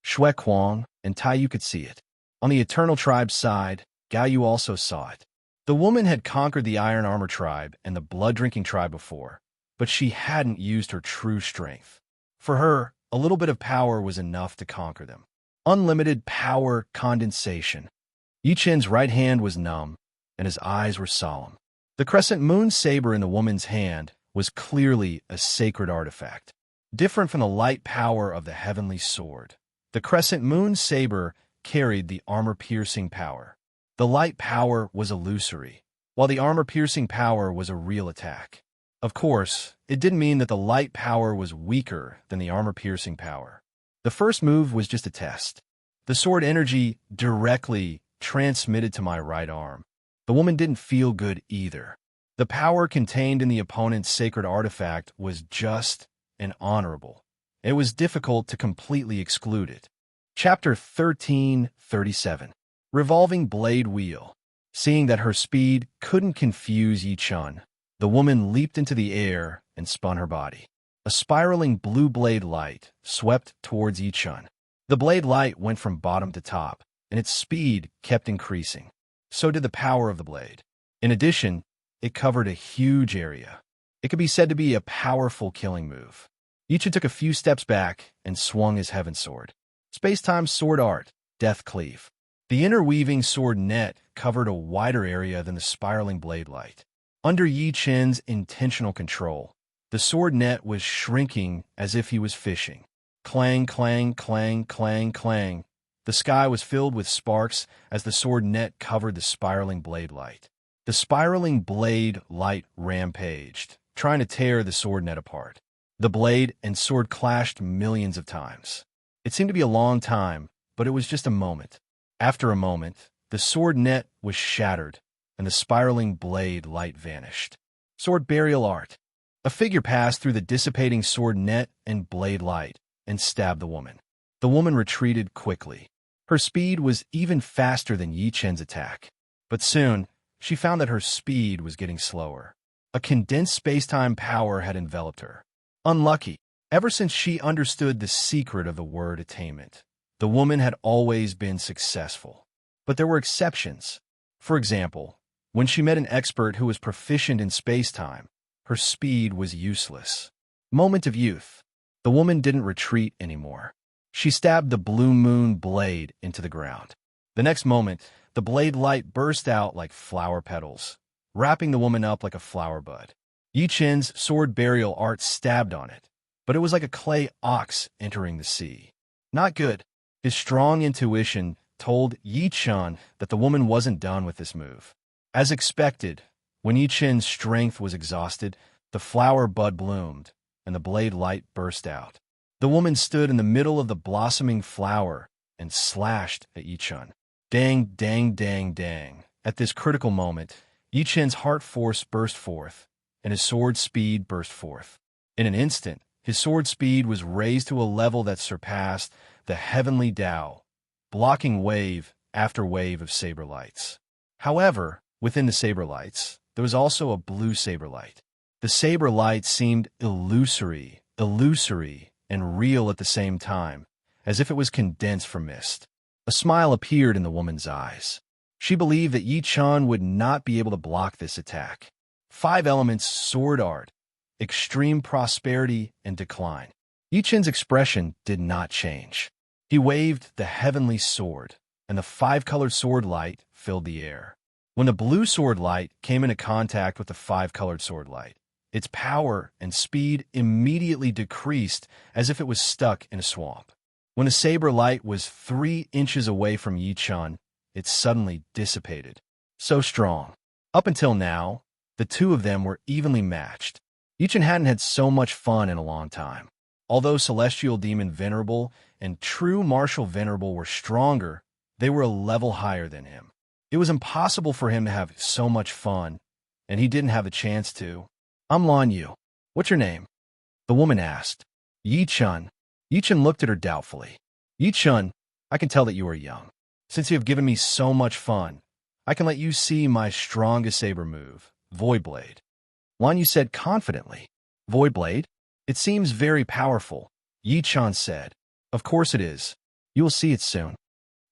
Shui Kuang and Tai Yu could see it. On the Eternal tribe's side, Gao Yu also saw it. The woman had conquered the Iron Armor tribe and the Blood-Drinking tribe before, but she hadn't used her true strength. For her, a little bit of power was enough to conquer them. Unlimited power condensation. Yi Qin's right hand was numb, and his eyes were solemn. The Crescent Moon Saber in the woman's hand was clearly a sacred artifact. Different from the light power of the Heavenly Sword, the Crescent Moon Saber carried the armor-piercing power. The light power was illusory, while the armor-piercing power was a real attack. Of course, it didn't mean that the light power was weaker than the armor-piercing power. The first move was just a test. The sword energy directly transmitted to my right arm. The woman didn't feel good either. The power contained in the opponent's sacred artifact was just and honorable. It was difficult to completely exclude it. Chapter 1337. Revolving Blade Wheel. Seeing that her speed couldn't confuse Yi Qin, the woman leaped into the air and spun her body. A spiraling blue blade light swept towards Yi Qin. The blade light went from bottom to top, and its speed kept increasing. So did the power of the blade. In addition, it covered a huge area. It could be said to be a powerful killing move. Yi Qin took a few steps back and swung his Heaven Sword. Space-time sword art, Death Cleave. The interweaving sword net covered a wider area than the spiraling blade light. Under Yi Qin's intentional control, the sword net was shrinking as if he was fishing. Clang, clang, clang, clang, clang. The sky was filled with sparks as the sword net covered the spiraling blade light. The spiraling blade light rampaged, trying to tear the sword net apart. The blade and sword clashed millions of times. It seemed to be a long time, but it was just a moment. After a moment, the sword net was shattered, and the spiraling blade light vanished. Sword burial art. A figure passed through the dissipating sword net and blade light and stabbed the woman. The woman retreated quickly. Her speed was even faster than Yi Chen's attack. But soon, she found that her speed was getting slower. A condensed spacetime power had enveloped her. Unlucky. Ever since she understood the secret of the word attainment, the woman had always been successful. But there were exceptions. For example, when she met an expert who was proficient in spacetime, her speed was useless. Moment of youth. The woman didn't retreat anymore. She stabbed the blue moon blade into the ground. The next moment, the blade light burst out like flower petals, wrapping the woman up like a flower bud. Yi Chen's sword burial art stabbed on it, but it was like a clay ox entering the sea. Not good. His strong intuition told Yi Chen that the woman wasn't done with this move. As expected, when Yi Chen's strength was exhausted, the flower bud bloomed, and the blade light burst out. The woman stood in the middle of the blossoming flower and slashed at Yi Chen. Dang, dang, dang, dang. At this critical moment, Yi Chen's heart force burst forth, and his sword speed burst forth. In an instant, his sword speed was raised to a level that surpassed the heavenly Tao, blocking wave after wave of saber lights. However, within the saber lights, there was also a blue saber light. The saber light seemed illusory, and real at the same time, as if it was condensed from mist. A smile appeared in the woman's eyes. She believed that Yi Chen would not be able to block this attack. 5 elements sword art, extreme prosperity and decline. Yi Chen's expression did not change. He waved the heavenly sword, and the 5-colored sword light filled the air. When the blue sword light came into contact with the 5-colored sword light, its power and speed immediately decreased as if it was stuck in a swamp. When the saber light was 3 inches away from Yi Chen, it suddenly dissipated. So strong. Up until now, the two of them were evenly matched. Yi Chen hadn't had so much fun in a long time. Although Celestial Demon Venerable and True Martial Venerable were stronger, they were a level higher than him. It was impossible for him to have so much fun, and he didn't have the chance to. I'm Lan Yu. What's your name? The woman asked. Yi Chen. Yi Chen looked at her doubtfully. Yi Chen, I can tell that you are young. Since you have given me so much fun, I can let you see my strongest saber move, Void Blade. Lan Yu said confidently. Void Blade? It seems very powerful, Yi Chen said. Of course it is. You will see it soon.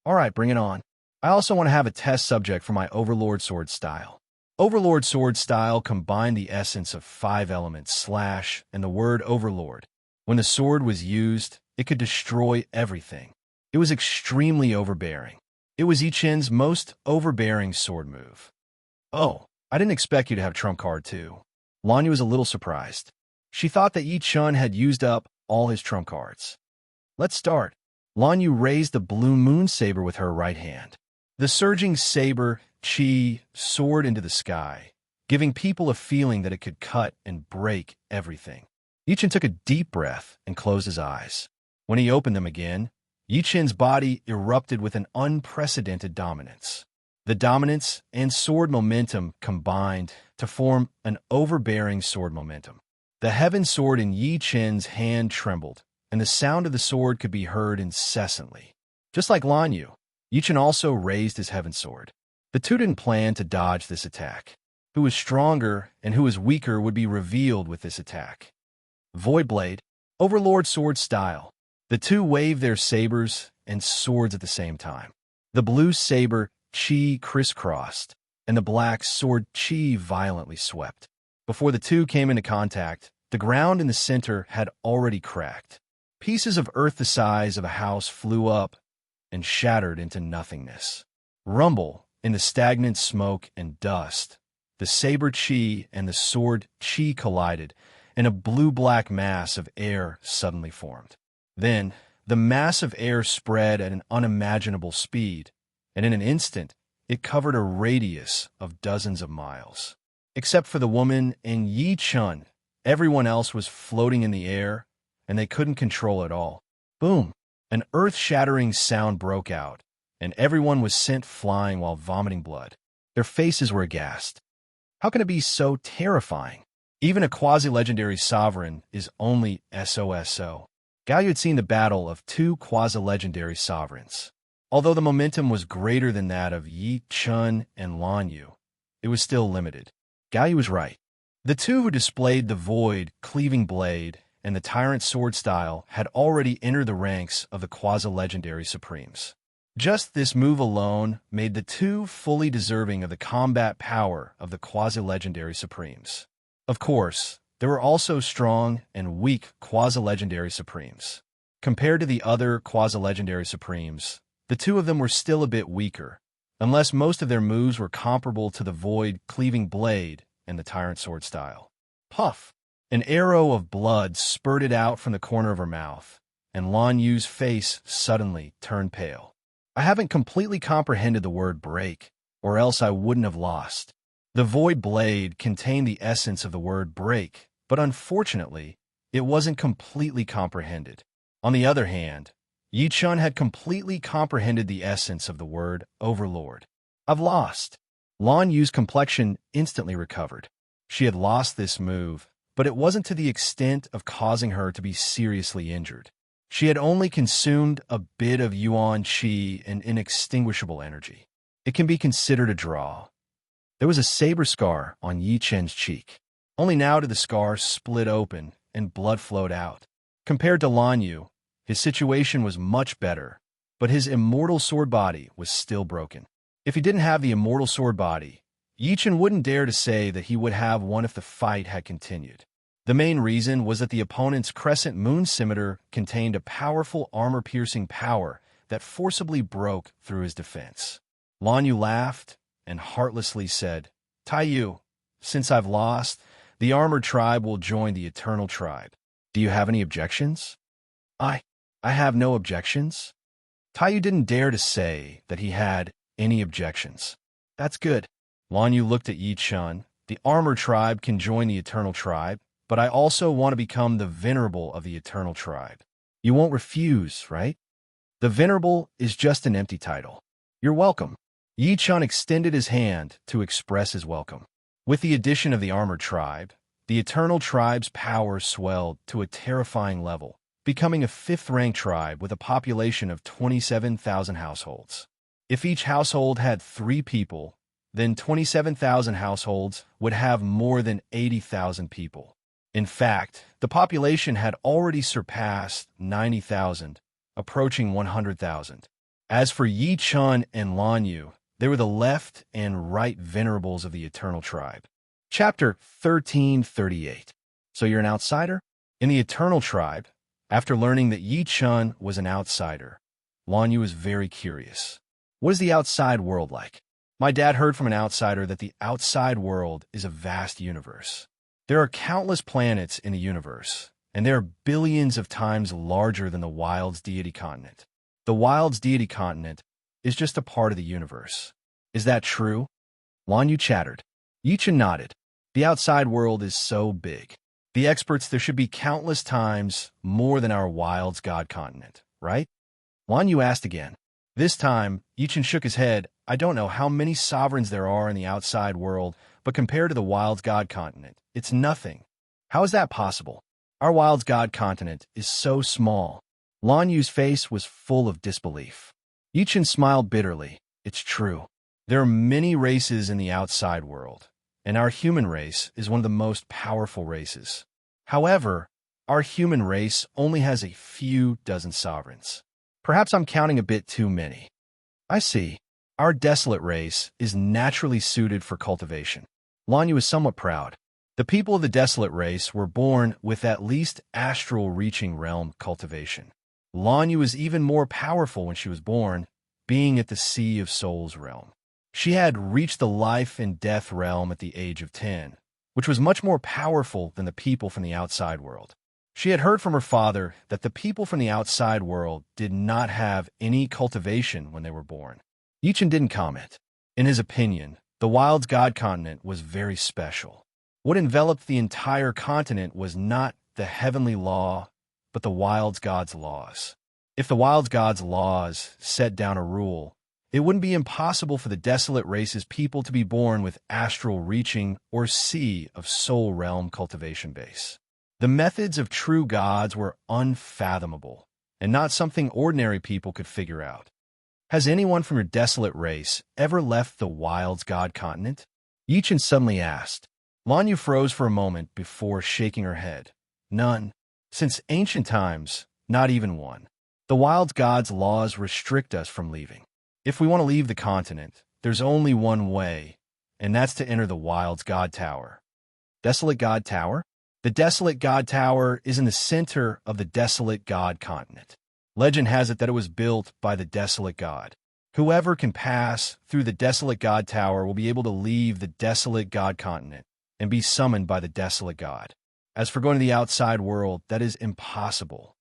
All right, bring it on. I also want to have a test subject for my Overlord sword style. Overlord sword style combined the essence of 5 elements, slash, and the word Overlord. When the sword was used, it could destroy everything. It was extremely overbearing. It was Yi Chen's most overbearing sword move. Oh, I didn't expect you to have trump card too. Lan Yu was a little surprised. She thought that Yi Chen had used up all his trump cards. Let's start. Lan Yu raised the blue moon saber with her right hand. The surging saber chi soared into the sky, giving people a feeling that it could cut and break everything. Yi Chen took a deep breath and closed his eyes. When he opened them again, Yi Chen's body erupted with an unprecedented dominance. The dominance and sword momentum combined to form an overbearing sword momentum. The heaven sword in Yi Chen's hand trembled, and the sound of the sword could be heard incessantly. Just like Lan Yu, Yi Chen also raised his heaven sword. The two didn't plan to dodge this attack. Who was stronger and who was weaker would be revealed with this attack. Void Blade, Overlord sword style. The two waved their sabers and swords at the same time. The blue saber chi crisscrossed, and the black sword chi violently swept. Before the two came into contact, the ground in the center had already cracked. Pieces of earth the size of a house flew up and shattered into nothingness. Rumble in the stagnant smoke and dust. The saber chi and the sword chi collided, and a blue-black mass of air suddenly formed. Then, The mass of air spread at an unimaginable speed, and in an instant, it covered a radius of dozens of miles. Except for the woman and Yi Chun, everyone else was floating in the air, and they couldn't control it all. Boom! An earth-shattering sound broke out, and everyone was sent flying while vomiting blood. Their faces were aghast. How can it be so terrifying? Even a quasi-legendary sovereign is only SOSO. Gao Yu had seen the battle of two quasi-legendary sovereigns. Although the momentum was greater than that of Yi Chun and Lan Yu, it was still limited. Gao Yu was right. The two who displayed the Void Cleaving Blade and the Tyrant Sword style had already entered the ranks of the quasi-legendary Supremes. Just this move alone made the two fully deserving of the combat power of the quasi-legendary Supremes. Of course, there were also strong and weak quasi-legendary Supremes. Compared to the other quasi-legendary Supremes, the two of them were still a bit weaker, unless most of their moves were comparable to the Void Cleaving Blade and the Tyrant Sword style. Puff! An arrow of blood spurted out from the corner of her mouth, and Lan Yu's face suddenly turned pale. I haven't completely comprehended the word break, or else I wouldn't have lost. The Void Blade contained the essence of the word break, but unfortunately, it wasn't completely comprehended. On the other hand, Yi Chun had completely comprehended the essence of the word Overlord. I've lost. Lan Yu's complexion instantly recovered. She had lost this move, but it wasn't to the extent of causing her to be seriously injured. She had only consumed a bit of Yuan Qi and inextinguishable energy. It can be considered a draw. There was a saber scar on Yi Chen's cheek. Only now did the scar split open and blood flowed out. Compared to Lan Yu, his situation was much better, but his immortal sword body was still broken. If he didn't have the immortal sword body, Yi Chen wouldn't dare to say that he would have one if the fight had continued. The main reason was that the opponent's crescent moon scimitar contained a powerful armor-piercing power that forcibly broke through his defense. Lan Yu laughed and heartlessly said, Tai Yu, since I've lost, the armored tribe will join the eternal tribe. Do you have any objections? I have no objections. Tai Yu didn't dare to say that he had any objections. That's good. Lan Yu looked at Yi Chun. The armored tribe can join the eternal tribe, but I also want to become the venerable of the eternal tribe. You won't refuse, right? The venerable is just an empty title. You're welcome. Yi Chun extended his hand to express his welcome. With the addition of the armored tribe, the eternal tribe's power swelled to a terrifying level, becoming a fifth-rank tribe with a population of 27,000 households. If each household had 3 people, then 27,000 households would have more than 80,000 people. In fact, the population had already surpassed 90,000, approaching 100,000. As for Yi Chun and Lan Yu, they were the left and right venerables of the eternal tribe. Chapter 1338. So you're an outsider? In the eternal tribe, after learning that Yi Chun was an outsider, Lan Yu was very curious. What is the outside world like? My dad heard from an outsider that the outside world is a vast universe. There are countless planets in the universe, and they are billions of times larger than the Wild's deity continent. The Wild's deity continent is just a part of the universe. Is that true? Lan Yu chattered. Yi Chun nodded. The outside world is so big. The experts, there should be countless times more than our Wild's god continent, right? Lan Yu asked again. This time, Yi Chun shook his head. I don't know how many sovereigns there are in the outside world, but compared to the Wild's god continent, it's nothing. How is that possible? Our Wild's god continent is so small. Lan Yu's face was full of disbelief. Yi Chun smiled bitterly. It's true. There are many races in the outside world, and our human race is one of the most powerful races. However, our human race only has a few dozen sovereigns. Perhaps I'm counting a bit too many. I see. Our desolate race is naturally suited for cultivation. Lan Yu is somewhat proud. The people of the desolate race were born with at least astral-reaching realm cultivation. Lan Yu was even more powerful when she was born, being at the Sea of Souls realm. She had reached the life and death realm at the age of 10, which was much more powerful than the people from the outside world. She had heard from her father that the people from the outside world did not have any cultivation when they were born. Yichen didn't comment. In his opinion, the Wild's God continent was very special. What enveloped the entire continent was not the heavenly law, but the Wild's God's laws. If the Wild's God's laws set down a rule, it wouldn't be impossible for the desolate race's people to be born with astral reaching or sea of soul realm cultivation base. The methods of true gods were unfathomable, and not something ordinary people could figure out. Has anyone from your desolate race ever left the Wild's God continent? Yichen suddenly asked. Lanyu froze for a moment before shaking her head. None. Since ancient times, not even one. The Wild's God's laws restrict us from leaving. If we want to leave the continent, there's only one way, and that's to enter the Wild's God Tower. Desolate God Tower? The Desolate God Tower is in the center of the Desolate God continent. Legend has it that it was built by the Desolate God. Whoever can pass through the Desolate God Tower will be able to leave the Desolate God continent and be summoned by the Desolate God. As for going to the outside world, that is impossible.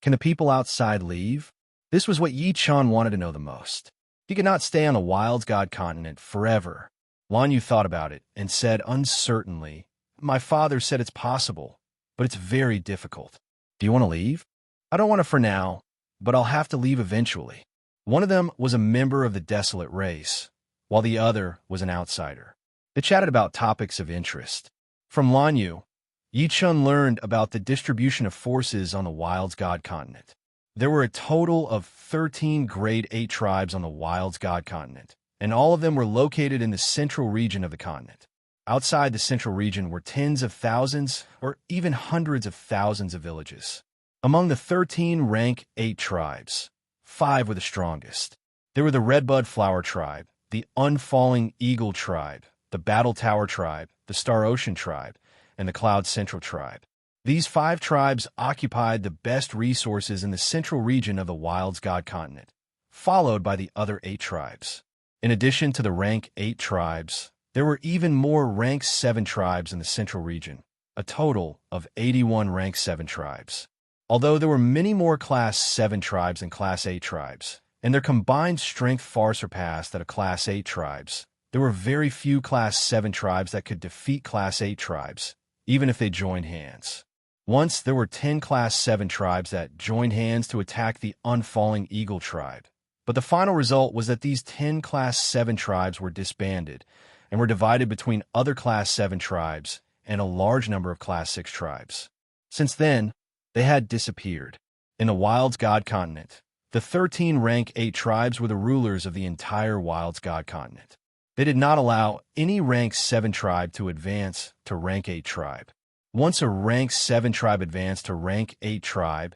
Can the people outside leave? This was what Yi Chan wanted to know the most. He could not stay on the Wild's God continent forever. Lanyu thought about it and said uncertainly, My father said it's possible, but it's very difficult. Do you want to leave? I don't want to for now, but I'll have to leave eventually. One of them was a member of the desolate race, while the other was an outsider. They chatted about topics of interest. From Lanyu, Yi Chun learned about the distribution of forces on the Wild's God continent. There were a total of 13 grade 8 tribes on the Wild's God continent, and all of them were located in the central region of the continent. Outside the central region were tens of thousands or even hundreds of thousands of villages. Among the 13 rank 8 tribes, 5 were the strongest. There were the Redbud Flower Tribe, the Unfalling Eagle Tribe, the Battle Tower Tribe, the Star Ocean Tribe, and the Cloud Central Tribe. These 5 tribes occupied the best resources in the central region of the Wild's God continent, followed by the other 8 tribes. In addition to the rank 8 tribes, there were even more rank 7 tribes in the central region, a total of 81 rank 7 tribes. Although there were many more Class 7 tribes than Class 8 tribes, and their combined strength far surpassed that of Class 8 tribes, there were very few Class 7 tribes that could defeat Class 8 tribes, even if they joined hands. Once there were 10 Class 7 tribes that joined hands to attack the Unfalling Eagle Tribe, but the final result was that these 10 Class 7 tribes were disbanded and were divided between other Class 7 tribes and a large number of Class 6 tribes. Since then, they had disappeared. In the Wild's God continent, the 13 rank 8 tribes were the rulers of the entire Wild's God continent. They did not allow any rank 7 tribe to advance to rank 8 tribe. Once a rank 7 tribe advanced to rank 8 tribe,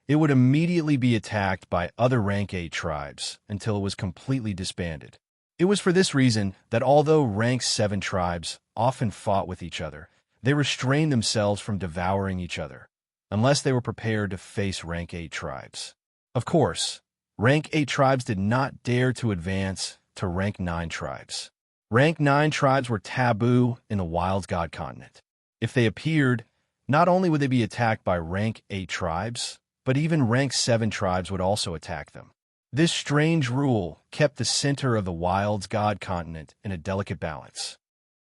it would immediately be attacked by other rank 8 tribes until it was completely disbanded. It was for this reason that although rank 7 tribes often fought with each other, they restrained themselves from devouring each other, unless they were prepared to face rank 8 tribes. Of course, rank 8 tribes did not dare to advance to rank 9 tribes. Rank 9 tribes were taboo in the Wild's God continent. If they appeared, not only would they be attacked by rank 8 tribes, but even rank 7 tribes would also attack them. This strange rule kept the center of the Wild's God continent in a delicate balance.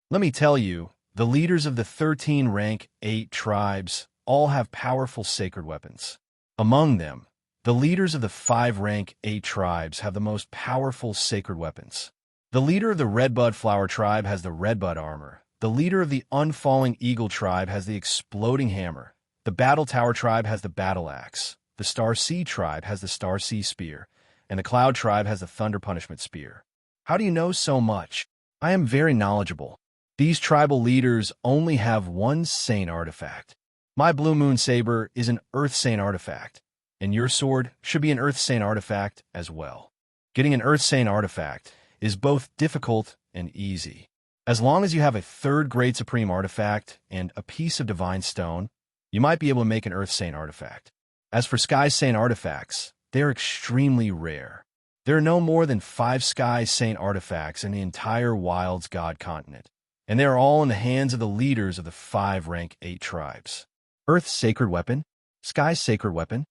Let me tell you, the leaders of the 13 rank 8 tribes all have powerful sacred weapons. Among them, the leaders of the 5 rank 8 tribes have the most powerful sacred weapons. The leader of the Redbud Flower Tribe has the Redbud Armor. The leader of the Unfalling Eagle Tribe has the Exploding Hammer. The Battle Tower Tribe has the Battle Axe. The Star Sea Tribe has the Star Sea Spear. And the Cloud Tribe has the Thunder Punishment Spear. How do you know so much? I am very knowledgeable. These tribal leaders only have one Saint artifact. My Blue Moon Saber is an Earth Saint artifact, and your sword should be an Earth Saint artifact as well. Getting an Earth Saint artifact is both difficult and easy. As long as you have a 3rd grade Supreme artifact and a piece of Divine Stone, you might be able to make an Earth Saint artifact. As for Sky Saint artifacts, they are extremely rare. There are no more than 5 Sky Saint artifacts in the entire Wild's God continent, and they are all in the hands of the leaders of the 5 rank 8 tribes. Earth's sacred weapon? Sky's sacred weapon?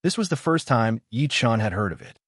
This was the first time Yi Chun had heard of it.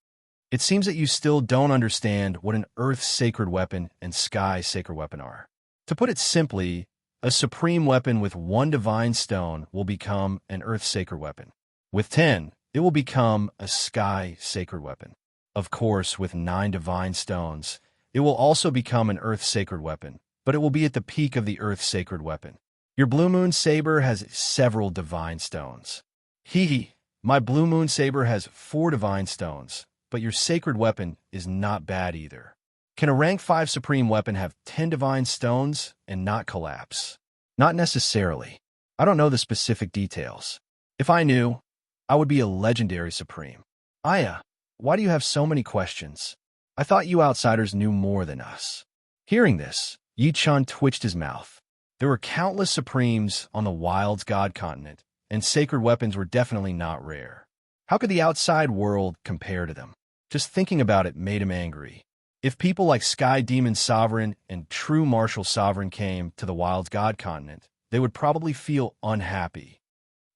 It seems that you still don't understand what an Earth's sacred weapon and Sky's sacred weapon are. To put it simply, a supreme weapon with 1 divine stone will become an Earth sacred weapon. With 10, it will become a Sky sacred weapon. Of course, with 9 divine stones, it will also become an Earth sacred weapon, but it will be at the peak of the Earth sacred weapon. Your Blue Moon Saber has several divine stones. Hee, my Blue Moon Saber has 4 divine stones, but your sacred weapon is not bad either. Can a rank 5 supreme weapon have 10 divine stones and not collapse? Not necessarily. I don't know the specific details. If I knew, I would be a legendary supreme. Aya, why do you have so many questions? I thought you outsiders knew more than us. Hearing this, Yi Chun twitched his mouth. There were countless supremes on the Wild's God continent, and sacred weapons were definitely not rare. How could the outside world compare to them? Just thinking about it made him angry. If people like Sky Demon Sovereign and True Martial Sovereign came to the Wild's God continent, they would probably feel unhappy.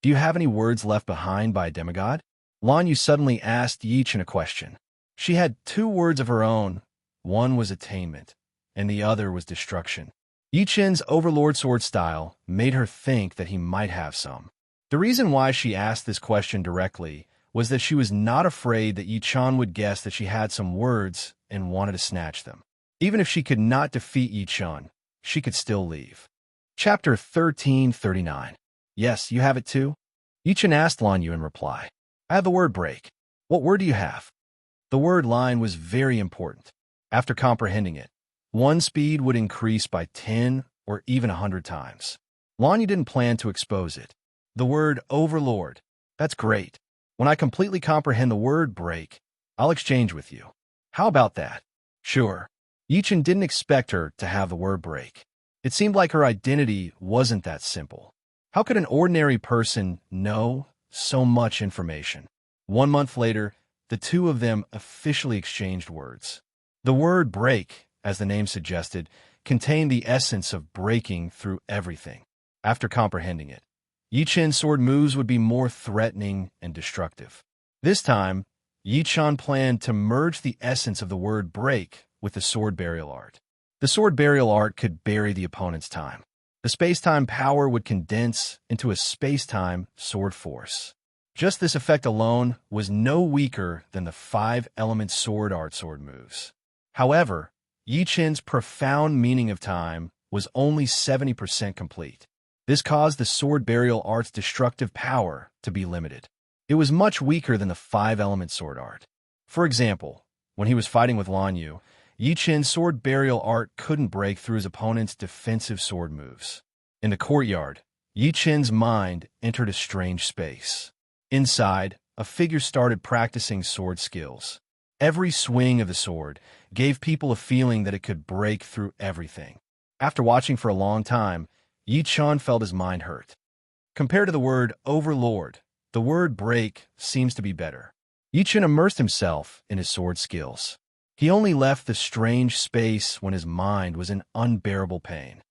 Do you have any words left behind by a demigod? Lan Yu suddenly asked Yi Chun a question. She had 2 words of her own. One was attainment, and the other was destruction. Yi Chun's Overlord sword style made her think that he might have some. The reason why she asked this question directly was that she was not afraid that Yi Chun would guess that she had some words and wanted to snatch them. Even if she could not defeat Yi Chun, she could still leave. Chapter 1339. Yes, you have it too? Yi Chun asked Lan Yu in reply. I have the word break. What word do you have? The word line was very important. After comprehending it, one speed would increase by 10 or even 100 times. Lan Yu didn't plan to expose it. The word Overlord. That's great. When I completely comprehend the word break, I'll exchange with you. How about that? Sure. Yi Chun didn't expect her to have the word break. It seemed like her identity wasn't that simple. How could an ordinary person know so much information? 1 month later, the two of them officially exchanged words. The word break, as the name suggested, contained the essence of breaking through everything. After comprehending it, Yi Chun's sword moves would be more threatening and destructive. This time, Yi Chun planned to merge the essence of the word break with the sword burial art. The sword burial art could bury the opponent's time. The space-time power would condense into a space-time sword force. Just this effect alone was no weaker than the 5-element sword art sword moves. However, Yi Chun's profound meaning of time was only 70% complete. This caused the sword burial art's destructive power to be limited. It was much weaker than the 5-element sword art. For example, when he was fighting with Lan Yu, Yi Chun's sword burial art couldn't break through his opponent's defensive sword moves. In the courtyard, Yi Chun's mind entered a strange space. Inside, a figure started practicing sword skills. Every swing of the sword gave people a feeling that it could break through everything. After watching for a long time, Yi Chun felt his mind hurt. Compared to the word Overlord, the word break seems to be better. Yi Chun immersed himself in his sword skills. He only left the strange space when his mind was in unbearable pain.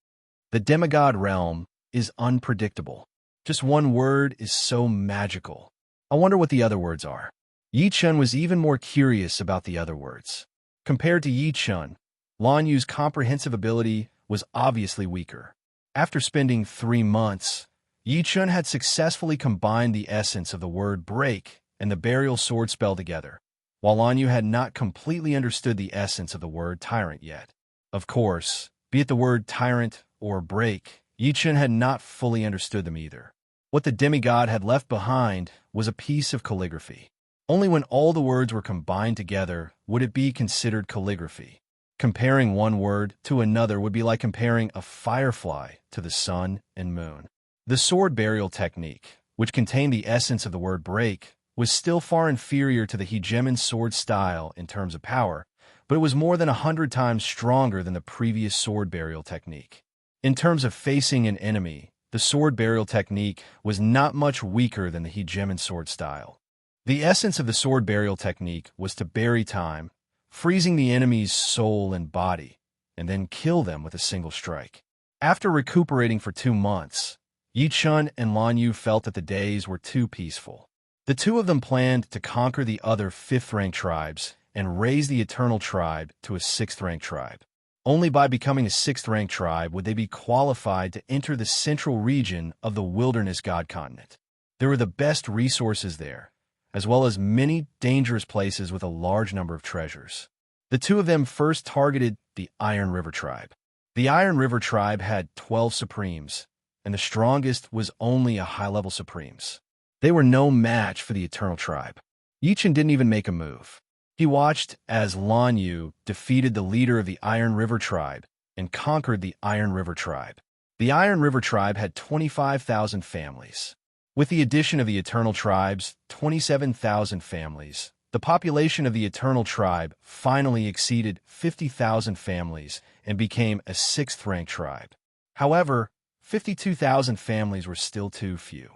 The demigod realm is unpredictable. Just one word is so magical. I wonder what the other words are. Yi Chun was even more curious about the other words. Compared to Yi Chun, Lan Yu's comprehensive ability was obviously weaker. After spending 3 months, Yi Chun had successfully combined the essence of the word break and the burial sword spell together, while Lan Yu had not completely understood the essence of the word tyrant yet. Of course, be it the word tyrant or break, Yi Chun had not fully understood them either. What the demigod had left behind was a piece of calligraphy. Only when all the words were combined together would it be considered calligraphy. Comparing one word to another would be like comparing a firefly to the sun and moon. The sword burial technique, which contained the essence of the word break, was still far inferior to the hegemon sword style in terms of power, but it was more than 100 times stronger than the previous sword burial technique. In terms of facing an enemy, the sword burial technique was not much weaker than the hegemon sword style. The essence of the sword burial technique was to bury time, freezing the enemy's soul and body, and then kill them with a single strike. After recuperating for 2 months, Yi Chun and Lan Yu felt that the days were too peaceful. The two of them planned to conquer the other 5th-rank tribes and raise the Eternal Tribe to a 6th-rank tribe. Only by becoming a 6th-rank tribe would they be qualified to enter the central region of the Wilderness God Continent. There were the best resources there, as well as many dangerous places with a large number of treasures. The two of them first targeted the Iron River Tribe. The Iron River Tribe had 12 Supremes, and the strongest was only a high-level Supremes. They were no match for the Eternal Tribe. Yi Chun didn't even make a move. He watched as Lan Yu defeated the leader of the Iron River Tribe and conquered the Iron River Tribe. The Iron River Tribe had 25,000 families. With the addition of the Eternal Tribe's 27,000 families, the population of the Eternal Tribe finally exceeded 50,000 families and became a 6th-rank tribe. However, 52,000 families were still too few.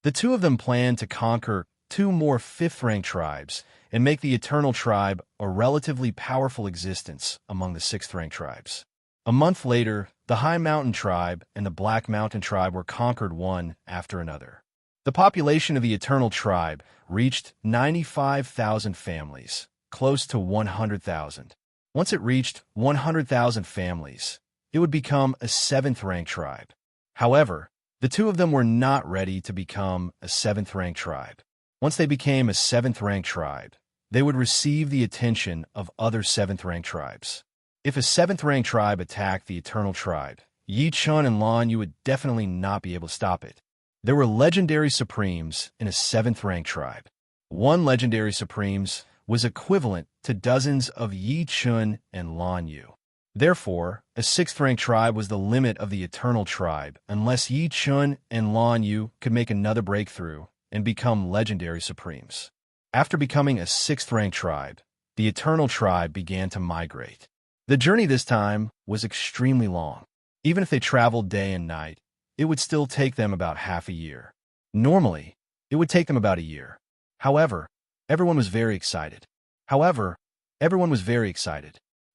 The two of them planned to conquer 2 more 5th-rank tribes and make the Eternal Tribe a relatively powerful existence among the 6th-rank tribes. A month later, the High Mountain Tribe and the Black Mountain Tribe were conquered one after another. The population of the Eternal Tribe reached 95,000 families, close to 100,000. Once it reached 100,000 families, it would become a 7th-rank tribe. However, the two of them were not ready to become a 7th-rank tribe. Once they became a 7th-rank tribe, they would receive the attention of other 7th-rank tribes. If a 7th-rank tribe attacked the Eternal Tribe, Yi Chun and Lan Yu would definitely not be able to stop it. There were legendary Supremes in a 7th-rank tribe. One legendary Supremes was equivalent to dozens of Yi Chun and Lan Yu. Therefore, a 6th-rank tribe was the limit of the Eternal Tribe unless Yi Chun and Lan Yu could make another breakthrough and become legendary Supremes. After becoming a 6th-rank tribe, the Eternal Tribe began to migrate. The journey this time was extremely long. Even if they traveled day and night, it would still take them about half a year. Normally, it would take them about a year. However, everyone was very excited.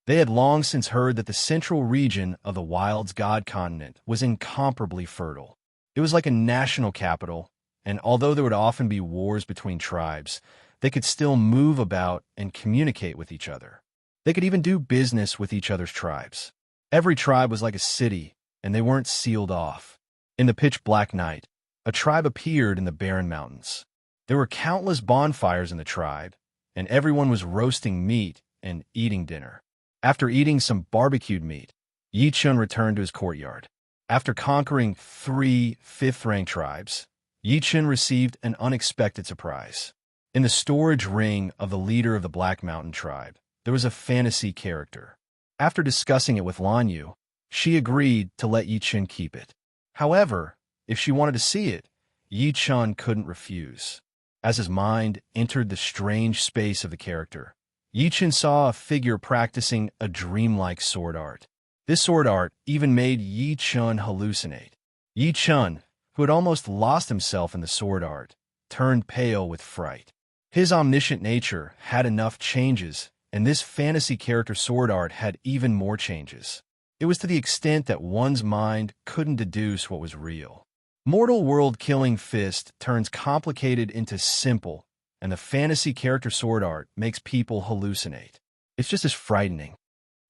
They had long since heard that the central region of the Wild's God Continent was incomparably fertile. It was like a national capital, and although there would often be wars between tribes, they could still move about and communicate with each other. They could even do business with each other's tribes. Every tribe was like a city, and they weren't sealed off. In the pitch-black night, a tribe appeared in the barren mountains. There were countless bonfires in the tribe, and everyone was roasting meat and eating dinner. After eating some barbecued meat, Yi Chun returned to his courtyard. After conquering 3 5th-rank tribes, Yi Chun received an unexpected surprise. In the storage ring of the leader of the Black Mountain Tribe, there was a fantasy character. After discussing it with Lan Yu, she agreed to let Yi Chun keep it. However, if she wanted to see it, Yi Chun couldn't refuse. As his mind entered the strange space of the character, Yi Chun saw a figure practicing a dreamlike sword art. This sword art even made Yi Chun hallucinate. Yi Chun, who had almost lost himself in the sword art, turned pale with fright. His omniscient nature had enough changes, and this fantasy character sword art had even more changes. It was to the extent that one's mind couldn't deduce what was real. Mortal world-killing fist turns complicated into simple, and the fantasy character sword art makes people hallucinate. It's just as frightening.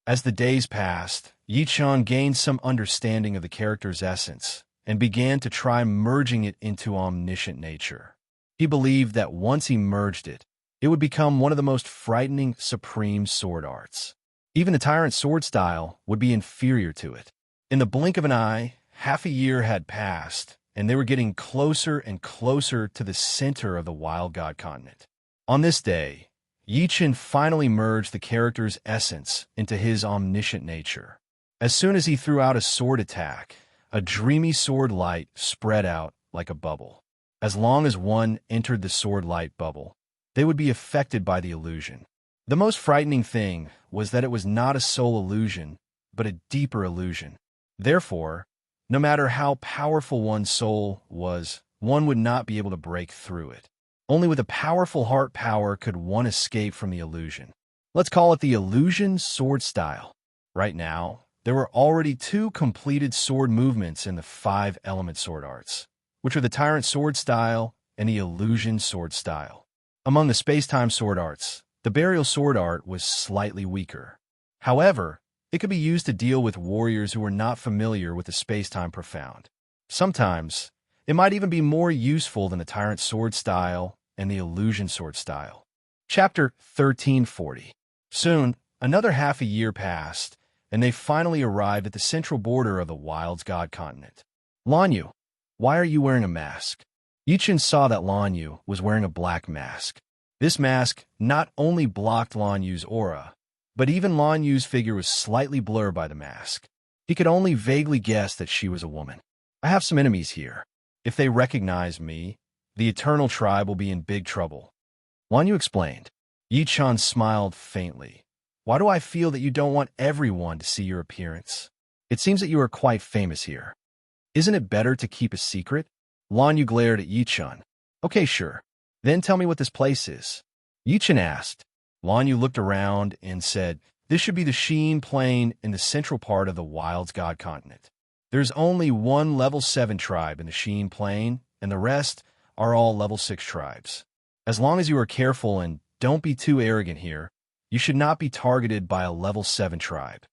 As the days passed, Yi Chun gained some understanding of the character's essence and began to try merging it into omniscient nature. He believed that once he merged it, it would become one of the most frightening supreme sword arts. Even the tyrant sword style would be inferior to it. In the blink of an eye, half a year had passed, and they were getting closer and closer to the center of the Wild God Continent. On this day, Yi Chun finally merged the character's essence into his omniscient nature. As soon as he threw out a sword attack, a dreamy sword light spread out like a bubble. As long as one entered the sword light bubble, they would be affected by the illusion. The most frightening thing was that it was not a soul illusion, but a deeper illusion. Therefore, no matter how powerful one's soul was, one would not be able to break through it. Only with a powerful heart power could one escape from the illusion. Let's call it the illusion sword style. Right now, there were already 2 completed sword movements in the 5-element sword arts, which are the Tyrant sword style and the Illusion sword style. Among the space-time sword arts, the Burial sword art was slightly weaker. However, it could be used to deal with warriors who were not familiar with the space-time profound. Sometimes, it might even be more useful than the Tyrant sword style and the Illusion sword style. Chapter 1340. Soon, another half a year passed, and they finally arrived at the central border of the Wild's God continent. Lanyu, why are you wearing a mask? Yichen saw that Lanyu was wearing a black mask. This mask not only blocked Lanyu's aura, but even Lanyu's figure was slightly blurred by the mask. He could only vaguely guess that she was a woman. I have some enemies here. If they recognize me, the Eternal Tribe will be in big trouble. Lanyu explained. Yichen smiled faintly. Why do I feel that you don't want everyone to see your appearance? It seems that you are quite famous here. Isn't it better to keep a secret? Lanyu glared at Yichen. Okay, sure. Then tell me what this place is. Yichen asked. Lanyu looked around and said, this should be the Sheen Plain in the central part of the Wild's God continent. There's only one level 7 tribe in the Sheen Plain, and the rest are all level 6 tribes. As long as you are careful and don't be too arrogant here, you should not be targeted by a level 7 tribe.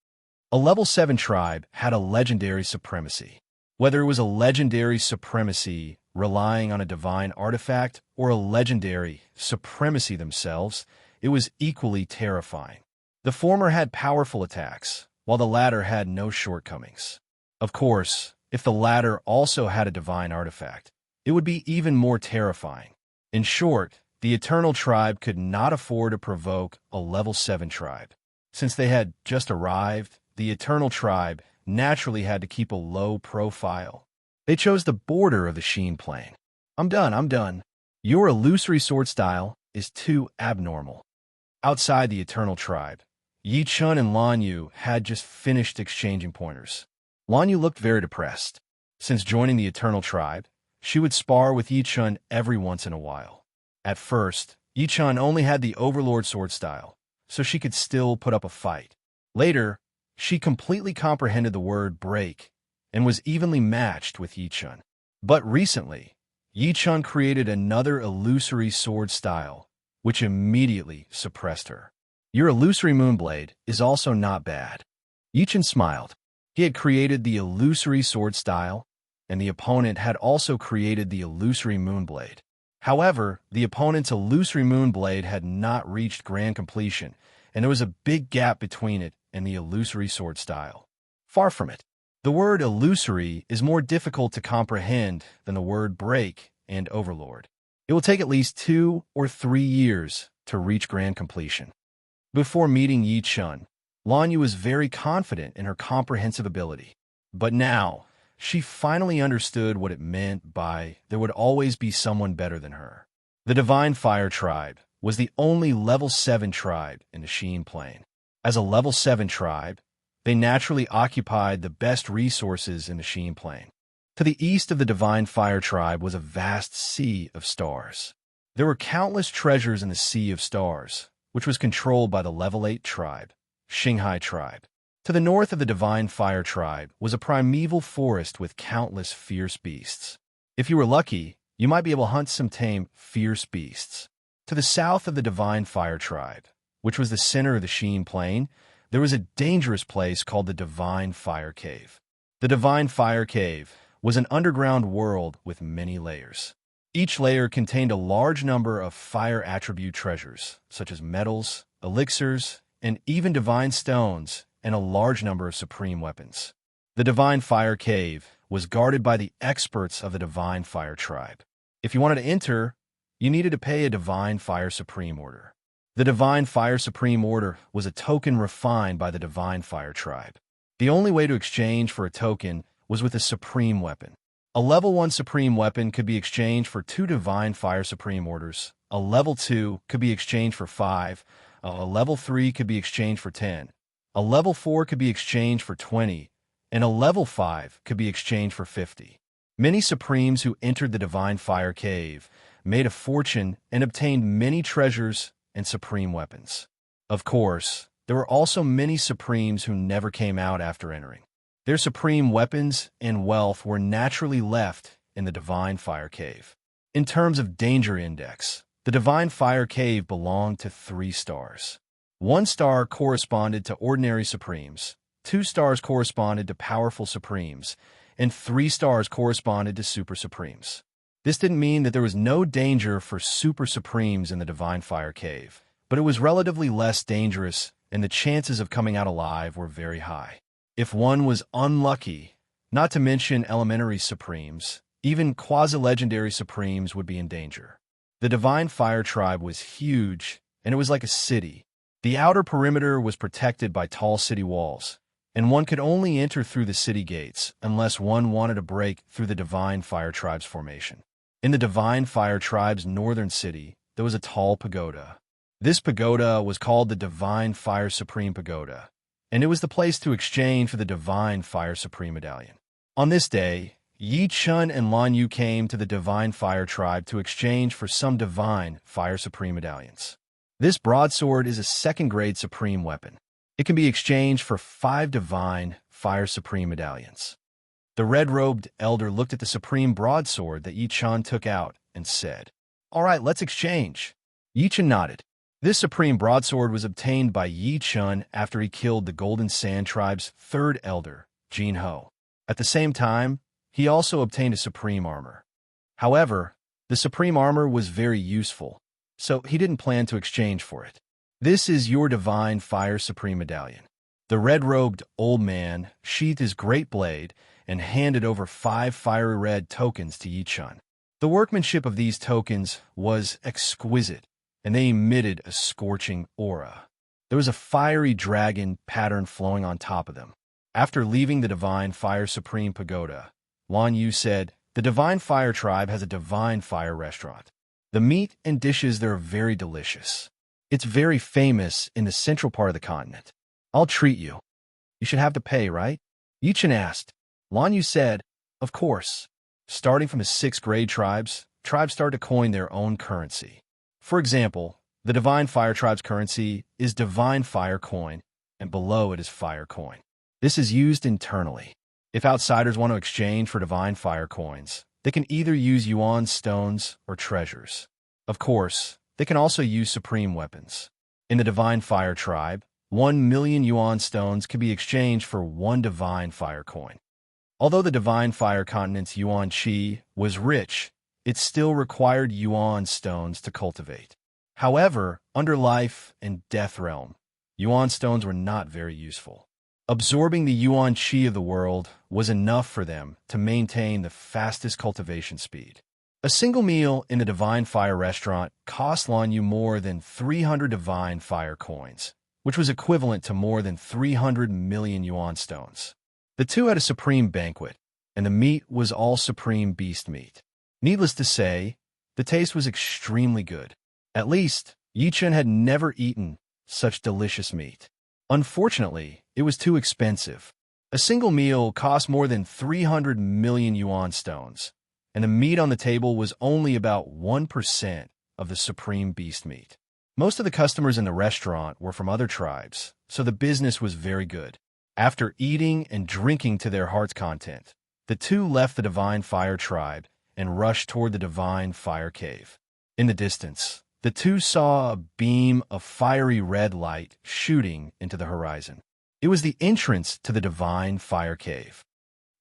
A level 7 tribe had a legendary supremacy. Whether it was a legendary supremacy relying on a divine artifact or a legendary supremacy themselves, it was equally terrifying. The former had powerful attacks, while the latter had no shortcomings. Of course, if the latter also had a divine artifact, it would be even more terrifying. In short, the Eternal Tribe could not afford to provoke a level 7 tribe. Since they had just arrived, the Eternal Tribe naturally had to keep a low profile. They chose the border of the Sheen Plain. I'm done. Your illusory sword style is too abnormal. Outside the Eternal Tribe, Yichen and Lanyu had just finished exchanging pointers. Lanyu looked very depressed. Since joining the Eternal Tribe, she would spar with Yichen every once in a while. At first, Yichen only had the Overlord sword style, so she could still put up a fight. Later, she completely comprehended the word break and was evenly matched with Yichen. But recently, Yichen created another illusory sword style, which immediately suppressed her. Your illusory moonblade is also not bad. Yichen smiled. He had created the illusory sword style, and the opponent had also created the illusory moonblade. However, the opponent's illusory moonblade had not reached grand completion, and there was a big gap between it and the illusory sword style. Far from it. The word illusory is more difficult to comprehend than the word break and Overlord. It will take at least 2 or 3 years to reach grand completion. Before meeting Yichen, Lanyu was very confident in her comprehensive ability. But now, she finally understood what it meant by there would always be someone better than her. The Divine Fire Tribe was the only level 7 tribe in the Sheen Plain. As a level 7 tribe, they naturally occupied the best resources in the Sheen Plain. To the east of the Divine Fire Tribe was a vast sea of stars. There were countless treasures in the Sea of Stars, which was controlled by the level 8 tribe, Xinghai Tribe. To the north of the Divine Fire Tribe was a primeval forest with countless fierce beasts. If you were lucky, you might be able to hunt some tame, fierce beasts. To the south of the Divine Fire Tribe, which was the center of the Sheen Plain, there was a dangerous place called the Divine Fire Cave. The Divine Fire Cave was an underground world with many layers. Each layer contained a large number of fire attribute treasures, such as metals, elixirs, and even divine stones, and a large number of supreme weapons. The Divine Fire Cave was guarded by the experts of the Divine Fire Tribe. If you wanted to enter, you needed to pay a Divine Fire Supreme Order. The Divine Fire Supreme Order was a token refined by the Divine Fire Tribe. The only way to exchange for a token was with a supreme weapon. A level 1 supreme weapon could be exchanged for 2 Divine Fire Supreme Orders. A level 2 could be exchanged for 5. A level 3 could be exchanged for 10. A level 4 could be exchanged for 20, and a level 5 could be exchanged for 50. Many Supremes who entered the Divine Fire Cave made a fortune and obtained many treasures and supreme weapons. Of course, there were also many Supremes who never came out after entering. Their supreme weapons and wealth were naturally left in the Divine Fire Cave. In terms of danger index, the Divine Fire Cave belonged to 3 stars. 1 star corresponded to ordinary Supremes, 2 stars corresponded to powerful Supremes, and 3 stars corresponded to Super Supremes. This didn't mean that there was no danger for Super Supremes in the Divine Fire Cave, but it was relatively less dangerous, and the chances of coming out alive were very high. If one was unlucky, not to mention elementary Supremes, even quasi-legendary Supremes would be in danger. The Divine Fire Tribe was huge, and it was like a city. The outer perimeter was protected by tall city walls, and one could only enter through the city gates unless one wanted to break through the Divine Fire Tribe's formation. In the Divine Fire Tribe's northern city, there was a tall pagoda. This pagoda was called the Divine Fire Supreme Pagoda, and it was the place to exchange for the Divine Fire Supreme Medallion. On this day, Yi Chun and Lan Yu came to the Divine Fire Tribe to exchange for some Divine Fire Supreme Medallions. This broadsword is a second-grade Supreme weapon. It can be exchanged for 5 Divine Fire Supreme Medallions. The red-robed elder looked at the Supreme broadsword that Yi Chun took out and said, "All right, let's exchange." Yi Chun nodded. This Supreme broadsword was obtained by Yi Chun after he killed the Golden Sand Tribe's 3rd elder, Jin Ho. At the same time, he also obtained a Supreme armor. However, the Supreme armor was very useful, so he didn't plan to exchange for it. "This is your Divine Fire Supreme Medallion." The red-robed old man sheathed his great blade and handed over 5 fiery red tokens to Yi Chun. The workmanship of these tokens was exquisite, and they emitted a scorching aura. There was a fiery dragon pattern flowing on top of them. After leaving the Divine Fire Supreme Pagoda, Lan Yu said, "The Divine Fire Tribe has a Divine Fire restaurant. The meat and dishes there are very delicious. It's very famous in the central part of the continent. I'll treat you. You should have to pay, right?" Yi Chun asked. Lan Yu said, "Of course." Starting from his 6th-grade tribes started to coin their own currency. For example, the Divine Fire Tribe's currency is Divine Fire Coin, and below it is Fire Coin. This is used internally. If outsiders want to exchange for Divine Fire Coins, they can either use Yuan stones or treasures. Of course, they can also use Supreme weapons. In the Divine Fire Tribe, 1 million Yuan stones can be exchanged for 1 Divine Fire Coin. Although the Divine Fire Continent's Yuan Qi was rich, it still required Yuan stones to cultivate. However, under Life and Death Realm, Yuan stones were not very useful. Absorbing the Yuan Qi of the world was enough for them to maintain the fastest cultivation speed. A single meal in the Divine Fire restaurant cost Lan Yu more than 300 Divine Fire coins, which was equivalent to more than 300 million Yuan stones. The two had a supreme banquet, and the meat was all supreme beast meat. Needless to say, the taste was extremely good. At least, Yi Chun had never eaten such delicious meat. Unfortunately, it was too expensive. A single meal cost more than 300 million Yuan stones, and the meat on the table was only about 1% of the supreme beast meat. Most of the customers in the restaurant were from other tribes, so the business was very good. After eating and drinking to their heart's content, the two left the Divine Fire Tribe and rushed toward the Divine Fire Cave. In the distance, the two saw a beam of fiery red light shooting into the horizon. It was the entrance to the Divine Fire Cave.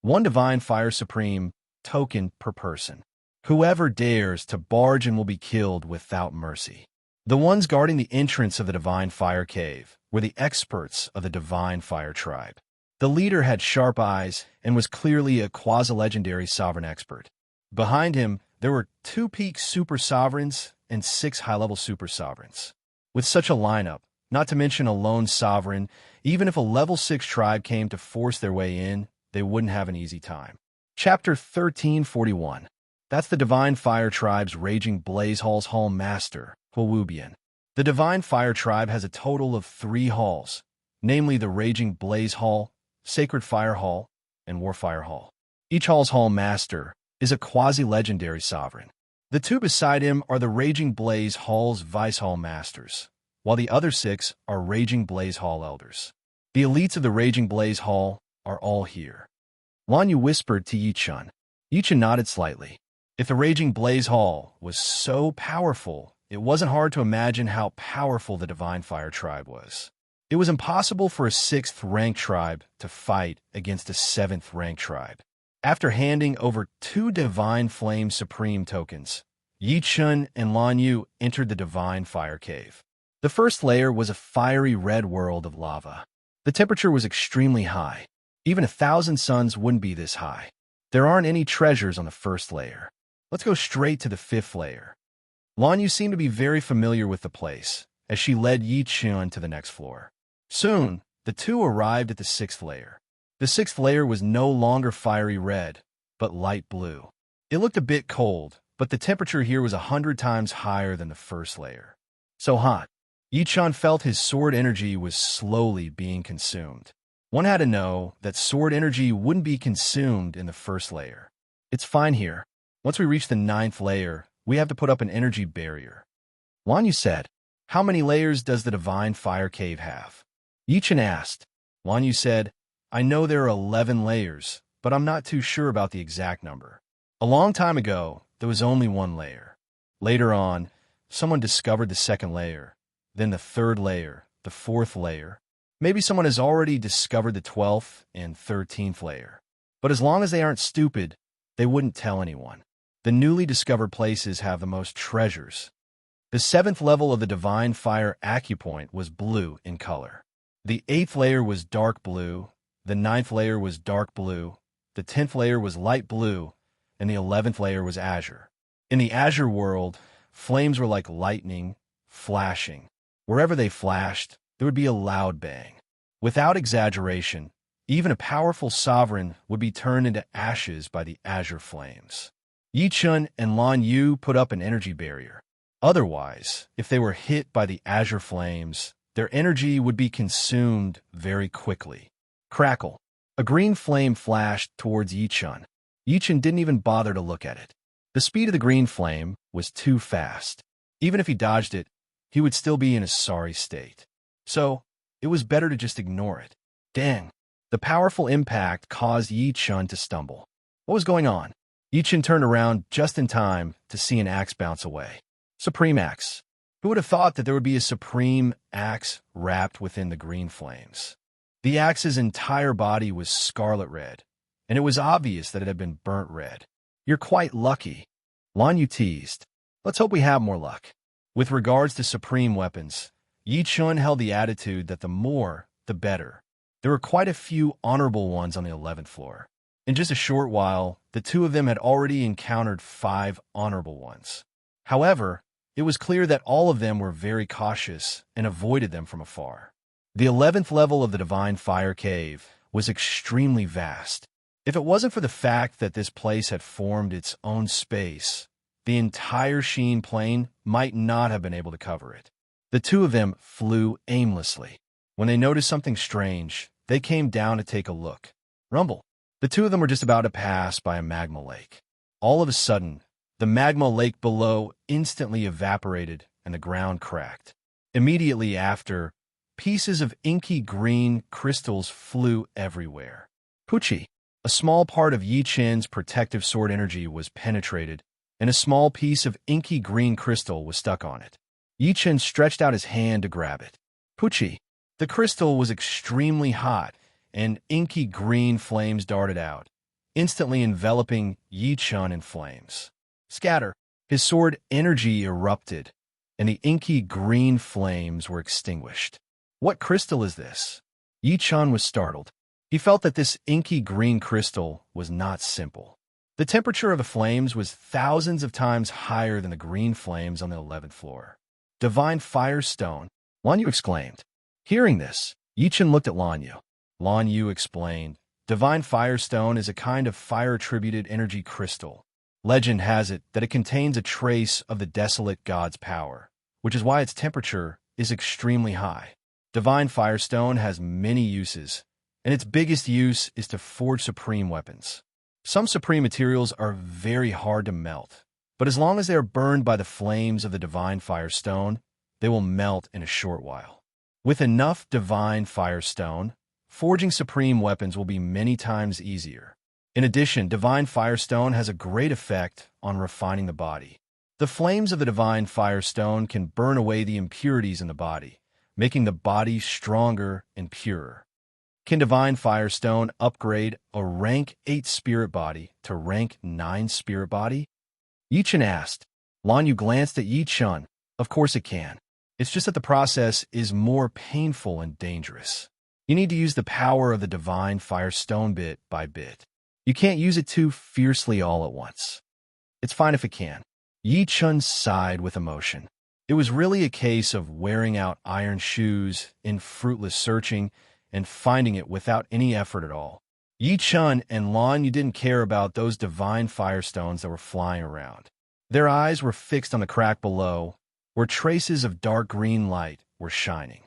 1 Divine Fire Supreme token per person. Whoever dares to barge in will be killed without mercy. The ones guarding the entrance of the Divine Fire Cave were the experts of the Divine Fire Tribe. The leader had sharp eyes and was clearly a quasi-legendary sovereign expert. Behind him, there were 2 peak super sovereigns and 6 high-level super sovereigns. With such a lineup, not to mention a lone sovereign, even if a level 6 tribe came to force their way in, they wouldn't have an easy time. Chapter 1341. That's the Divine Fire Tribe's Raging Blaze Hall's Hall Master, Huobian. The Divine Fire Tribe has a total of 3 halls, namely the Raging Blaze Hall, Sacred Fire Hall, and Warfire Hall. Each hall's Hall Master is a quasi-legendary sovereign. The 2 beside him are the Raging Blaze Hall's Vice Hall Masters, while the other 6 are Raging Blaze Hall elders. The elites of the Raging Blaze Hall are all here. Lan Yu whispered to Yichun. Yichun nodded slightly. If the Raging Blaze Hall was so powerful, it wasn't hard to imagine how powerful the Divine Fire tribe was. It was impossible for a 6th-ranked tribe to fight against a 7th-ranked tribe. After handing over 2 Divine Flame Supreme tokens, Yichun and Lan Yu entered the Divine Fire Cave. The first layer was a fiery red world of lava. The temperature was extremely high. Even 1,000 suns wouldn't be this high. There aren't any treasures on the first layer. Let's go straight to the 5th layer. Lan Yu seemed to be very familiar with the place, as she led Yichun to the next floor. Soon, the two arrived at the 6th layer. The 6th layer was no longer fiery red, but light blue. It looked a bit cold, but the temperature here was 100 times higher than the first layer. So hot. Yichun felt his sword energy was slowly being consumed. One had to know that sword energy wouldn't be consumed in the first layer. It's fine here. Once we reach the 9th layer, we have to put up an energy barrier. Lan Yu said, "How many layers does the Divine Fire Cave have?" Yichun asked. Lan Yu said, "I know there are 11 layers, but I'm not too sure about the exact number. A long time ago, there was only 1 layer. Later on, someone discovered the 2nd layer, then the 3rd layer, the 4th layer. Maybe someone has already discovered the 12th and 13th layer. But as long as they aren't stupid, they wouldn't tell anyone. The newly discovered places have the most treasures." The 7th level of the Divine Fire Acupoint was blue in color. The 8th layer was dark blue, the 9th layer was dark blue, the 10th layer was light blue, and the 11th layer was azure. In the azure world, flames were like lightning, flashing. Wherever they flashed, there would be a loud bang. Without exaggeration, even a powerful sovereign would be turned into ashes by the azure flames. Yichun and Lan Yu put up an energy barrier. Otherwise, if they were hit by the azure flames, their energy would be consumed very quickly. Crackle. A green flame flashed towards Yichun. Yichun didn't even bother to look at it. The speed of the green flame was too fast. Even if he dodged it, he would still be in a sorry state. So, it was better to just ignore it. Dang. The powerful impact caused Yichun to stumble. What was going on? Yichun turned around just in time to see an axe bounce away. Supreme Axe. Who would have thought that there would be a supreme axe wrapped within the green flames? The axe's entire body was scarlet red, and it was obvious that it had been burnt red. "You're quite lucky," Lan Yu teased. "Let's hope we have more luck." With regards to supreme weapons, Yichun held the attitude that the more, the better. There were quite a few honorable ones on the 11th floor. In just a short while, the two of them had already encountered 5 honorable ones. However, it was clear that all of them were very cautious and avoided them from afar. The 11th level of the Divine Fire Cave was extremely vast. If it wasn't for the fact that this place had formed its own space, the entire Sheen Plain might not have been able to cover it. The two of them flew aimlessly. When they noticed something strange, they came down to take a look. Rumble. The two of them were just about to pass by a magma lake. All of a sudden, the magma lake below instantly evaporated and the ground cracked. Immediately after, pieces of inky green crystals flew everywhere. Pucci. A small part of Yichun's protective sword energy was penetrated, and a small piece of inky green crystal was stuck on it. Yichun stretched out his hand to grab it. Pucci. The crystal was extremely hot, and inky green flames darted out, instantly enveloping Yichun in flames. Scatter. His sword energy erupted, and the inky green flames were extinguished. What crystal is this? Yichun was startled. He felt that this inky green crystal was not simple. The temperature of the flames was thousands of times higher than the green flames on the 11th floor. Divine Fire Stone, Lan Yu exclaimed. Hearing this, Yichun looked at Lan Yu. Lan Yu explained, Divine Fire Stone is a kind of fire-attributed energy crystal. Legend has it that it contains a trace of the desolate god's power, which is why its temperature is extremely high. Divine Fire Stone has many uses, and its biggest use is to forge supreme weapons. Some supreme materials are very hard to melt, but as long as they are burned by the flames of the Divine Fire Stone, they will melt in a short while. With enough divine firestone, forging supreme weapons will be many times easier. In addition, divine firestone has a great effect on refining the body. The flames of the divine firestone can burn away the impurities in the body, making the body stronger and purer. Can divine firestone upgrade a rank 8 spirit body to rank 9 spirit body? Yi-Chun asked. Lan Yu glanced at Yi-Chun. Of course it can. It's just that the process is more painful and dangerous. You need to use the power of the divine firestone bit by bit. You can't use it too fiercely all at once. It's fine if it can. Yi-Chun sighed with emotion. It was really a case of wearing out iron shoes in fruitless searching and finding it without any effort at all. Yi-Chun and Lan Yu didn't care about those divine firestones that were flying around. Their eyes were fixed on the crack below, where traces of dark green light were shining.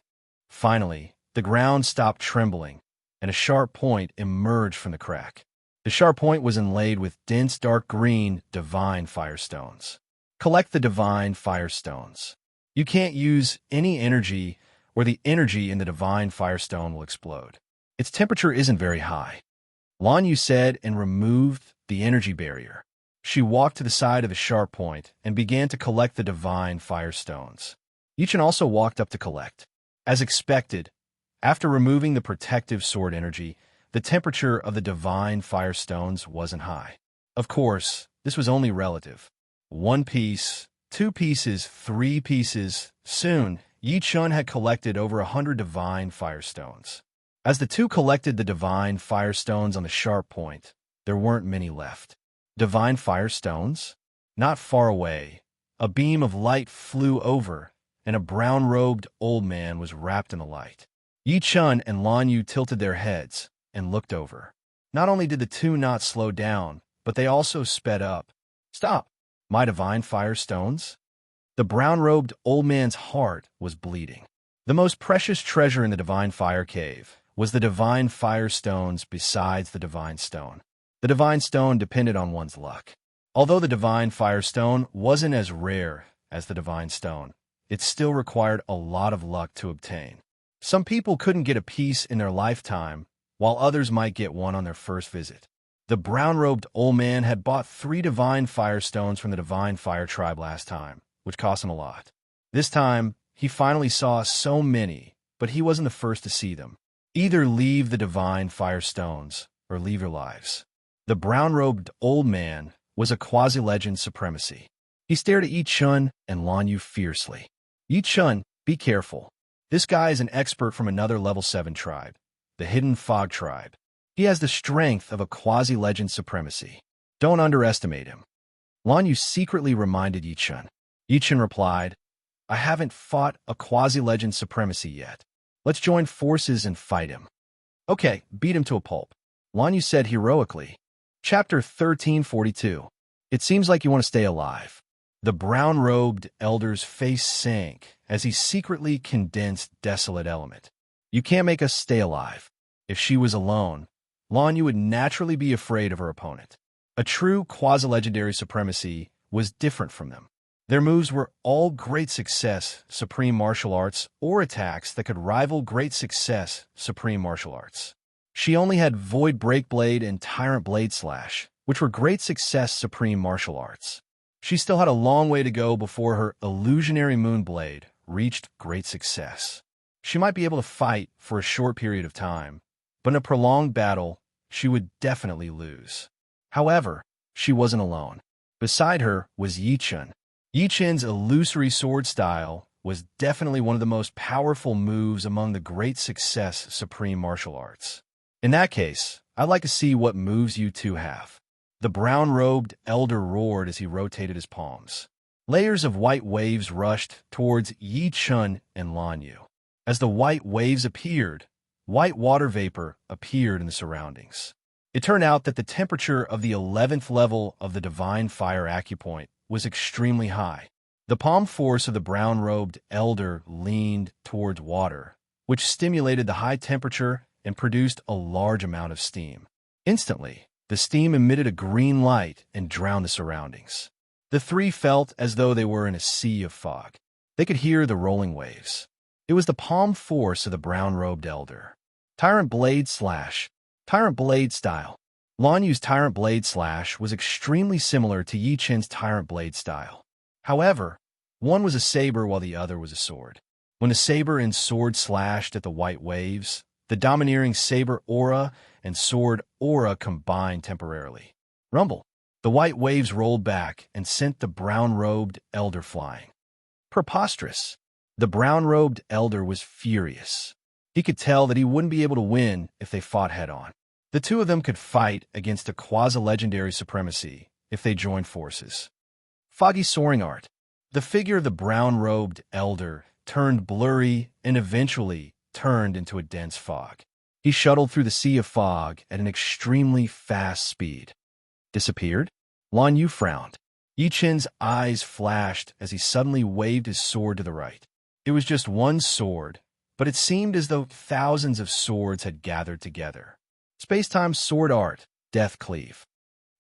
Finally, the ground stopped trembling, and a sharp point emerged from the crack. The sharp point was inlaid with dense dark green divine firestones. Collect the divine firestones. You can't use any energy, or the energy in the divine firestone will explode. Its temperature isn't very high. Lan Yu said and removed the energy barrier. She walked to the side of the sharp point and began to collect the divine firestones. Yi-Chun also walked up to collect. As expected, after removing the protective sword energy, the temperature of the divine firestones wasn't high. Of course, this was only relative. 1 piece, 2 pieces, 3 pieces. Soon, Yi-Chun had collected over 100 divine firestones. As the two collected the divine firestones on the sharp point, there weren't many left. Divine firestones? Not far away, a beam of light flew over, and a brown-robed old man was wrapped in the light. Yi-Chun and Lan Yu tilted their heads and looked over. Not only did the two not slow down, but they also sped up. Stop! My divine firestones? The brown-robed old man's heart was bleeding. The most precious treasure in the divine fire cave was the divine firestones besides the divine stone. The divine stone depended on one's luck. Although the divine firestone wasn't as rare as the divine stone, it still required a lot of luck to obtain. Some people couldn't get a piece in their lifetime, while others might get one on their first visit. The brown-robed old man had bought 3 divine firestones from the divine fire tribe last time, which cost him a lot. This time, he finally saw so many, but he wasn't the first to see them. Either leave the divine firestones or leave your lives. The brown-robed old man was a quasi-legend supremacy. He stared at Yi-Chun and Lan Yu fiercely. Yi-Chun, be careful. This guy is an expert from another level 7 tribe, the Hidden Fog tribe. He has the strength of a quasi-legend supremacy. Don't underestimate him. Lan Yu secretly reminded Yi-Chun. Yi-Chun replied, I haven't fought a quasi-legend supremacy yet. Let's join forces and fight him. Okay, beat him to a pulp. Lan Yu said heroically. Chapter 1342. It seems like you want to stay alive. The brown-robed elder's face sank as he secretly condensed desolate element. You can't make us stay alive. If she was alone, Lan Yu would naturally be afraid of her opponent. A true quasi-legendary supremacy was different from them. Their moves were all great success supreme martial arts or attacks that could rival great success supreme martial arts. She only had Void Breakblade and Tyrant Blade Slash, which were great success supreme martial arts. She still had a long way to go before her Illusionary Moonblade reached great success. She might be able to fight for a short period of time, but in a prolonged battle, she would definitely lose. However, she wasn't alone. Beside her was Yi-Chun. Yi-Chun's illusory sword style was definitely one of the most powerful moves among the great success supreme martial arts. In that case, I'd like to see what moves you two have. The brown-robed elder roared as he rotated his palms. Layers of white waves rushed towards Yi-Chun and Lan Yu. As the white waves appeared, white water vapor appeared in the surroundings. It turned out that the temperature of the 11th level of the Divine Fire Acupoint was extremely high. The palm force of the brown-robed elder leaned towards water, which stimulated the high temperature and produced a large amount of steam. Instantly, the steam emitted a green light and drowned the surroundings. The three felt as though they were in a sea of fog. They could hear the rolling waves. It was the palm force of the brown-robed elder. Tyrant Blade Slash. Tyrant Blade style. Lan Yu's Tyrant Blade Slash was extremely similar to Yi Qin's Tyrant Blade style. However, one was a saber while the other was a sword. When the saber and sword slashed at the white waves, the domineering saber aura and sword aura combined temporarily. Rumble. The white waves rolled back and sent the brown-robed elder flying. Preposterous. The brown-robed elder was furious. He could tell that he wouldn't be able to win if they fought head-on. The two of them could fight against a quasi-legendary supremacy if they joined forces. Foggy soaring art. The figure of the brown-robed elder turned blurry and eventually turned into a dense fog. He shuttled through the sea of fog at an extremely fast speed. Disappeared? Lan Yu frowned. Yi Qin's eyes flashed as he suddenly waved his sword to the right. It was just one sword, but it seemed as though thousands of swords had gathered together. Space-time sword art, death cleave.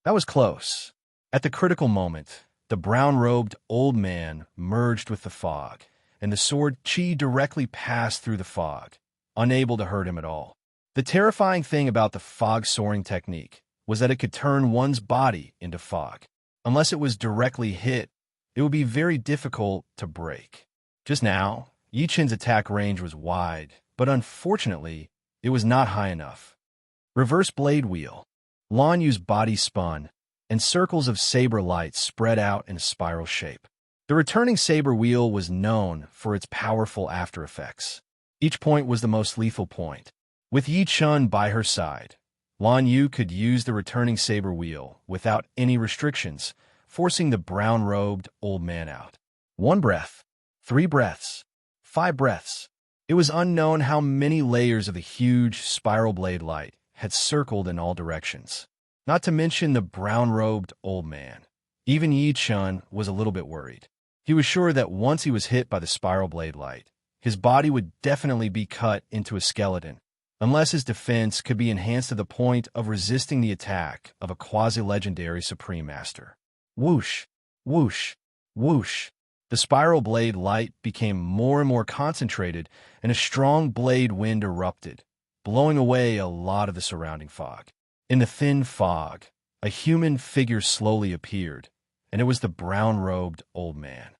That was close. At the critical moment, the brown-robed old man merged with the fog, and the sword chi directly passed through the fog, unable to hurt him at all. The terrifying thing about the fog soaring technique was that it could turn one's body into fog. Unless it was directly hit, it would be very difficult to break. Just now, Yi Qin's attack range was wide, but unfortunately, it was not high enough. Reverse blade wheel. Lan Yu's body spun, and circles of saber light spread out in a spiral shape. The returning saber wheel was known for its powerful after effects. Each point was the most lethal point. With Yi Qin by her side, Lan Yu could use the returning saber wheel without any restrictions, forcing the brown-robed old man out. 1 breath, 3 breaths, 5 breaths. It was unknown how many layers of the huge spiral blade light had circled in all directions. Not to mention the brown-robed old man. Even Yi Qin was a little bit worried. He was sure that once he was hit by the spiral blade light, his body would definitely be cut into a skeleton, unless his defense could be enhanced to the point of resisting the attack of a quasi-legendary Supreme Master. Whoosh, whoosh, whoosh. The spiral blade light became more and more concentrated, and a strong blade wind erupted, blowing away a lot of the surrounding fog. In the thin fog, a human figure slowly appeared, and it was the brown-robed old man.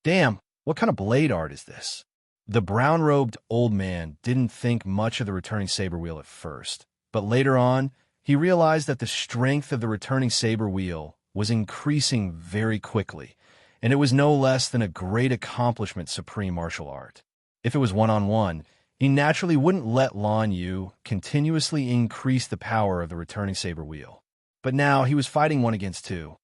Damn, what kind of blade art is this? The brown-robed old man didn't think much of the returning saber wheel at first, but later on, he realized that the strength of the returning saber wheel was increasing very quickly, and it was no less than a great accomplishment supreme martial art. If it was one-on-one, he naturally wouldn't let Lan Yu continuously increase the power of the returning saber wheel. But now he was fighting 1 against 2.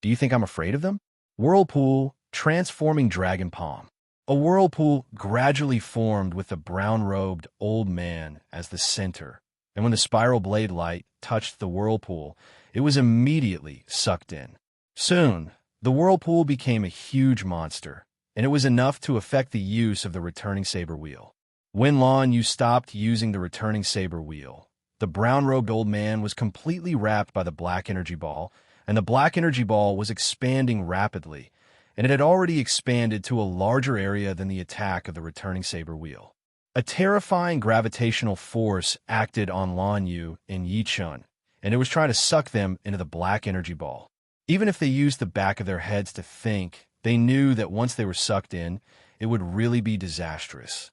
Do you think I'm afraid of them? Whirlpool, transforming dragon palm. A whirlpool gradually formed with the brown-robed old man as the center, and when the spiral blade light touched the whirlpool, it was immediately sucked in. Soon, the whirlpool became a huge monster, and it was enough to affect the use of the returning saber wheel. When Lan Yu stopped using the returning saber wheel, the brown-robed old man was completely wrapped by the black energy ball, and the black energy ball was expanding rapidly, and it had already expanded to a larger area than the attack of the returning saber wheel. A terrifying gravitational force acted on Lan Yu and Yi Qin, and it was trying to suck them into the black energy ball. Even if they used the back of their heads to think, they knew that once they were sucked in, it would really be disastrous.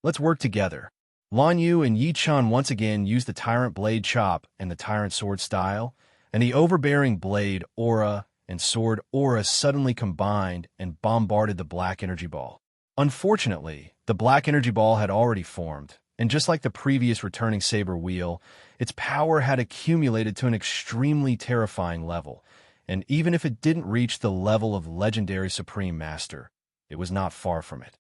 Let's work together. Lan Yu and Yi Qin once again used the Tyrant Blade Chop and the Tyrant Sword style, and the overbearing blade aura and sword aura suddenly combined and bombarded the black energy ball. Unfortunately, the black energy ball had already formed, and just like the previous returning saber wheel, its power had accumulated to an extremely terrifying level, and even if it didn't reach the level of legendary Supreme Master, it was not far from it.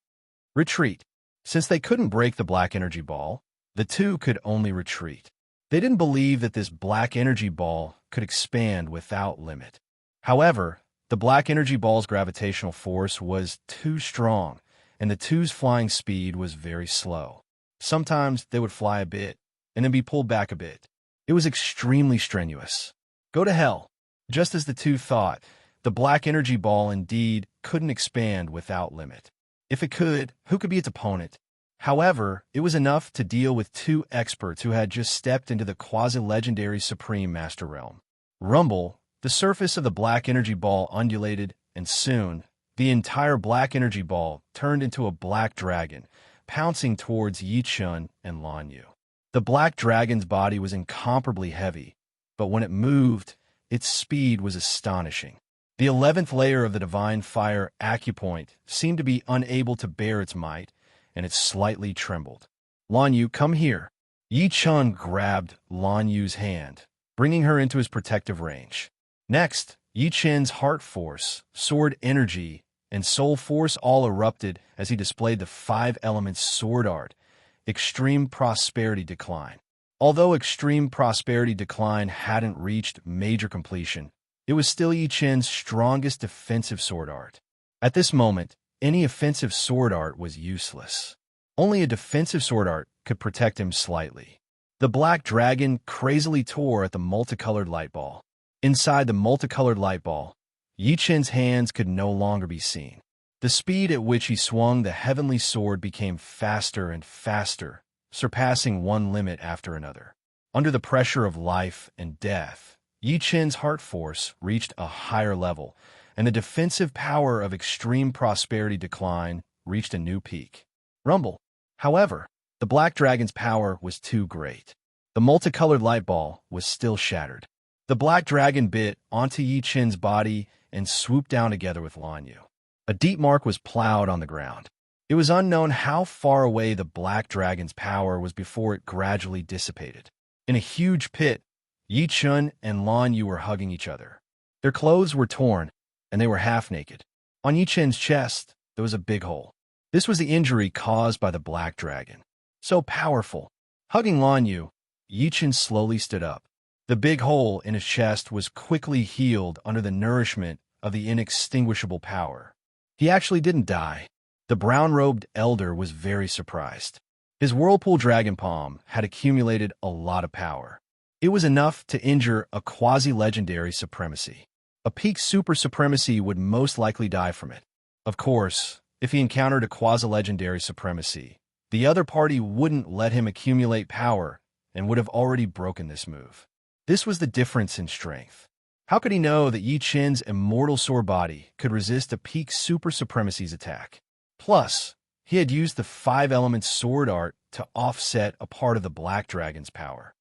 Retreat. Since they couldn't break the black energy ball, the two could only retreat. They didn't believe that this black energy ball could expand without limit. However, the black energy ball's gravitational force was too strong, and the two's flying speed was very slow. Sometimes they would fly a bit, and then be pulled back a bit. It was extremely strenuous. Go to hell. Just as the two thought, the black energy ball indeed couldn't expand without limit. If it could, who could be its opponent? However, it was enough to deal with two experts who had just stepped into the quasi-legendary Supreme Master Realm. Rumble, the surface of the black energy ball undulated, and soon, the entire black energy ball turned into a black dragon, pouncing towards Yi Chun and Lan Yu. The black dragon's body was incomparably heavy, but when it moved, its speed was astonishing. The 11th layer of the divine fire acupoint seemed to be unable to bear its might, and it slightly trembled. Lan Yu, come here. Yi Chun grabbed Lan Yu's hand, bringing her into his protective range. Next, Yi Chun's heart force, sword energy, and soul force all erupted as he displayed the 5 elements sword art, Extreme Prosperity Decline. Although Extreme Prosperity Decline hadn't reached major completion, it was still Yi Chun's strongest defensive sword art. At this moment, any offensive sword art was useless. Only a defensive sword art could protect him slightly. The black dragon crazily tore at the multicolored light ball. Inside the multicolored light ball, Yi Chun's hands could no longer be seen. The speed at which he swung the heavenly sword became faster and faster, surpassing one limit after another. Under the pressure of life and death, Yi Chun's heart force reached a higher level, and the defensive power of Extreme Prosperity Decline reached a new peak. Rumble. However, the black dragon's power was too great. The multicolored light ball was still shattered. The black dragon bit onto Yi Chun's body and swooped down together with Lan Yu. A deep mark was plowed on the ground. It was unknown how far away the black dragon's power was before it gradually dissipated. In a huge pit, Yi Chun and Lan Yu were hugging each other. Their clothes were torn, and they were half naked. On Yi Chun's chest, there was a big hole. This was the injury caused by the black dragon. So powerful. Hugging Lan Yu, Yi Chun slowly stood up. The big hole in his chest was quickly healed under the nourishment of the inextinguishable power. He actually didn't die. The brown-robed elder was very surprised. His whirlpool dragon palm had accumulated a lot of power. It was enough to injure a quasi-legendary supremacy. A peak super supremacy would most likely die from it. Of course, if he encountered a quasi-legendary supremacy, the other party wouldn't let him accumulate power and would have already broken this move. This was the difference in strength. How could he know that Yi Chun's immortal sword body could resist a peak super supremacy's attack? Plus, he had used the 5 elements sword art to offset a part of the black dragon's power.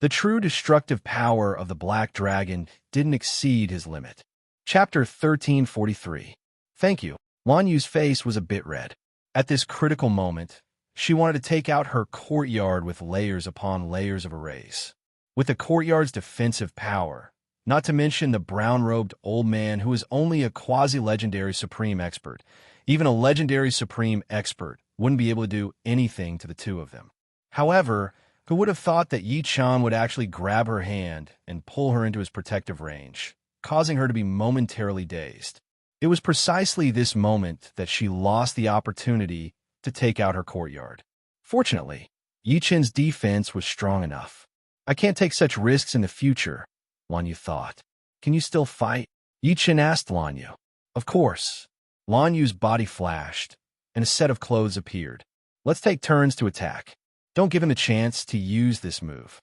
The true destructive power of the black dragon didn't exceed his limit. Chapter 1343. Thank you. Lan Yu's face was a bit red. At this critical moment, she wanted to take out her courtyard with layers upon layers of arrays. With the courtyard's defensive power, not to mention the brown-robed old man who is only a quasi-legendary supreme expert, even a legendary supreme expert wouldn't be able to do anything to the two of them. However, who would have thought that Yi Chun would actually grab her hand and pull her into his protective range, causing her to be momentarily dazed? It was precisely this moment that she lost the opportunity to take out her courtyard. Fortunately, Yi Chun's defense was strong enough. I can't take such risks in the future, Lan Yu thought. Can you still fight? Yi Chun asked Lan Yu. Of course. Lan Yu's body flashed, and a set of clothes appeared. Let's take turns to attack. Don't give him a chance to use this move.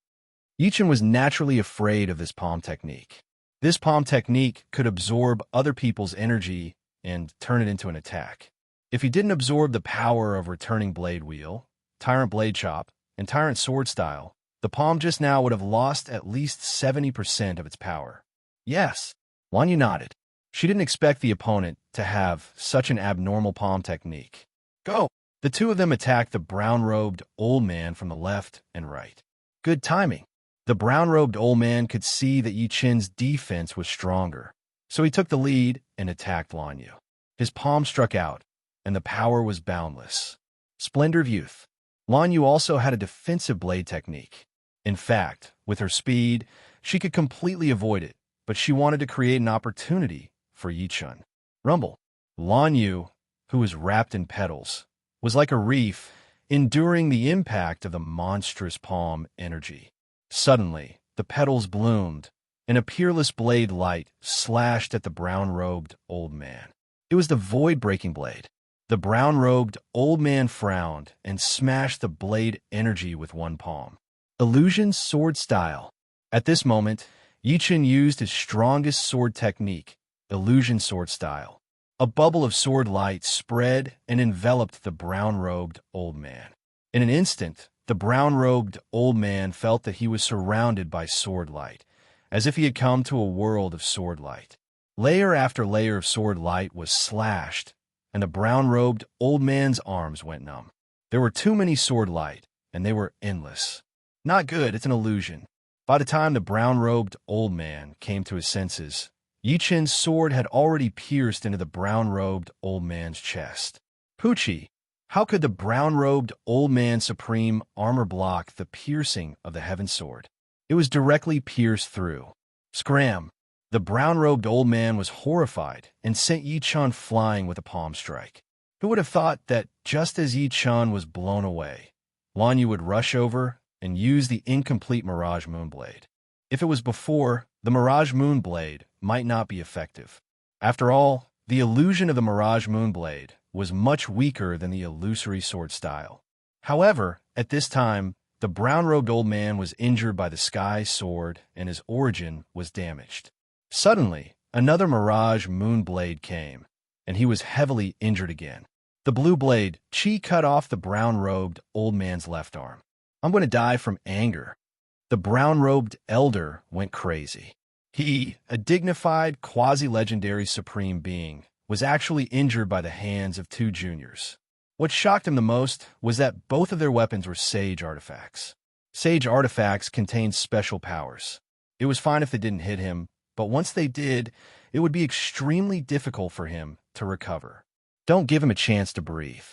Yi Chun was naturally afraid of this palm technique. This palm technique could absorb other people's energy and turn it into an attack. If he didn't absorb the power of Returning Blade Wheel, Tyrant Blade Chop, and Tyrant Sword Style, the palm just now would have lost at least 70% of its power. Yes, Lan Yu nodded. She didn't expect the opponent to have such an abnormal palm technique. Go! The two of them attacked the brown-robed old man from the left and right. Good timing. The brown-robed old man could see that Yi Chun's defense was stronger, so he took the lead and attacked Lan Yu. His palm struck out, and the power was boundless. Splendor of Youth. Lan Yu also had a defensive blade technique. In fact, with her speed, she could completely avoid it, but she wanted to create an opportunity for Yi Chun. Rumble. Lan Yu, who was wrapped in petals, was like a reef, enduring the impact of the monstrous palm energy. Suddenly, the petals bloomed, and a peerless blade light slashed at the brown-robed old man. It was the void-breaking blade. The brown-robed old man frowned and smashed the blade energy with one palm. Illusion sword style. At this moment, Yichen used his strongest sword technique, illusion sword style. A bubble of sword light spread and enveloped the brown-robed old man. In an instant, the brown-robed old man felt that he was surrounded by sword light, as if he had come to a world of sword light. Layer after layer of sword light was slashed, and the brown-robed old man's arms went numb. There were too many sword light, and they were endless. Not good, it's an illusion. By the time the brown-robed old man came to his senses, Yichen's sword had already pierced into the brown-robed old man's chest. Poochie, how could the brown-robed old man's supreme armor block the piercing of the heaven sword? It was directly pierced through. Scram! The brown-robed old man was horrified and sent Yichen flying with a palm strike. Who would have thought that just as Yichen was blown away, Lanyu would rush over and use the incomplete Mirage Moonblade? If it was before, the Mirage Moonblade might not be effective. After all, the illusion of the Mirage Moonblade was much weaker than the illusory sword style. However, at this time, the brown-robed old man was injured by the sky sword and his origin was damaged. Suddenly, another Mirage Moonblade came, and he was heavily injured again. The blue blade, Chi, cut off the brown-robed old man's left arm. I'm going to die from anger. The brown-robed elder went crazy. He, a dignified, quasi-legendary supreme being, was actually injured by the hands of two juniors. What shocked him the most was that both of their weapons were sage artifacts. Sage artifacts contained special powers. It was fine if they didn't hit him, but once they did, it would be extremely difficult for him to recover. Don't give him a chance to breathe.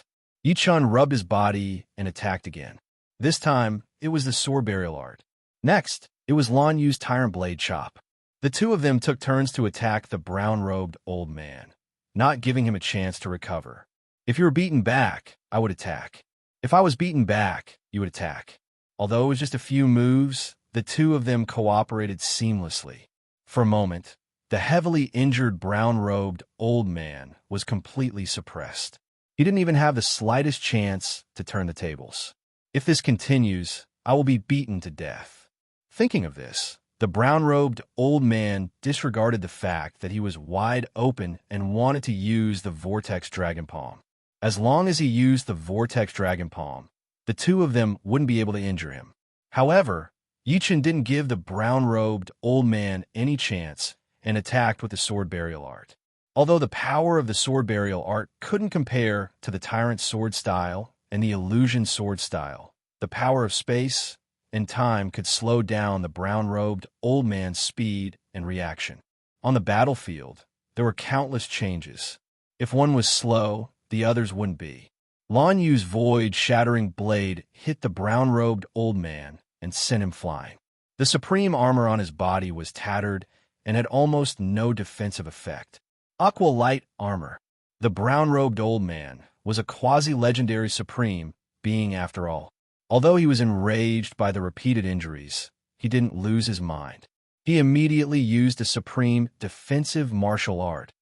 Yichen rubbed his body and attacked again. This time, it was the sword burial art. Next, it was Lanyu's tyrant blade chop. The two of them took turns to attack the brown-robed old man, not giving him a chance to recover. If you were beaten back, I would attack. If I was beaten back, you would attack. Although it was just a few moves, the two of them cooperated seamlessly. For a moment, the heavily injured brown-robed old man was completely suppressed. He didn't even have the slightest chance to turn the tables. If this continues, I will be beaten to death. Thinking of this, the brown-robed old man disregarded the fact that he was wide open and wanted to use the Vortex Dragon Palm. As long as he used the Vortex Dragon Palm, the two of them wouldn't be able to injure him. However, Yichen didn't give the brown-robed old man any chance and attacked with the sword burial art. Although the power of the sword burial art couldn't compare to the tyrant sword style and the illusion sword style, the power of space and time could slow down the brown-robed old man's speed and reaction. On the battlefield, there were countless changes. If one was slow, the others wouldn't be. Lanyu's void-shattering blade hit the brown-robed old man and sent him flying. The supreme armor on his body was tattered and had almost no defensive effect. Aqua light armor. The brown-robed old man was a quasi-legendary supreme being after all. Although he was enraged by the repeated injuries, he didn't lose his mind. He immediately used a supreme defensive martial art,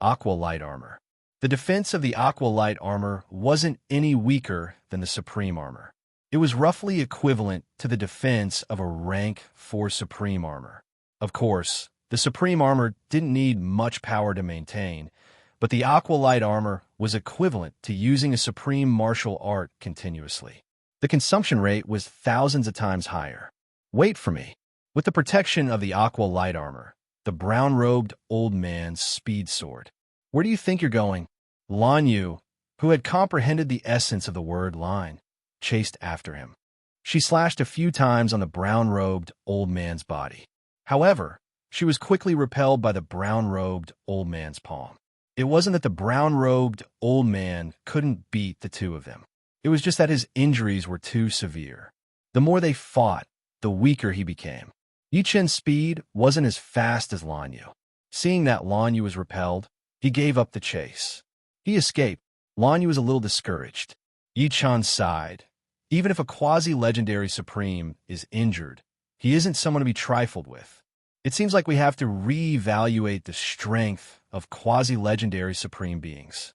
aqua light armor. The defense of the aqua light armor wasn't any weaker than the supreme armor. It was roughly equivalent to the defense of a rank 4 supreme armor. Of course, the supreme armor didn't need much power to maintain, but the aqua light armor was equivalent to using a supreme martial art continuously. The consumption rate was thousands of times higher. Wait for me. With the protection of the aqua light armor, the brown-robed old man's speed sword. Where do you think you're going? Lanyu, who had comprehended the essence of the word line, chased after him. She slashed a few times on the brown-robed old man's body. However, she was quickly repelled by the brown-robed old man's palm. It wasn't that the brown-robed old man couldn't beat the two of them. It was just that his injuries were too severe. The more they fought, the weaker he became. Yichen's speed wasn't as fast as Lanyu. Seeing that Lanyu was repelled, he gave up the chase. He escaped. Lanyu was a little discouraged. Yichen sighed. Even if a quasi-legendary supreme is injured, he isn't someone to be trifled with. It seems like we have to re-evaluate the strength of quasi-legendary supreme beings.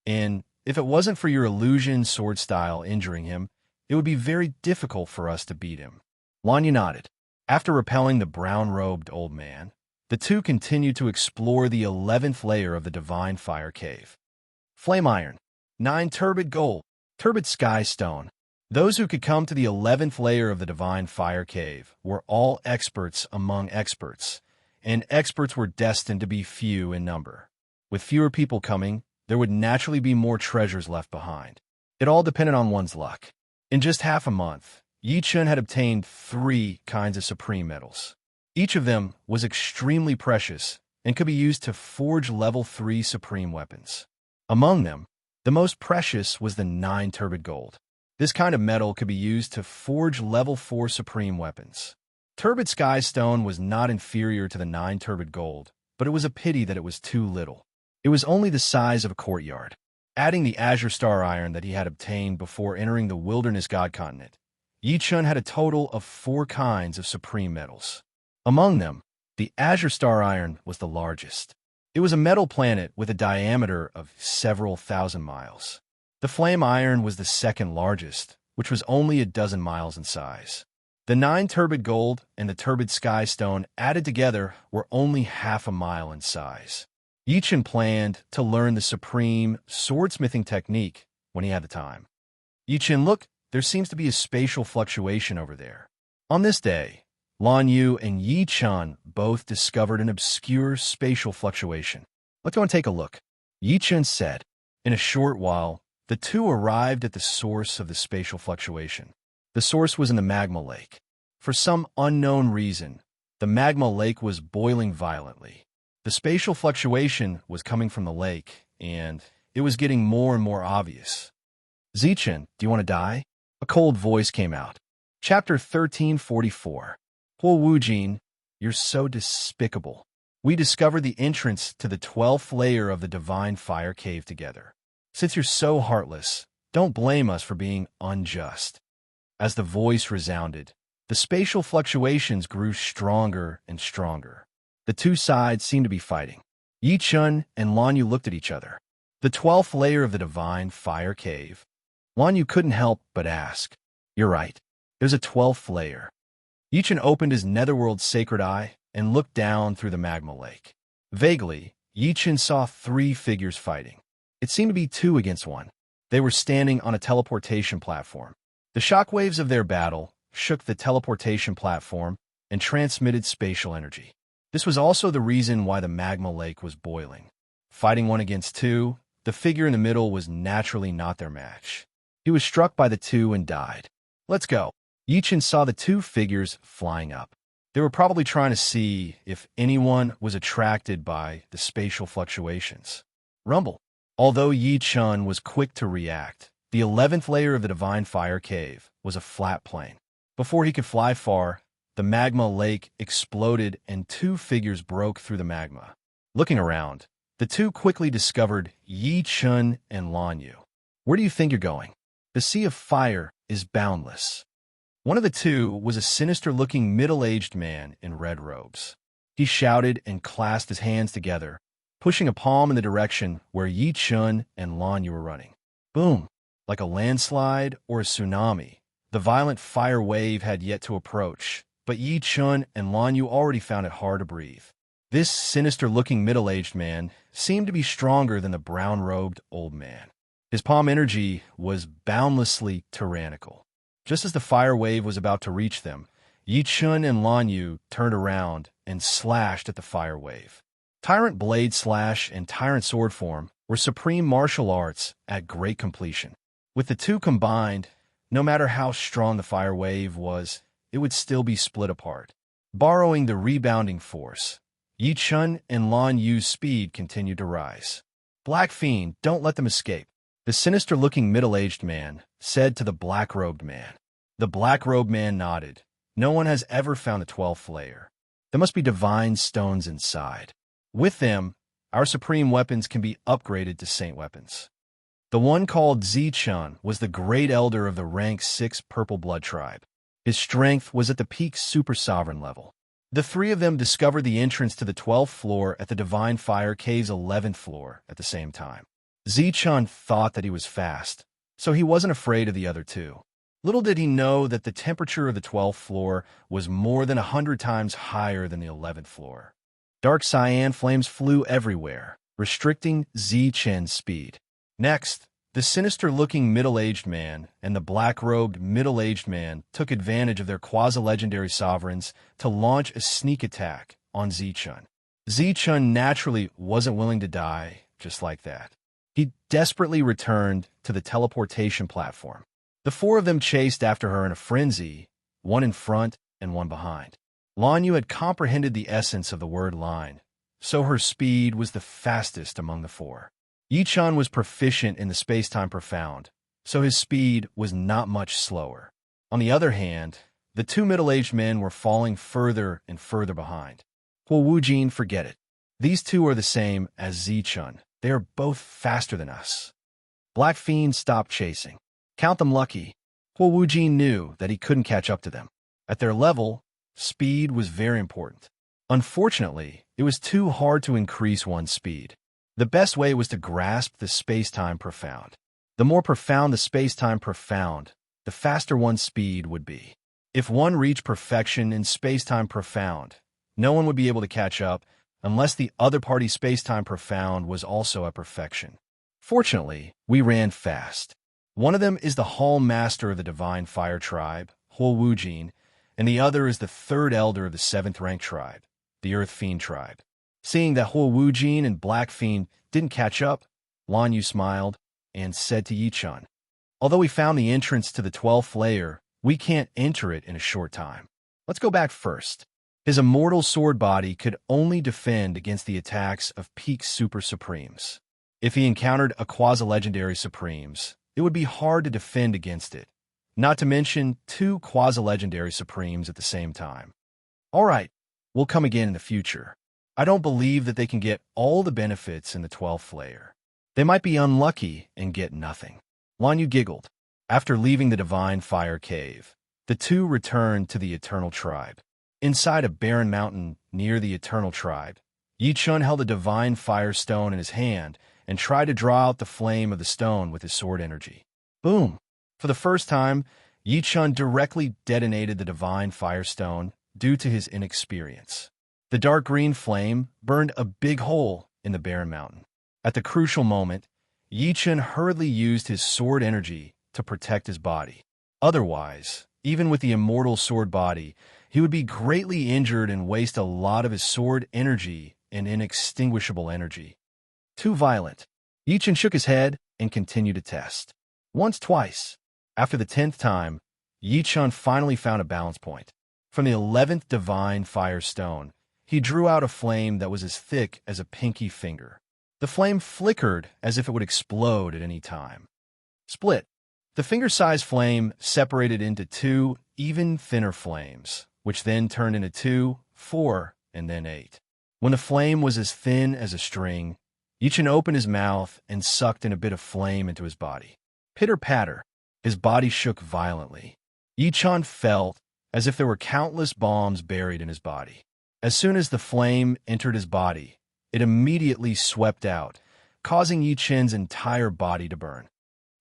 In If it wasn't for your illusion sword style injuring him, it would be very difficult for us to beat him. Lanyu nodded. After repelling the brown-robed old man, the two continued to explore the 11th layer of the Divine Fire Cave. Flame Iron, 9 turbid gold, turbid sky stone. Those who could come to the 11th layer of the Divine Fire Cave were all experts among experts, and experts were destined to be few in number. With fewer people coming, there would naturally be more treasures left behind. It all depended on one's luck. In just half a month, Yi Chun had obtained 3 kinds of supreme metals. Each of them was extremely precious and could be used to forge level 3 supreme weapons. Among them, the most precious was the 9 turbid gold. This kind of metal could be used to forge level 4 supreme weapons. Turbid sky stone was not inferior to the 9 turbid gold, but it was a pity that it was too little. It was only the size of a courtyard. Adding the azure star iron that he had obtained before entering the wilderness god continent, Yi Chun had a total of 4 kinds of supreme metals. Among them, the azure star iron was the largest. It was a metal planet with a diameter of several thousand miles. The flame iron was the second largest, which was only a dozen miles in size. The 9 turbid gold and the turbid sky stone added together were only half a mile in size. Yi Chun planned to learn the supreme swordsmithing technique when he had the time. Yi Chun, look, there seems to be a spatial fluctuation over there. On this day, Lan Yu and Yi Chun both discovered an obscure spatial fluctuation. Let's go and take a look, Yi Chun said. In a short while, the two arrived at the source of the spatial fluctuation. The source was in the magma lake. For some unknown reason, the magma lake was boiling violently. The spatial fluctuation was coming from the lake, and it was getting more and more obvious. Zichen, do you want to die? A cold voice came out. Chapter 1344. Huo Wujin, you're so despicable. We discovered the entrance to the 12th layer of the Divine Fire Cave together. Since you're so heartless, don't blame us for being unjust. As the voice resounded, the spatial fluctuations grew stronger and stronger. The two sides seemed to be fighting. Yi Chun and Lan Yu looked at each other. The 12th layer of the Divine Fire Cave. Lan Yu couldn't help but ask, "You're right. There's a 12th layer." Yi Chun opened his netherworld sacred eye and looked down through the magma lake. Vaguely, Yi Chun saw 3 figures fighting. It seemed to be 2 against 1. They were standing on a teleportation platform. The shockwaves of their battle shook the teleportation platform and transmitted spatial energy. This was also the reason why the magma lake was boiling. Fighting 1 against 2, the figure in the middle was naturally not their match. He was struck by the 2 and died. Let's go. Yi Chun saw the 2 figures flying up. They were probably trying to see if anyone was attracted by the spatial fluctuations. Rumble. Although Yi Chun was quick to react, the 11th layer of the Divine Fire Cave was a flat plane. Before he could fly far, the magma lake exploded and 2 figures broke through the magma. Looking around, the 2 quickly discovered Yi Chun and Lan Yu. Where do you think you're going? The sea of fire is boundless. One of the 2 was a sinister-looking middle-aged man in red robes. He shouted and clasped his hands together, pushing a palm in the direction where Yi Chun and Lan Yu were running. Boom! Like a landslide or a tsunami, the violent fire wave had yet to approach, but Yi Chun and Lan Yu already found it hard to breathe. This sinister-looking middle-aged man seemed to be stronger than the brown-robed old man. His palm energy was boundlessly tyrannical. Just as the fire wave was about to reach them, Yi Chun and Lan Yu turned around and slashed at the fire wave. Tyrant Blade Slash and Tyrant Sword Form were supreme martial arts at great completion. With the 2 combined, no matter how strong the fire wave was, it would still be split apart. Borrowing the rebounding force, Yi Chun and Lan Yu's speed continued to rise. Black Fiend, don't let them escape. The sinister-looking middle-aged man said to the black-robed man. The black-robed man nodded. No one has ever found the 12th layer. There must be divine stones inside. With them, our supreme weapons can be upgraded to saint weapons. The one called Zichun was the great elder of the rank 6 Purple Blood tribe. His strength was at the peak super sovereign level. The 3 of them discovered the entrance to the 12th floor at the Divine Fire Cave's 11th floor at the same time. Zichun thought that he was fast, so he wasn't afraid of the other two. Little did he know that the temperature of the 12th floor was more than 100 times higher than the 11th floor. Dark cyan flames flew everywhere, restricting Zichun's speed. Next, the sinister-looking middle-aged man and the black-robed middle-aged man took advantage of their quasi-legendary sovereigns to launch a sneak attack on Zichun. Zichun naturally wasn't willing to die just like that. He desperately returned to the teleportation platform. The four of them chased after her in a frenzy, one in front and one behind. Lan Yu had comprehended the essence of the word line, so her speed was the fastest among the four. Yichun was proficient in the space-time profound, so his speed was not much slower. On the other hand, the two middle-aged men were falling further and further behind. Huo Wujin, forget it. These two are the same as Zichun. They are both faster than us. Black Fiend stopped chasing. Count them lucky. Huo Wujin knew that he couldn't catch up to them. At their level, speed was very important. Unfortunately, it was too hard to increase one's speed. The best way was to grasp the space-time profound. The more profound the space-time profound, the faster one's speed would be. If one reached perfection in space-time profound, no one would be able to catch up unless the other party's space-time profound was also at perfection. Fortunately, we ran fast. One of them is the Hall Master of the Divine Fire Tribe, Huo Wujin, and the other is the third elder of the 7th rank tribe, the Earth Fiend tribe. Seeing that Huo Wujin and Black Fiend didn't catch up, Lan Yu smiled and said to Yichun, "Although we found the entrance to the 12th layer, we can't enter it in a short time. Let's go back first." His immortal sword body could only defend against the attacks of peak super supremes. If he encountered a quasi-legendary supremes, it would be hard to defend against it, not to mention two quasi-legendary supremes at the same time. All right, we'll come again in the future. I don't believe that they can get all the benefits in the 12th layer. They might be unlucky and get nothing. Lan Yu giggled. After leaving the Divine Fire Cave, the two returned to the Eternal Tribe. Inside a barren mountain near the Eternal Tribe, Yichun held a Divine Fire Stone in his hand and tried to draw out the flame of the stone with his sword energy. Boom! For the first time, Yichun directly detonated the Divine Fire Stone due to his inexperience. The dark green flame burned a big hole in the barren mountain. At the crucial moment, Yichun hurriedly used his sword energy to protect his body. Otherwise, even with the immortal sword body, he would be greatly injured and waste a lot of his sword energy and inextinguishable energy. Too violent. Yichun shook his head and continued to test. Once, twice. After the 10th time, Yichun finally found a balance point. From the 11th Divine Fire Stone, he drew out a flame that was as thick as a pinky finger. The flame flickered as if it would explode at any time. Split. The finger-sized flame separated into two even thinner flames, which then turned into 2, 4, and then 8. When the flame was as thin as a string, Yichun opened his mouth and sucked in a bit of flame into his body. Pitter-patter. His body shook violently. Yichun felt as if there were countless bombs buried in his body. As soon as the flame entered his body, it immediately swept out, causing Yichun's entire body to burn.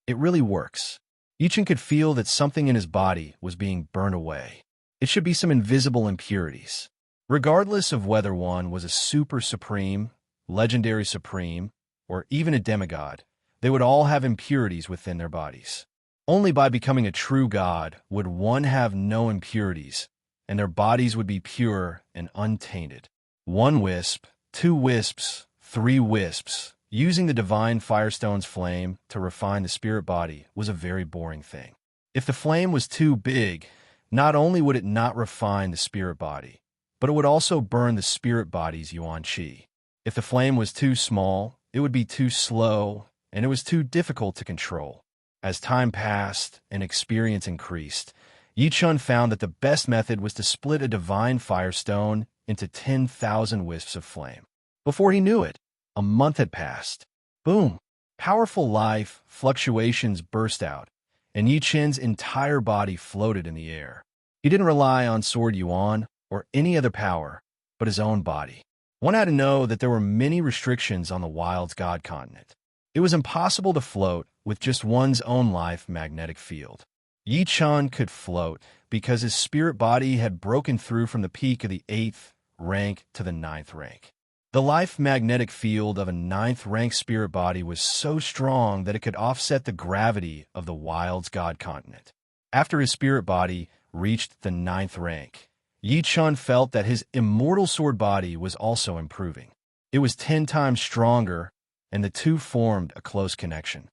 It really works. Yichun could feel that something in his body was being burned away. It should be some invisible impurities. Regardless of whether one was a super supreme, legendary supreme, or even a demigod, they would all have impurities within their bodies. Only by becoming a true god would one have no impurities, and their bodies would be pure and untainted. 1 wisp, 2 wisps, 3 wisps. Using the Divine Firestone's flame to refine the spirit body was a very boring thing. If the flame was too big, not only would it not refine the spirit body, but it would also burn the spirit body's yuan qi. If the flame was too small, it would be too slow, and it was too difficult to control. As time passed and experience increased, Yichun found that the best method was to split a Divine Firestone into 10,000 wisps of flame. Before he knew it, a month had passed. Boom! Powerful life fluctuations burst out, and Yichun's entire body floated in the air. He didn't rely on Sword Yuan or any other power, but his own body. One had to know that there were many restrictions on the Wild's God continent. It was impossible to float with just one's own life magnetic field. Yi Chun could float because his spirit body had broken through from the peak of the 8th rank to the 9th rank. The life magnetic field of a 9th rank spirit body was so strong that it could offset the gravity of the Wild's God continent. After his spirit body reached the 9th rank, Yi Chun felt that his immortal sword body was also improving. It was 10 times stronger, and the two formed a close connection.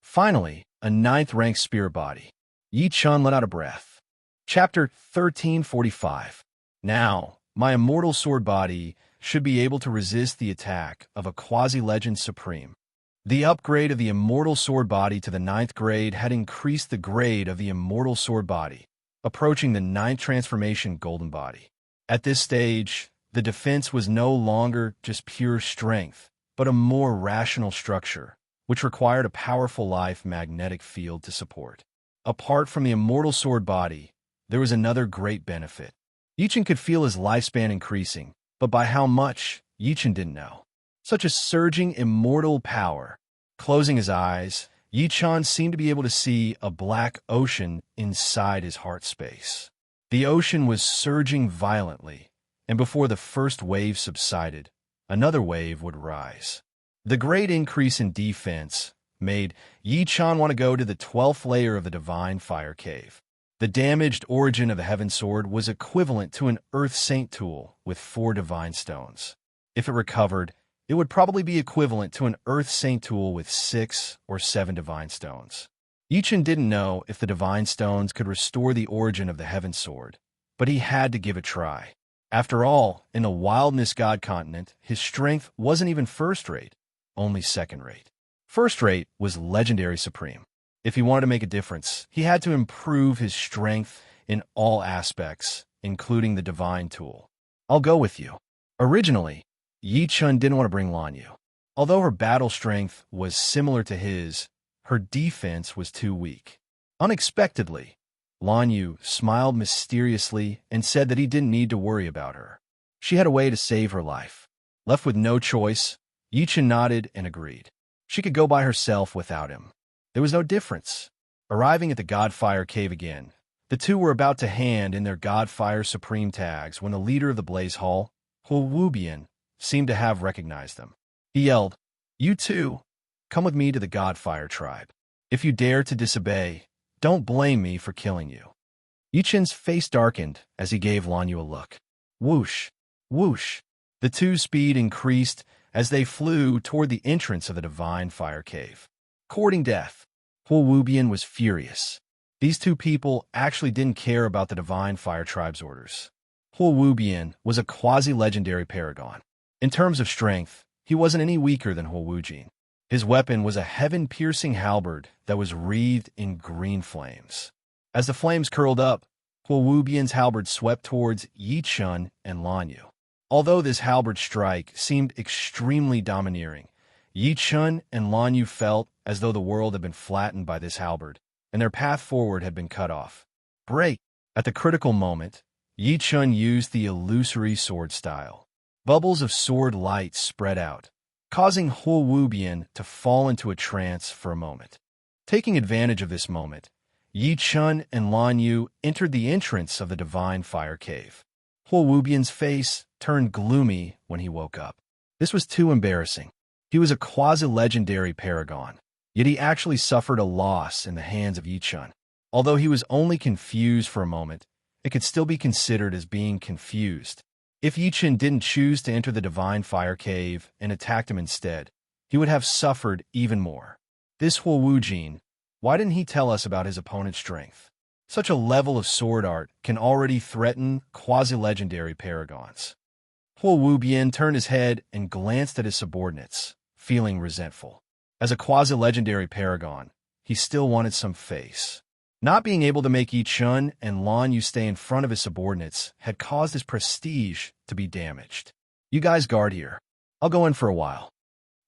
Finally, a 9th rank spirit body. Yi Chun let out a breath. Chapter 1345. Now, my immortal sword body should be able to resist the attack of a quasi-legend supreme. The upgrade of the immortal sword body to the 9th grade had increased the grade of the immortal sword body, approaching the 9th transformation golden body. At this stage, the defense was no longer just pure strength, but a more rational structure, which required a powerful life magnetic field to support. Apart from the immortal sword body, there was another great benefit. Yi Chun could feel his lifespan increasing, but by how much, Yi Chun didn't know. Such a surging immortal power. Closing his eyes, Yi Chun seemed to be able to see a black ocean inside his heart space. The ocean was surging violently, and before the first wave subsided, another wave would rise. The great increase in defense made Yi Chun want to go to the 12th layer of the Divine Fire Cave. The damaged origin of the Heaven Sword was equivalent to an Earth Saint tool with 4 divine stones. If it recovered, it would probably be equivalent to an Earth Saint tool with 6 or 7 divine stones. Yi Chun didn't know if the divine stones could restore the origin of the Heaven Sword, but he had to give it a try. After all, in the Wildness God continent, his strength wasn't even first-rate, only second-rate. First-rate was legendary supreme. If he wanted to make a difference, he had to improve his strength in all aspects, including the divine tool. I'll go with you. Originally, Yi Chun didn't want to bring Lanyu. Although her battle strength was similar to his, her defense was too weak. Unexpectedly, Lanyu smiled mysteriously and said that he didn't need to worry about her. She had a way to save her life. Left with no choice, Yi Chun nodded and agreed. She could go by herself without him. There was no difference. Arriving at the Godfire Cave again, the two were about to hand in their Godfire Supreme tags when the leader of the Blaze Hall, Huo seemed to have recognized them. He yelled, "You two, come with me to the Godfire tribe. If you dare to disobey, don't blame me for killing you." Yi Chun's face darkened as he gave Lanyu a look. Whoosh, whoosh. The two's speed increased as they flew toward the entrance of the Divine Fire Cave. Courting death, Huo was furious. These two people actually didn't care about the Divine Fire Tribe's orders. Huo was a quasi-legendary paragon. In terms of strength, he wasn't any weaker than Huo. His weapon was a heaven-piercing halberd that was wreathed in green flames. As the flames curled up, Huo's halberd swept towards Yi Chun and Lanyu. Although this halberd strike seemed extremely domineering, Yi Chun and Lanyu felt as though the world had been flattened by this halberd, and their path forward had been cut off. Break! At the critical moment, Yi Chun used the illusory sword style. Bubbles of sword light spread out, causing Huo to fall into a trance for a moment. Taking advantage of this moment, Yi Chun and Lanyu entered the entrance of the Divine Fire Cave. Huo's face turned gloomy when he woke up. This was too embarrassing. He was a quasi-legendary paragon, yet he actually suffered a loss in the hands of Yi Chun. Although he was only confused for a moment, it could still be considered as being confused. If Yi Chun didn't choose to enter the Divine Fire Cave and attacked him instead, he would have suffered even more. This Huo, why didn't he tell us about his opponent's strength? Such a level of sword art can already threaten quasi-legendary paragons. Huo turned his head and glanced at his subordinates, feeling resentful. As a quasi-legendary paragon, he still wanted some face. Not being able to make Yi Chun and Lanyu stay in front of his subordinates had caused his prestige to be damaged. "You guys guard here. I'll go in for a while,"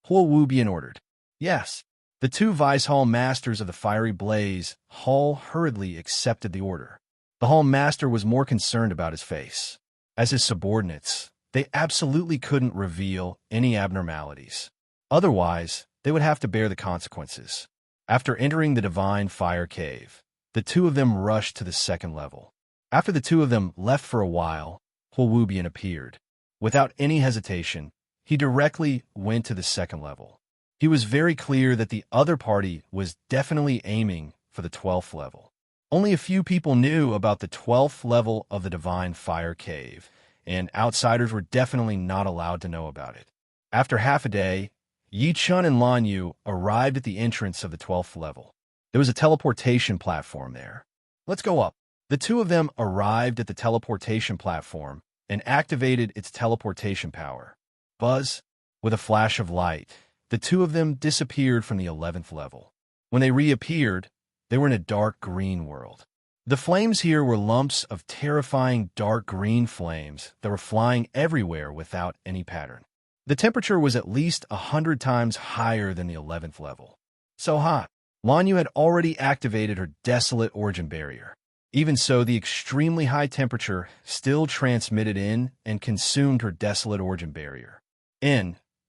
Huo ordered. Yes. The two Vice Hall Masters of the Fiery Blaze Hall hurriedly accepted the order. The Hall Master was more concerned about his face. As his subordinates, they absolutely couldn't reveal any abnormalities. Otherwise, they would have to bear the consequences. After entering the Divine Fire Cave, the two of them rushed to the second level. After the two of them left for a while, Hulwubian appeared. Without any hesitation, he directly went to the second level. He was very clear that the other party was definitely aiming for the 12th level. Only a few people knew about the 12th level of the Divine Fire Cave, and outsiders were definitely not allowed to know about it. After half a day, Yi Chun and Lan Yu arrived at the entrance of the 12th level. There was a teleportation platform there. Let's go up. The two of them arrived at the teleportation platform and activated its teleportation power. Buzz, with a flash of light, the two of them disappeared from the 11th level. When they reappeared, they were in a dark green world. The flames here were lumps of terrifying dark green flames that were flying everywhere without any pattern. The temperature was at least 100 times higher than the 11th level. So hot. Lan Yu had already activated her desolate origin barrier. Even so, the extremely high temperature still transmitted in and consumed her desolate origin barrier.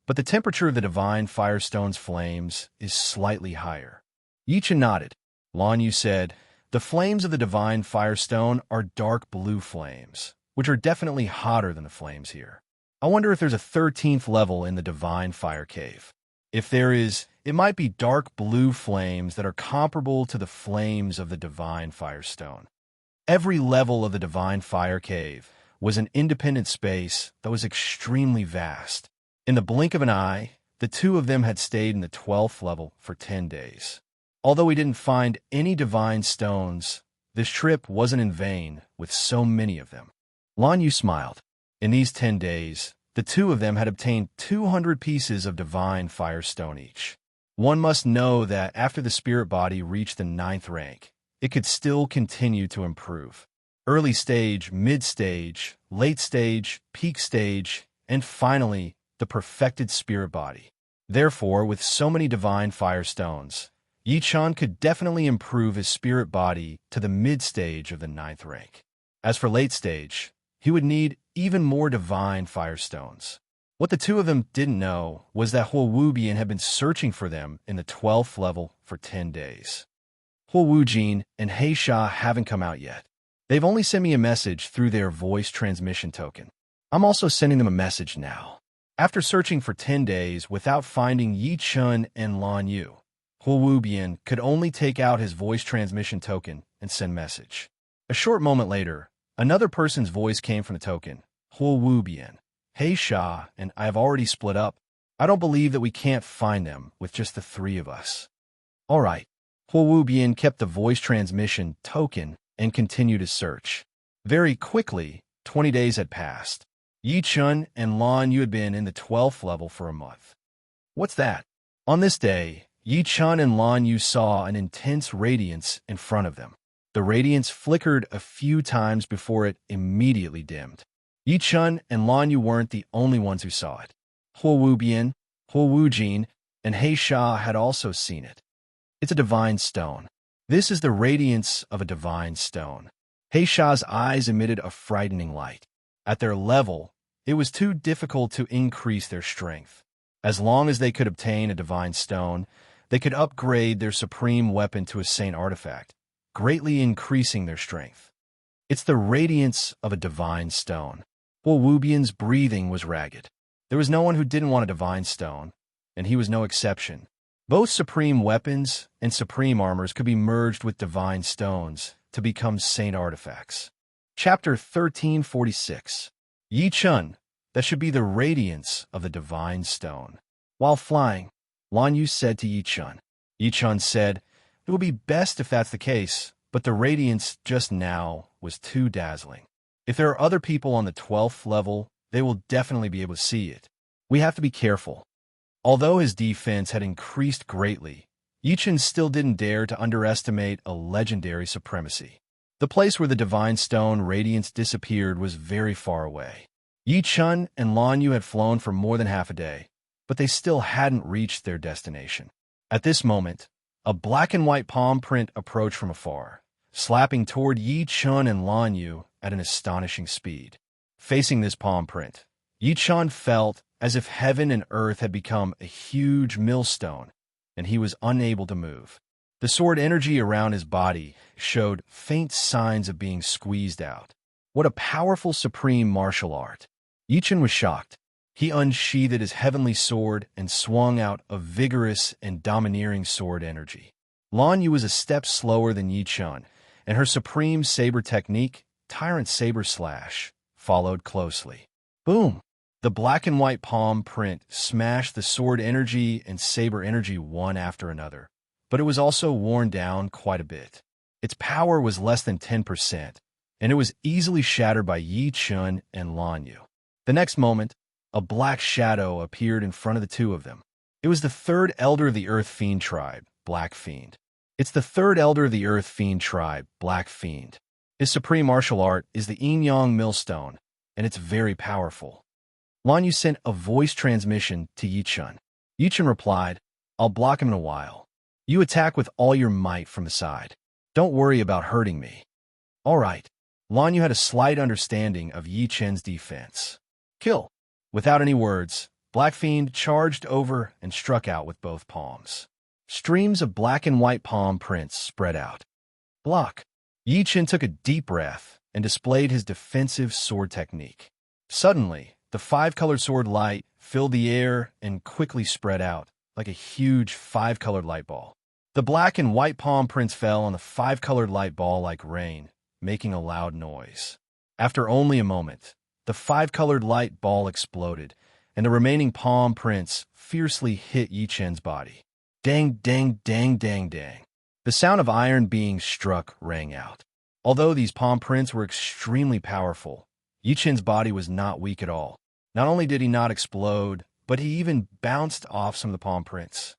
But the temperature of the Divine Firestone's flames is slightly higher. Yi Chun nodded. Lan Yu said, "The flames of the Divine Firestone are dark blue flames, which are definitely hotter than the flames here. I wonder if there's a 13th level in the Divine Fire Cave. If there is, it might be dark blue flames that are comparable to the flames of the Divine Firestone." Every level of the Divine Fire Cave was an independent space that was extremely vast. In the blink of an eye, the two of them had stayed in the 12th level for 10 days. Although we didn't find any divine stones, this trip wasn't in vain with so many of them. Lan Yu smiled. In these 10 days, the two of them had obtained 200 pieces of divine firestone each. One must know that after the spirit body reached the 9th rank, it could still continue to improve. Early stage, mid-stage, late stage, peak stage, and finally, the perfected spirit body. Therefore, with so many divine firestones, Yi Chun could definitely improve his spirit body to the mid-stage of the 9th rank. As for late stage, he would need even more divine firestones. What the two of them didn't know was that Hulwubian had been searching for them in the 12th level for 10 days. Hulwujin and Heisha haven't come out yet. They've only sent me a message through their voice transmission token. I'm also sending them a message now. After searching for 10 days without finding Yi Chun and Lan Yu, Hulwubian could only take out his voice transmission token and send message. A short moment later, another person's voice came from the token. Hulwubian, Heisha, and I have already split up. I don't believe that we can't find them with just the three of us. All right. Hulwubian kept the voice transmission token and continued his search. Very quickly, 20 days had passed. Yi Chun and Lan Yu had been in the 12th level for a month. What's that? On this day, Yi Chun and Lan Yu saw an intense radiance in front of them. The radiance flickered a few times before it immediately dimmed. Yi Chun and Lan Yu weren't the only ones who saw it. Hulwubian, Hulwujin, and Heisha had also seen it. It's a divine stone. This is the radiance of a divine stone. Heisha's eyes emitted a frightening light. At their level, it was too difficult to increase their strength. As long as they could obtain a divine stone, they could upgrade their supreme weapon to a saint artifact, greatly increasing their strength. It's the radiance of a divine stone. Hulwubian's breathing was ragged. There was no one who didn't want a divine stone, and he was no exception. Both supreme weapons and supreme armors could be merged with divine stones to become saint artifacts. Chapter 1346. Yi Chun, that should be the radiance of the divine stone. While flying, Lan Yu said to Yi Chun. Yi Chun said, "It would be best if that's the case, but the radiance just now was too dazzling. If there are other people on the 12th level, they will definitely be able to see it. We have to be careful." Although his defense had increased greatly, Yi Chun still didn't dare to underestimate a legendary supremacy. The place where the divine stone radiance disappeared was very far away. Yi Chun and Lan Yu had flown for more than half a day, but they still hadn't reached their destination. At this moment, a black and white palm print approached from afar, slapping toward Yi Chun and Lan Yu at an astonishing speed. Facing this palm print, Yi Chun felt as if heaven and earth had become a huge millstone, and he was unable to move. The sword energy around his body showed faint signs of being squeezed out. What a powerful supreme martial art! Yichen was shocked. He unsheathed his heavenly sword and swung out a vigorous and domineering sword energy. Lan Yu was a step slower than Yi Chun, and her supreme saber technique, Tyrant Saber Slash, followed closely. Boom! The black and white palm print smashed the sword energy and saber energy one after another, but it was also worn down quite a bit. Its power was less than 10%, and it was easily shattered by Yi Chun and Lan Yu. The next moment, a black shadow appeared in front of the two of them. It was the third elder of the Earth Fiend tribe, Black Fiend. It's the third elder of the Earth Fiend tribe, Black Fiend. His supreme martial art is the Yin-Yang Millstone, and it's very powerful. Lan Yu sent a voice transmission to Yi Chun. Yi Chun replied, "I'll block him in a while. You attack with all your might from the side. Don't worry about hurting me." All right. Lan Yu had a slight understanding of Yi Chun's defense. Kill. Without any words, Black Fiend charged over and struck out with both palms. Streams of black and white palm prints spread out. Block. Yi Chun took a deep breath and displayed his defensive sword technique. Suddenly, the five-colored sword light filled the air and quickly spread out like a huge five-colored light ball. The black and white palm prints fell on the five-colored light ball like rain, making a loud noise. After only a moment, the five-colored light ball exploded, and the remaining palm prints fiercely hit Yi Chun's body. Dang, dang, dang, dang, dang. The sound of iron being struck rang out. Although these palm prints were extremely powerful, Yi Chun's body was not weak at all. Not only did he not explode, but he even bounced off some of the palm prints.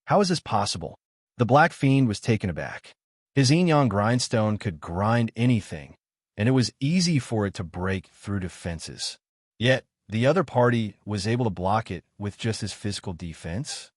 How is this possible? The Black Fiend was taken aback. His yin-yang grindstone could grind anything, and it was easy for it to break through defenses. Yet, the other party was able to block it with just his physical defense.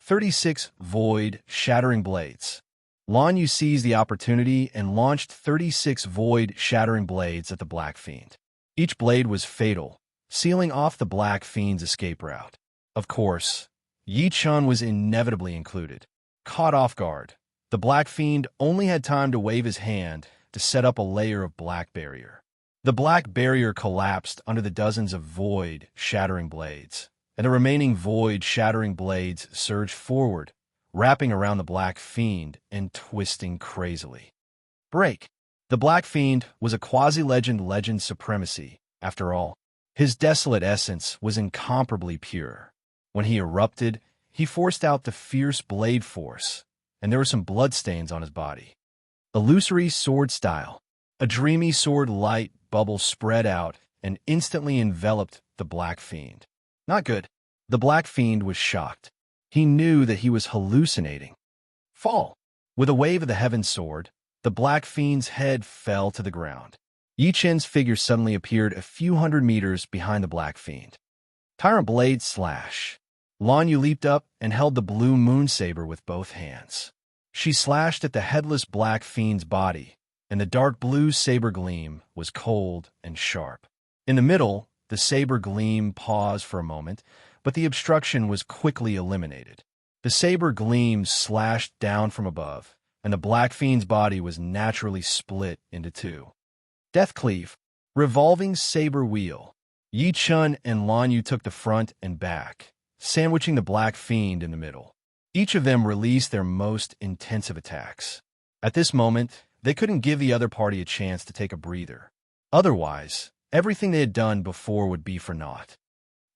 36 Void Shattering Blades. Lan Yu seized the opportunity and launched 36 Void Shattering Blades at the Black Fiend. Each blade was fatal, sealing off the Black Fiend's escape route. Of course, Yi Chun was inevitably included. Caught off guard, the Black Fiend only had time to wave his hand to set up a layer of black barrier. The black barrier collapsed under the dozens of Void Shattering Blades, and the remaining Void Shattering Blades surged forward, wrapping around the Black Fiend and twisting crazily. Break! The Black Fiend was a quasi-legend supremacy, after all. His desolate essence was incomparably pure. When he erupted, he forced out the fierce blade force, and there were some bloodstains on his body. Illusory sword style. A dreamy sword light bubble spread out and instantly enveloped the Black Fiend. Not good. The Black Fiend was shocked. He knew that he was hallucinating. Fall. With a wave of the Heaven Sword, the Black Fiend's head fell to the ground. Yi Chun's figure suddenly appeared a few hundred meters behind the Black Fiend. Tyrant Blade Slash. Lan Yu leaped up and held the blue moon saber with both hands. She slashed at the headless Black Fiend's body, and the dark blue saber gleam was cold and sharp. In the middle, the saber gleam paused for a moment, but the obstruction was quickly eliminated. The saber gleam slashed down from above, and the Black Fiend's body was naturally split into two. Death Cleave. Revolving Saber Wheel. Yi Chun and Lan Yu took the front and back, sandwiching the Black Fiend in the middle. Each of them released their most intensive attacks. At this moment, they couldn't give the other party a chance to take a breather. Otherwise, everything they had done before would be for naught.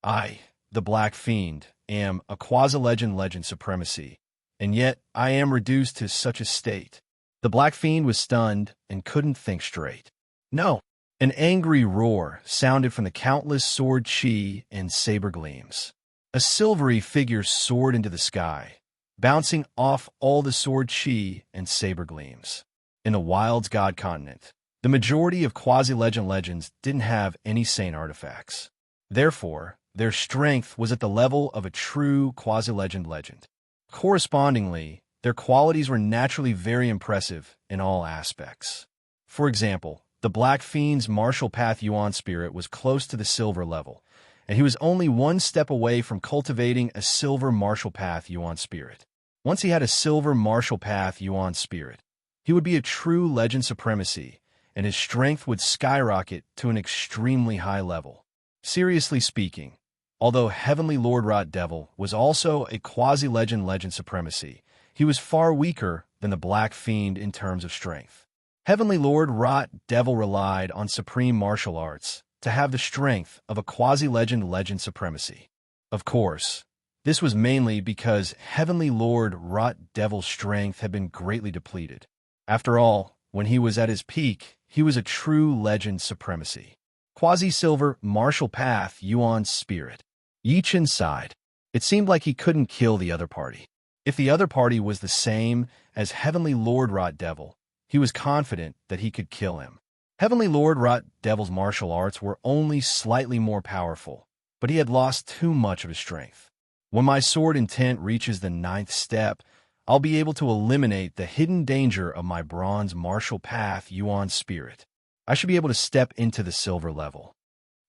I, the Black Fiend, am a quasi-legend supremacy, and yet I am reduced to such a state. The Black Fiend was stunned and couldn't think straight. No! An angry roar sounded from the countless sword chi and saber gleams. A silvery figure soared into the sky, bouncing off all the sword chi and saber gleams. In the Wild's God continent, the majority of quasi-legend legends didn't have any sane artifacts. Therefore, their strength was at the level of a true quasi-legend legend. Correspondingly, their qualities were naturally very impressive in all aspects. For example, the Black Fiend's martial path Yuan spirit was close to the silver level, and he was only one step away from cultivating a silver martial path Yuan spirit. Once he had a silver martial path Yuan spirit, he would be a true legend supremacy, and his strength would skyrocket to an extremely high level. Seriously speaking, although Heavenly Lord Rot Devil was also a quasi-legend supremacy, he was far weaker than the Black Fiend in terms of strength. Heavenly Lord Rot Devil relied on supreme martial arts to have the strength of a quasi-legend supremacy. Of course, this was mainly because Heavenly Lord Rot Devil's strength had been greatly depleted. After all, when he was at his peak, he was a true legend supremacy. Quasi-silver martial path Yuan's spirit. Yi Chen sighed. It seemed like he couldn't kill the other party. If the other party was the same as Heavenly Lord Rot Devil, he was confident that he could kill him. Heavenly Lord Rot Devil's martial arts were only slightly more powerful, but he had lost too much of his strength. When my sword intent reaches the 9th step, I'll be able to eliminate the hidden danger of my bronze martial path Yuan spirit. I should be able to step into the silver level.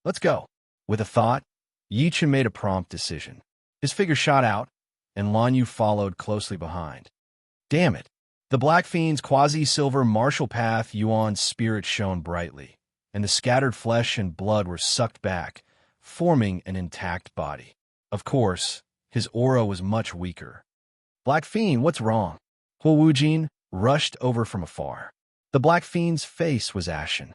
Let's go. With a thought, Yi Chen made a prompt decision. His figure shot out, and Lan Yu followed closely behind. Damn it! The Black Fiend's quasi-silver martial path Yuan's spirit shone brightly, and the scattered flesh and blood were sucked back, forming an intact body. Of course, his aura was much weaker. Black Fiend, what's wrong? Huo Wujin rushed over from afar. The Black Fiend's face was ashen.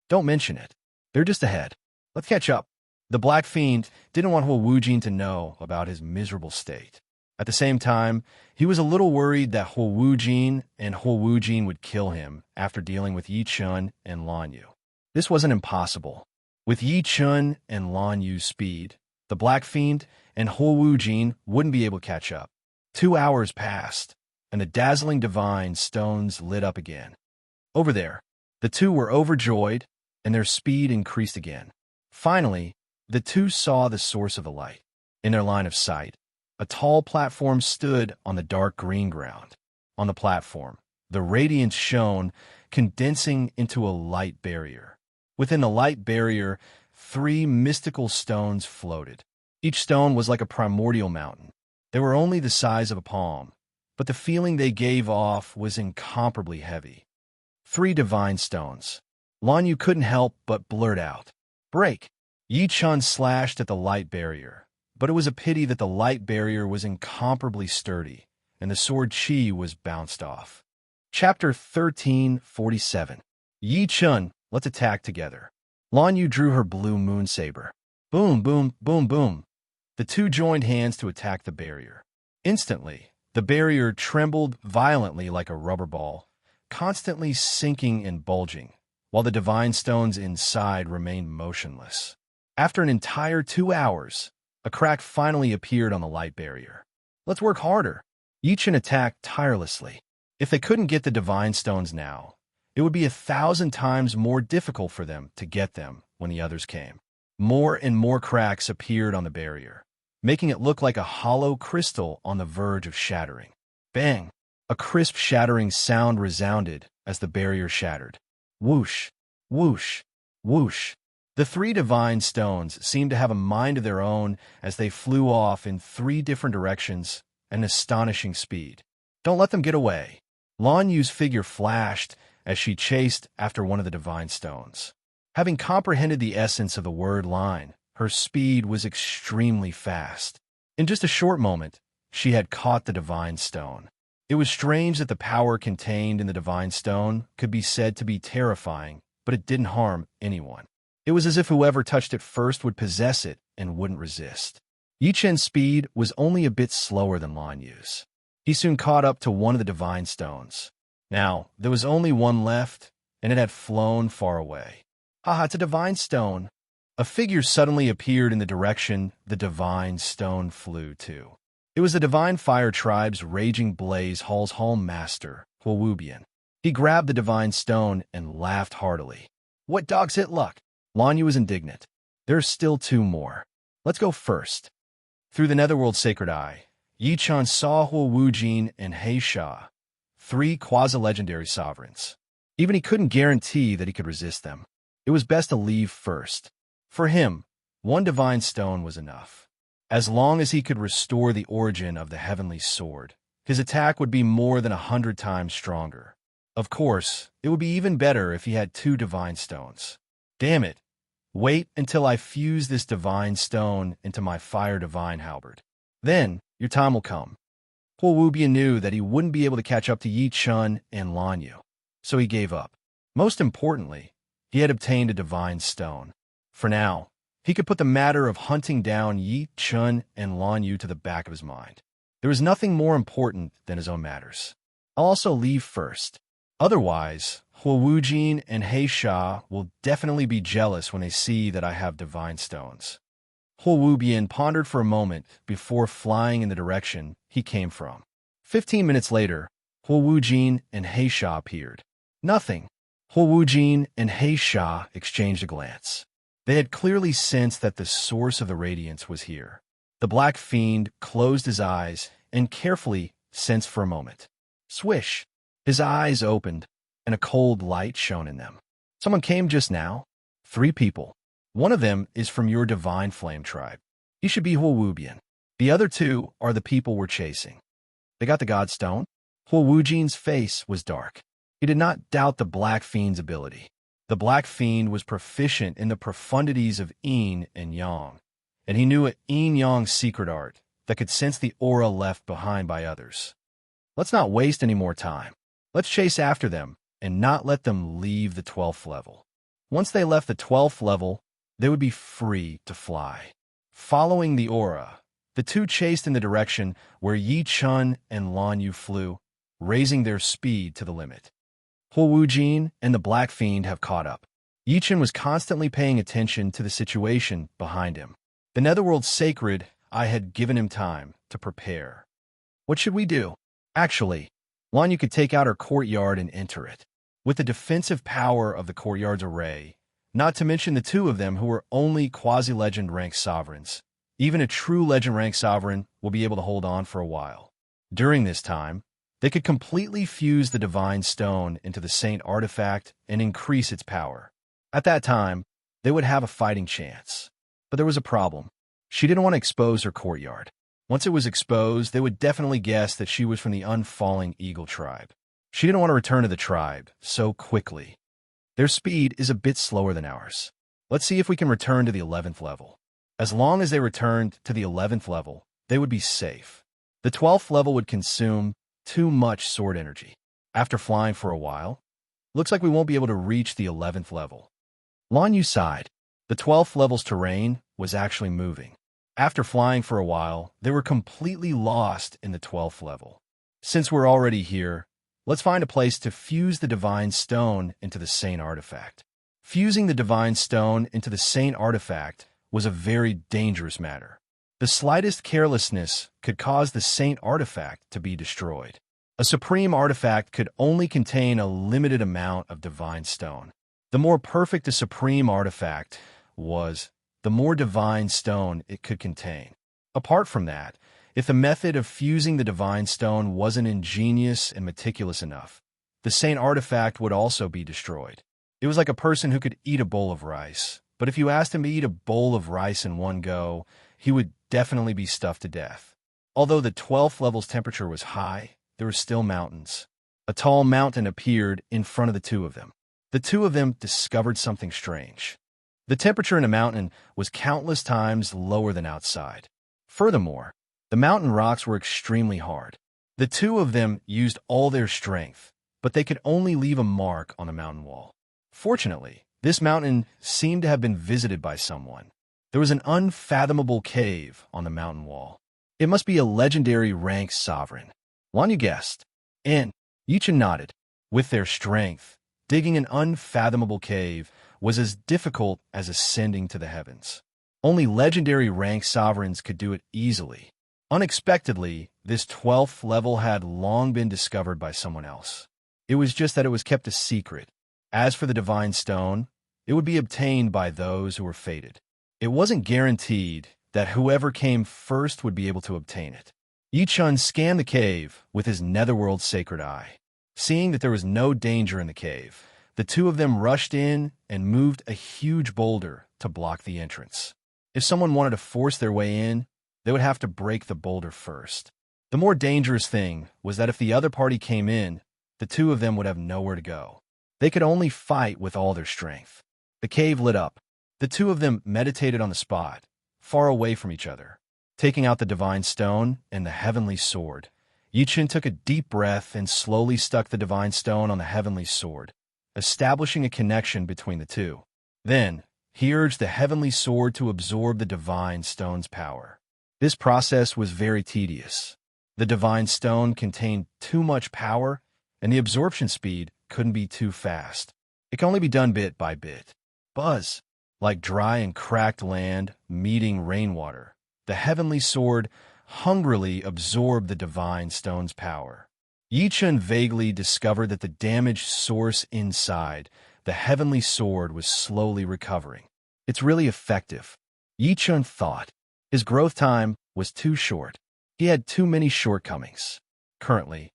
Don't mention it. They're just ahead. Let's catch up. The Black Fiend didn't want Huo Wujin to know about his miserable state. At the same time, he was a little worried that Huo Wujin would kill him after dealing with Yi Chen and Lan Yu. This wasn't impossible. With Yi Chen and Lan Yu's speed, the Black Fiend and Huo Wujin wouldn't be able to catch up. 2 hours passed, and the dazzling divine stones lit up again. Over there, the two were overjoyed, and their speed increased again. Finally, the two saw the source of the light. In their line of sight, a tall platform stood on the dark green ground. On the platform, the radiance shone, condensing into a light barrier. Within the light barrier, 3 mystical stones floated. Each stone was like a primordial mountain. They were only the size of a palm, but the feeling they gave off was incomparably heavy. 3 divine stones. Lan Yu couldn't help but blurt out, "Break!" Yi Chen slashed at the light barrier, but it was a pity that the light barrier was incomparably sturdy, and the sword chi was bounced off. Chapter 1347. Yi Chen, let's attack together. Lan Yu drew her blue moon saber. Boom, boom, boom, boom. The two joined hands to attack the barrier. Instantly, the barrier trembled violently like a rubber ball, constantly sinking and bulging, while the divine stones inside remained motionless. After an entire 2 hours, a crack finally appeared on the light barrier. Let's work harder. Yi Chen attacked tirelessly. If they couldn't get the divine stones now, it would be 1,000 times more difficult for them to get them when the others came. More and more cracks appeared on the barrier, making it look like a hollow crystal on the verge of shattering. Bang! A crisp shattering sound resounded as the barrier shattered. Whoosh! Whoosh! Whoosh! The 3 divine stones seemed to have a mind of their own as they flew off in 3 different directions at an astonishing speed. Don't let them get away. Lan Yu's figure flashed as she chased after one of the divine stones. Having comprehended the essence of the word line, her speed was extremely fast. In just a short moment, she had caught the divine stone. It was strange that the power contained in the divine stone could be said to be terrifying, but it didn't harm anyone. It was as if whoever touched it first would possess it and wouldn't resist. Yi Chen's speed was only a bit slower than Lan Yu's. He soon caught up to one of the divine stones. Now, there was only one left, and it had flown far away. Haha, it's a divine stone. A figure suddenly appeared in the direction the divine stone flew to. It was the Divine Fire Tribe's Raging Blaze Hall's Hall Master, Huo Wubian. He grabbed the divine stone and laughed heartily. What dog's hit luck? Lan Yu was indignant. There's still 2 more. Let's go first. Through the Netherworld Sacred Eye, Yi Chen saw Huo Wujin and He Sha, 3 quasi-legendary sovereigns. Even he couldn't guarantee that he could resist them. It was best to leave first. For him, One divine stone was enough. As long as he could restore the origin of the heavenly sword, his attack would be more than 100 times stronger. Of course, it would be even better if he had 2 divine stones. Damn it! Wait until I fuse this divine stone into my fire divine halberd. Then, your time will come. Huo Wubian knew that he wouldn't be able to catch up to Yi Chun and Lan Yu, so he gave up. Most importantly, he had obtained a divine stone. For now, he could put the matter of hunting down Yi Chun and Lan Yu to the back of his mind. There was nothing more important than his own matters. I'll also leave first. Otherwise, Huo Wujin and He Sha will definitely be jealous when they see that I have divine stones. Huo Wubian pondered for a moment before flying in the direction he came from. 15 minutes later, Huo Wujin and He Sha appeared. Nothing. Huo Wujin and He Sha exchanged a glance. They had clearly sensed that the source of the radiance was here. The Black Fiend closed his eyes and carefully sensed for a moment. Swish! His eyes opened, and a cold light shone in them. Someone came just now? 3 people. One of them is from your Divine Flame tribe. He should be Huo Wubian. The other 2 are the people we're chasing. They got the God Stone? Huo Wujin's face was dark. He did not doubt the Black Fiend's ability. The Black Fiend was proficient in the profundities of yin and yang, and he knew a yin-yang secret art that could sense the aura left behind by others. Let's not waste any more time. Let's chase after them and not let them leave the 12th level. Once they left the 12th level, they would be free to fly. Following the aura, the 2 chased in the direction where Yi Chun and Lan Yu flew, raising their speed to the limit. Huo Wujin and the Black Fiend have caught up. Yi Chun was constantly paying attention to the situation behind him. The Netherworld's sacred, I had given him time to prepare. What should we do? Actually, Lan Yu could take out her courtyard and enter it. With the defensive power of the courtyard's array, not to mention the 2 of them who were only quasi-legend rank sovereigns, even a true legend rank sovereign will be able to hold on for a while. During this time, they could completely fuse the divine stone into the saint artifact and increase its power. At that time, they would have a fighting chance. But there was a problem. She didn't want to expose her courtyard. Once it was exposed, they would definitely guess that she was from the Unfalling Eagle tribe. She didn't want to return to the tribe so quickly. Their speed is a bit slower than ours. Let's see if we can return to the 11th level. As long as they returned to the 11th level, they would be safe. The 12th level would consume too much sword energy. After flying for a while, looks like we won't be able to reach the 11th level. Lan Yu sighed. The 12th level's terrain was actually moving. After flying for a while, they were completely lost in the 12th level. Since we're already here, let's find a place to fuse the divine stone into the saint artifact. Fusing the divine stone into the saint artifact was a very dangerous matter. The slightest carelessness could cause the saint artifact to be destroyed. A supreme artifact could only contain a limited amount of divine stone. The more perfect a supreme artifact was, the more divine stone it could contain. Apart from that, if the method of fusing the divine stone wasn't ingenious and meticulous enough, the saint artifact would also be destroyed. It was like a person who could eat a bowl of rice, but if you asked him to eat a bowl of rice in one go, he would definitely be stuffed to death. Although the 12th level's temperature was high, there were still mountains. A tall mountain appeared in front of the 2 of them. The 2 of them discovered something strange. The temperature in the mountain was countless times lower than outside. Furthermore, the mountain rocks were extremely hard. The 2 of them used all their strength, but they could only leave a mark on the mountain wall. Fortunately, this mountain seemed to have been visited by someone. There was an unfathomable cave on the mountain wall. It must be a legendary rank sovereign. Lan Yu guessed, and Yi Chun nodded. With their strength, digging an unfathomable cave was as difficult as ascending to the heavens. Only legendary rank sovereigns could do it easily. Unexpectedly, this 12th level had long been discovered by someone else. It was just that it was kept a secret. As for the divine stone, it would be obtained by those who were fated. It wasn't guaranteed that whoever came first would be able to obtain it. Yi Chun scanned the cave with his netherworld sacred eye. Seeing that there was no danger in the cave, the 2 of them rushed in and moved a huge boulder to block the entrance. If someone wanted to force their way in, they would have to break the boulder first. The more dangerous thing was that if the other party came in, the two of them would have nowhere to go. They could only fight with all their strength. The cave lit up. The two of them meditated on the spot, far away from each other. Taking out the divine stone and the heavenly sword, Yichun took a deep breath and slowly stuck the divine stone on the heavenly sword, establishing a connection between the two. Then, he urged the heavenly sword to absorb the divine stone's power. This process was very tedious. The divine stone contained too much power, and the absorption speed couldn't be too fast. It can only be done bit by bit. Buzz, like dry and cracked land meeting rainwater, the heavenly sword hungrily absorbed the divine stone's power. Yichun vaguely discovered that the damaged source inside the heavenly sword was slowly recovering. It's really effective, Yichun thought. His growth time was too short. He had too many shortcomings. Currently,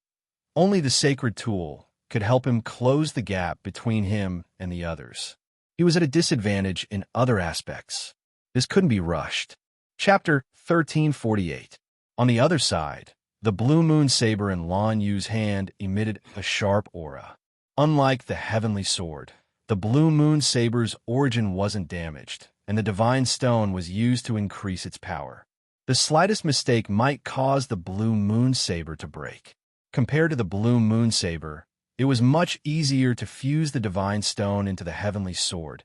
only the sacred tool could help him close the gap between him and the others. He was at a disadvantage in other aspects. This couldn't be rushed. Chapter 1348. On the other side, the blue moon saber in Lan Yu's hand emitted a sharp aura. Unlike the heavenly sword, the blue moon saber's origin wasn't damaged, and the divine stone was used to increase its power. The slightest mistake might cause the blue moon saber to break. Compared to the blue moon saber, it was much easier to fuse the divine stone into the heavenly sword,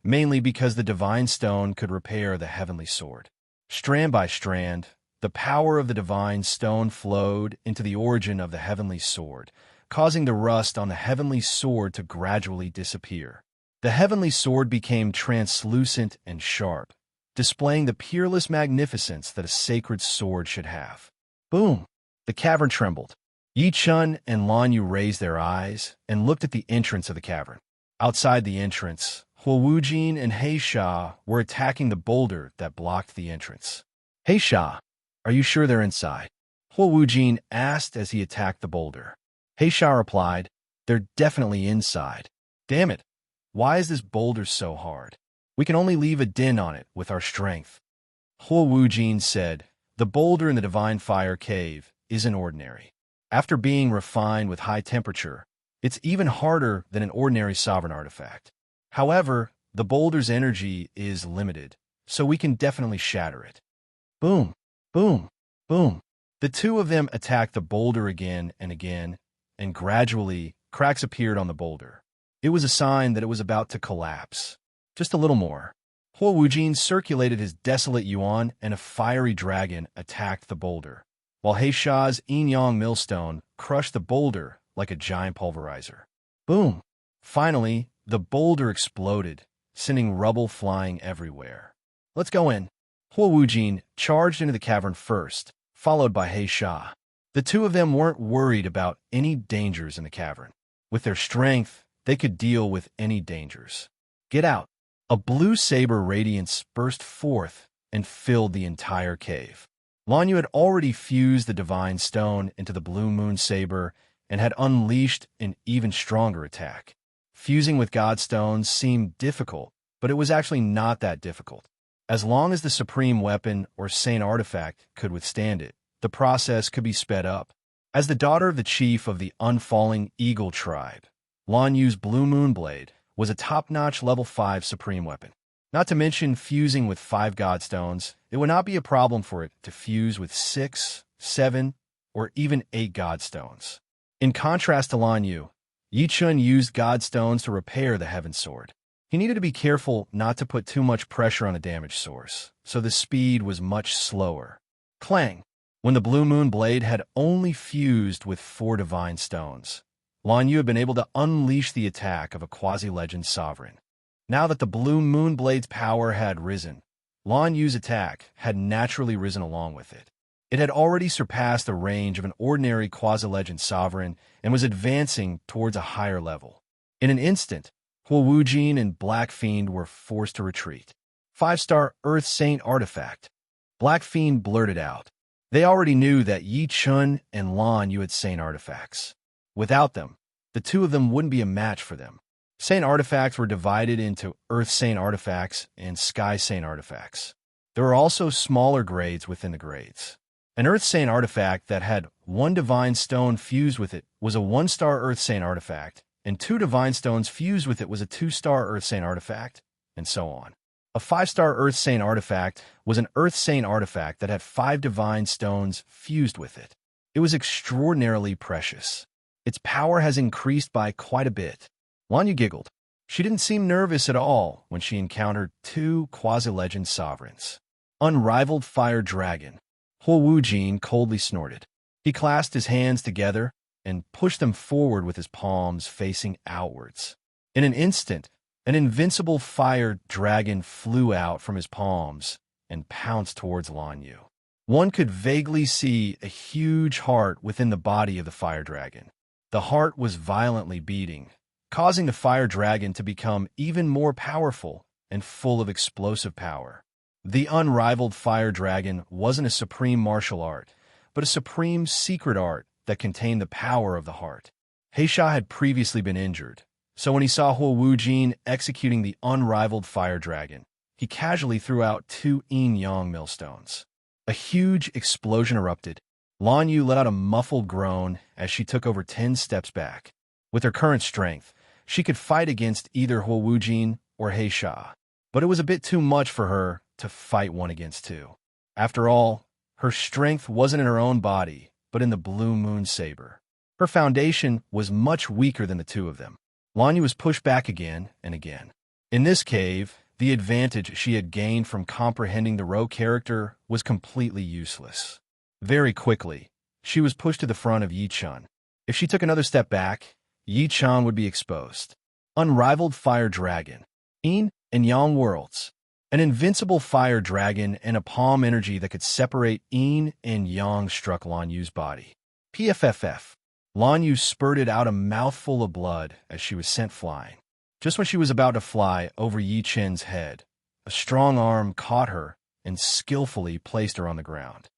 mainly because the divine stone could repair the heavenly sword. Strand by strand, the power of the divine stone flowed into the origin of the heavenly sword, causing the rust on the heavenly sword to gradually disappear. The heavenly sword became translucent and sharp, displaying the peerless magnificence that a sacred sword should have. Boom! The cavern trembled. Yichun and Lan Yu raised their eyes and looked at the entrance of the cavern. Outside the entrance, Huowujin and Heisha were attacking the boulder that blocked the entrance. Heisha, are you sure they're inside? Huowujin asked as he attacked the boulder. Heisha replied, they're definitely inside. Damn it, why is this boulder so hard? We can only leave a dent on it with our strength. Huowujin said, the boulder in the Divine Fire Cave isn't ordinary. After being refined with high temperature, it's even harder than an ordinary sovereign artifact. However, the boulder's energy is limited, so we can definitely shatter it. Boom, boom, boom. The two of them attacked the boulder again, and gradually, cracks appeared on the boulder. It was a sign that it was about to collapse. Just a little more. Huowujin circulated his desolate yuan, and a fiery dragon attacked the boulder, while Heisha's yin-yang millstone crushed the boulder like a giant pulverizer. Boom! Finally, the boulder exploded, sending rubble flying everywhere. Let's go in. Huowujin charged into the cavern first, followed by Heisha. The two of them weren't worried about any dangers in the cavern. With their strength, they could deal with any dangers. Get out! A blue saber radiance burst forth and filled the entire cave. Lan Yu had already fused the divine stone into the blue moon saber and had unleashed an even stronger attack. Fusing with godstones seemed difficult, but it was actually not that difficult. As long as the supreme weapon or saint artifact could withstand it, the process could be sped up. As the daughter of the chief of the Unfalling Eagle tribe, Lan Yu's Blue Moon Blade was a top-notch level 5 supreme weapon. Not to mention fusing with 5 godstones, it would not be a problem for it to fuse with 6, 7, or even 8 godstones. In contrast to Lan Yu, Yichun used godstones to repair the Heaven Sword. He needed to be careful not to put too much pressure on a damage source, so the speed was much slower. Clang! When the Blue Moon Blade had only fused with 4 divine stones, Lan Yu had been able to unleash the attack of a quasi-legend sovereign. Now that the Blue Moon Blade's power had risen, Lan Yu's attack had naturally risen along with it. It had already surpassed the range of an ordinary quasi-legend sovereign and was advancing towards a higher level. In an instant, Huowujin and Black Fiend were forced to retreat. 5-star Earth Saint artifact. Black Fiend blurted out. They already knew that Yichun and Lan Yu had Saint artifacts. Without them, the two of them wouldn't be a match for them. Saint artifacts were divided into Earth Saint artifacts and Sky Saint artifacts. There were also smaller grades within the grades. An Earth Saint artifact that had 1 divine stone fused with it was a 1-star Earth Saint artifact, and 2 divine stones fused with it was a 2-star Earth Saint artifact, and so on. A 5-star Earth Saint artifact was an Earth Saint artifact that had 5 divine stones fused with it. It was extraordinarily precious. Its power has increased by quite a bit. Lanyu giggled. She didn't seem nervous at all when she encountered 2 quasi-legend sovereigns. Unrivaled Fire Dragon. Huo Wujin coldly snorted. He clasped his hands together and pushed them forward with his palms facing outwards. In an instant, an invincible fire dragon flew out from his palms and pounced towards Lanyu. One could vaguely see a huge heart within the body of the fire dragon. The heart was violently beating, causing the fire dragon to become even more powerful and full of explosive power. The unrivaled fire dragon wasn't a supreme martial art, but a supreme secret art that contained the power of the heart. Heisha had previously been injured, so when he saw Huo Wujin executing the unrivaled fire dragon, he casually threw out 2 yin-yang millstones. A huge explosion erupted. Lanyu let out a muffled groan as she took over 10 steps back. With her current strength, she could fight against either Huo Wujin or Heisha, but it was a bit too much for her to fight 1 against 2. After all, her strength wasn't in her own body, but in the blue moon saber. Her foundation was much weaker than the 2 of them. Lanyu was pushed back again and again. In this cave, the advantage she had gained from comprehending the Ro character was completely useless. Very quickly, she was pushed to the front of Yi-chan. If she took another step back, Yi-chan would be exposed. Unrivaled Fire Dragon. Yin and Yang worlds. An invincible fire dragon and a palm energy that could separate Yin and Yang struck Lanyu's body. PFFF. Lanyu spurted out a mouthful of blood as she was sent flying. Just when she was about to fly over Yi-chen's head, a strong arm caught her and skillfully placed her on the ground.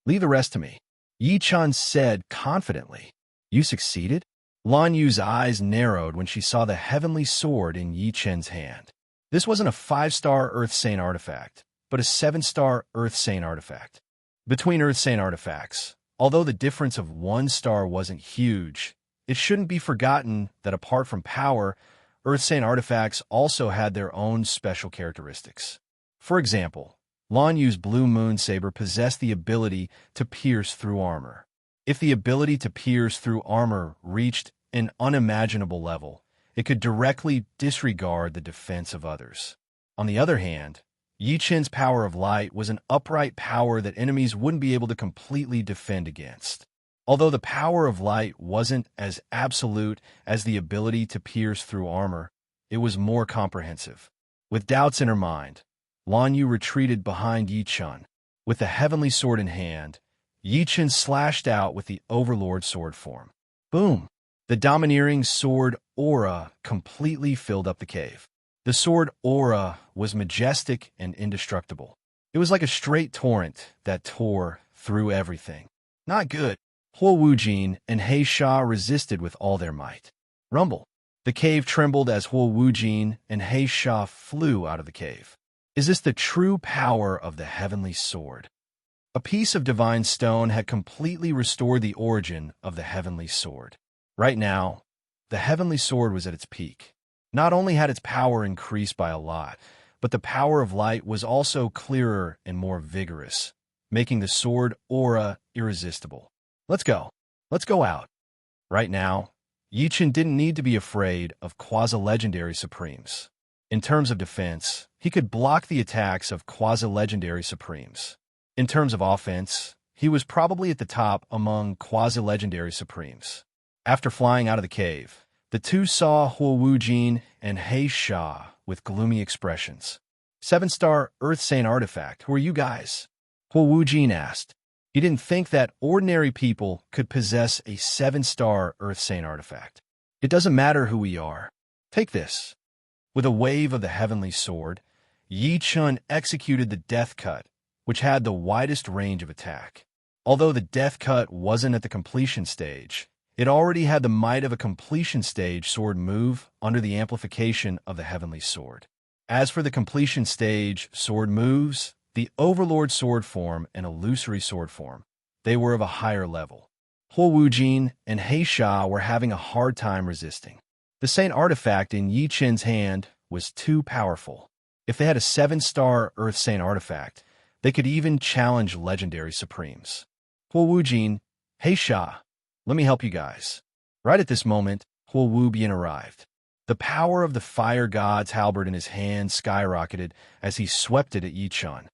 "Leave the rest to me," Yi-chan said confidently. "You succeeded?" Lanyu's eyes narrowed when she saw the heavenly sword in Yi-chen's hand. This wasn't a 5-star Earth Saint artifact, but a 7-star Earth Saint artifact. Between Earth Saint artifacts, although the difference of 1 star wasn't huge, it shouldn't be forgotten that apart from power, Earth Saint artifacts also had their own special characteristics. For example, Lanyu's Blue Moon Saber possessed the ability to pierce through armor. If the ability to pierce through armor reached an unimaginable level, it could directly disregard the defense of others. On the other hand, Yi-chen's power of light was an upright power that enemies wouldn't be able to completely defend against. Although the power of light wasn't as absolute as the ability to pierce through armor, it was more comprehensive. With doubts in her mind, Lanyu retreated behind Yi-chan. With the heavenly sword in hand, Yi-chan slashed out with the Overlord sword form. Boom! The domineering sword aura completely filled up the cave. The sword aura was majestic and indestructible. It was like a straight torrent that tore through everything. Not good. Huo Wujin and Heisha resisted with all their might. Rumble. The cave trembled as Huo Wujin and Heisha flew out of the cave. Is this the true power of the heavenly sword? A piece of divine stone had completely restored the origin of the heavenly sword. Right now, the heavenly sword was at its peak. Not only had its power increased by a lot, but the power of light was also clearer and more vigorous, making the sword aura irresistible. Let's go. Let's go out. Right now, Yi-chan didn't need to be afraid of quasi-legendary supremes. In terms of defense, he could block the attacks of quasi-legendary supremes. In terms of offense, he was probably at the top among quasi-legendary supremes. After flying out of the cave, the 2 saw Huo Wujin and Heisha with gloomy expressions. 7-star Earth Saint artifact, who are you guys? Huo Wujin asked. He didn't think that ordinary people could possess a 7-star Earth Saint artifact. It doesn't matter who we are. Take this. With a wave of the heavenly sword, Yi-chan executed the death cut, which had the widest range of attack. Although the death cut wasn't at the completion stage, it already had the might of a completion stage sword move under the amplification of the heavenly sword. As for the completion stage sword moves, The Overlord sword form and illusory sword form, they were of a higher level. Huo Wujin and He Sha were having a hard time resisting. The Saint artifact in Yi Qin's hand was too powerful. If they had a 7-star Earth Saint artifact, they could even challenge legendary supremes. Huo Wujin, He Sha, let me help you guys. Right at this moment, Huo Wubian arrived. The power of the fire god's halberd in his hand skyrocketed as he swept it at Yi Chun.